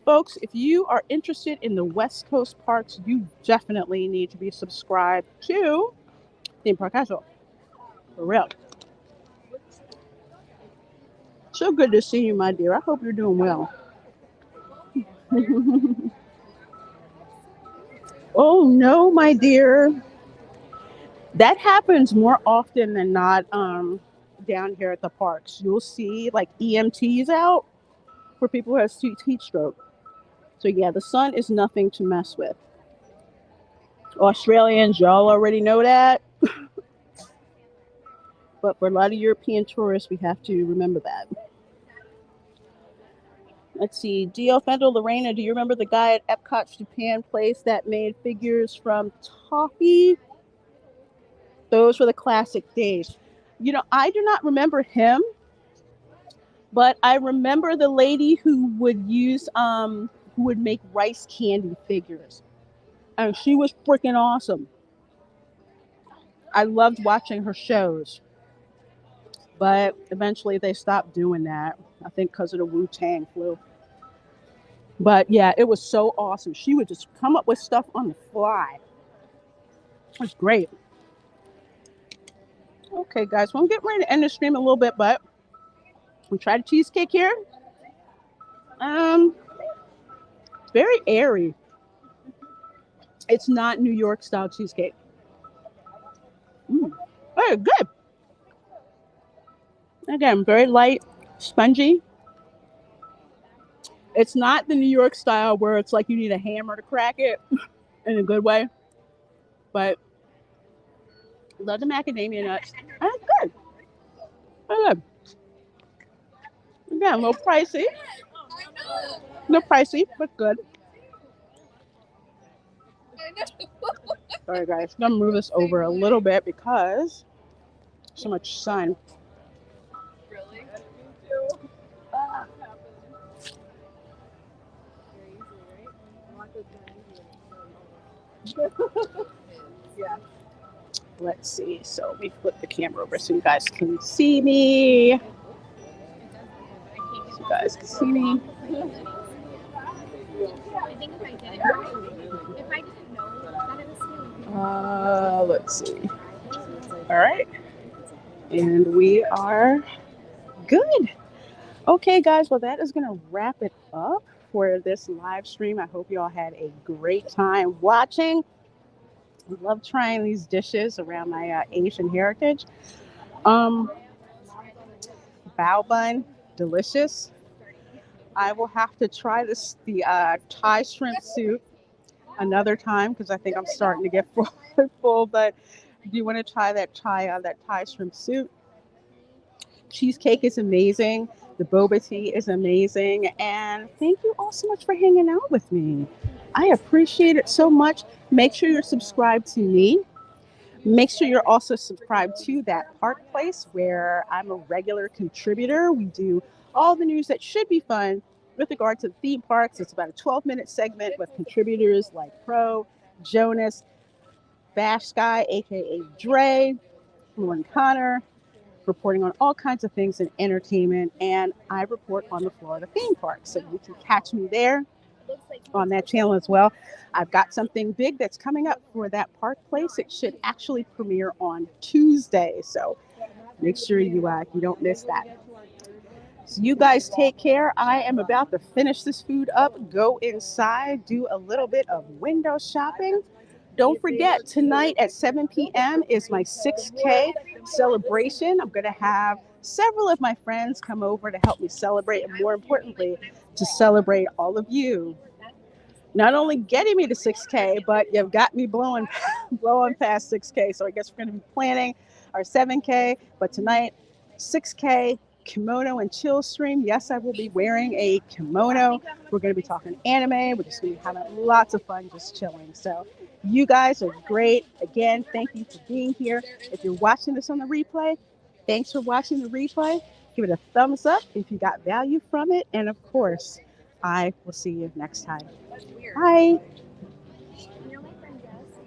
Folks, if you are interested in the West Coast parks, you definitely need to be subscribed to Theme Park Casual. For real. So good to see you, my dear. I hope you're doing well. Oh, no, my dear. That happens more often than not down here at the parks. You'll see like EMTs out for people who have heat stroke. So yeah, the sun is nothing to mess with. Australians, y'all already know that. But for a lot of European tourists, we have to remember that. Let's see. D.L. Fendel, Lorena, do you remember the guy at Epcot Japan place that made figures from toffee? Those were the classic days. You know, I do not remember him, but I remember the lady who would use, who would make rice candy figures. And she was freaking awesome. I loved watching her shows. But eventually they stopped doing that. I think because of the Wu-Tang flu. But yeah, it was so awesome. She would just come up with stuff on the fly. It was great. Okay, guys, well, I'm getting ready to end the stream a little bit, but we tried a cheesecake here. Very airy. It's not New York style cheesecake. Very good. Again, very light, spongy. It's not the New York style where it's like you need a hammer to crack it in a good way. But love the macadamia nuts. And it's good. Very good. Again, a little pricey. A little pricey, but good. All right, guys. I'm going to move this over a little bit because so much sun. Let's see. So let me flip the camera over so you guys can see me. So you guys can see me. Let's see. All right. And we are good. Okay, guys. Well, that is going to wrap it up for this live stream. I hope you all had a great time watching. I love trying these dishes around my Asian heritage. Bao bun, delicious. I will have to try the Thai shrimp soup another time because I think I'm starting to get full. But do you want to try that Thai shrimp soup? Cheesecake is amazing. The boba tea is amazing. And thank you all so much for hanging out with me. I appreciate it so much. Make sure you're subscribed to me. Make sure you're also subscribed to That Park Place, where I'm a regular contributor. We do all the news that should be fun with regard to theme parks. It's about a 12-minute segment with contributors like Pro, Jonas, Bash Sky, aka Dre, Lauren Connor, reporting on all kinds of things in entertainment, and I report on the Florida theme park. So you can catch me there on that channel as well. I've got something big that's coming up for That Park Place. It should actually premiere on Tuesday, so make sure you don't miss that. So you guys take care. I am about to finish this food up, go inside, do a little bit of window shopping. Don't forget, tonight at 7 p.m. is my 6K celebration. I'm going to have several of my friends come over to help me celebrate, and more importantly, to celebrate all of you. Not only getting me to 6K, but you've got me blowing past 6K. So I guess we're going to be planning our 7K. But tonight, 6K kimono and chill stream. Yes, I will be wearing a kimono. We're going to be talking anime. We're just going to be having lots of fun just chilling. So you guys are great. Again, thank you for being here. If you're watching this on the replay, thanks for watching the replay. Give it a thumbs up if you got value from it. And of course, I will see you next time. Bye.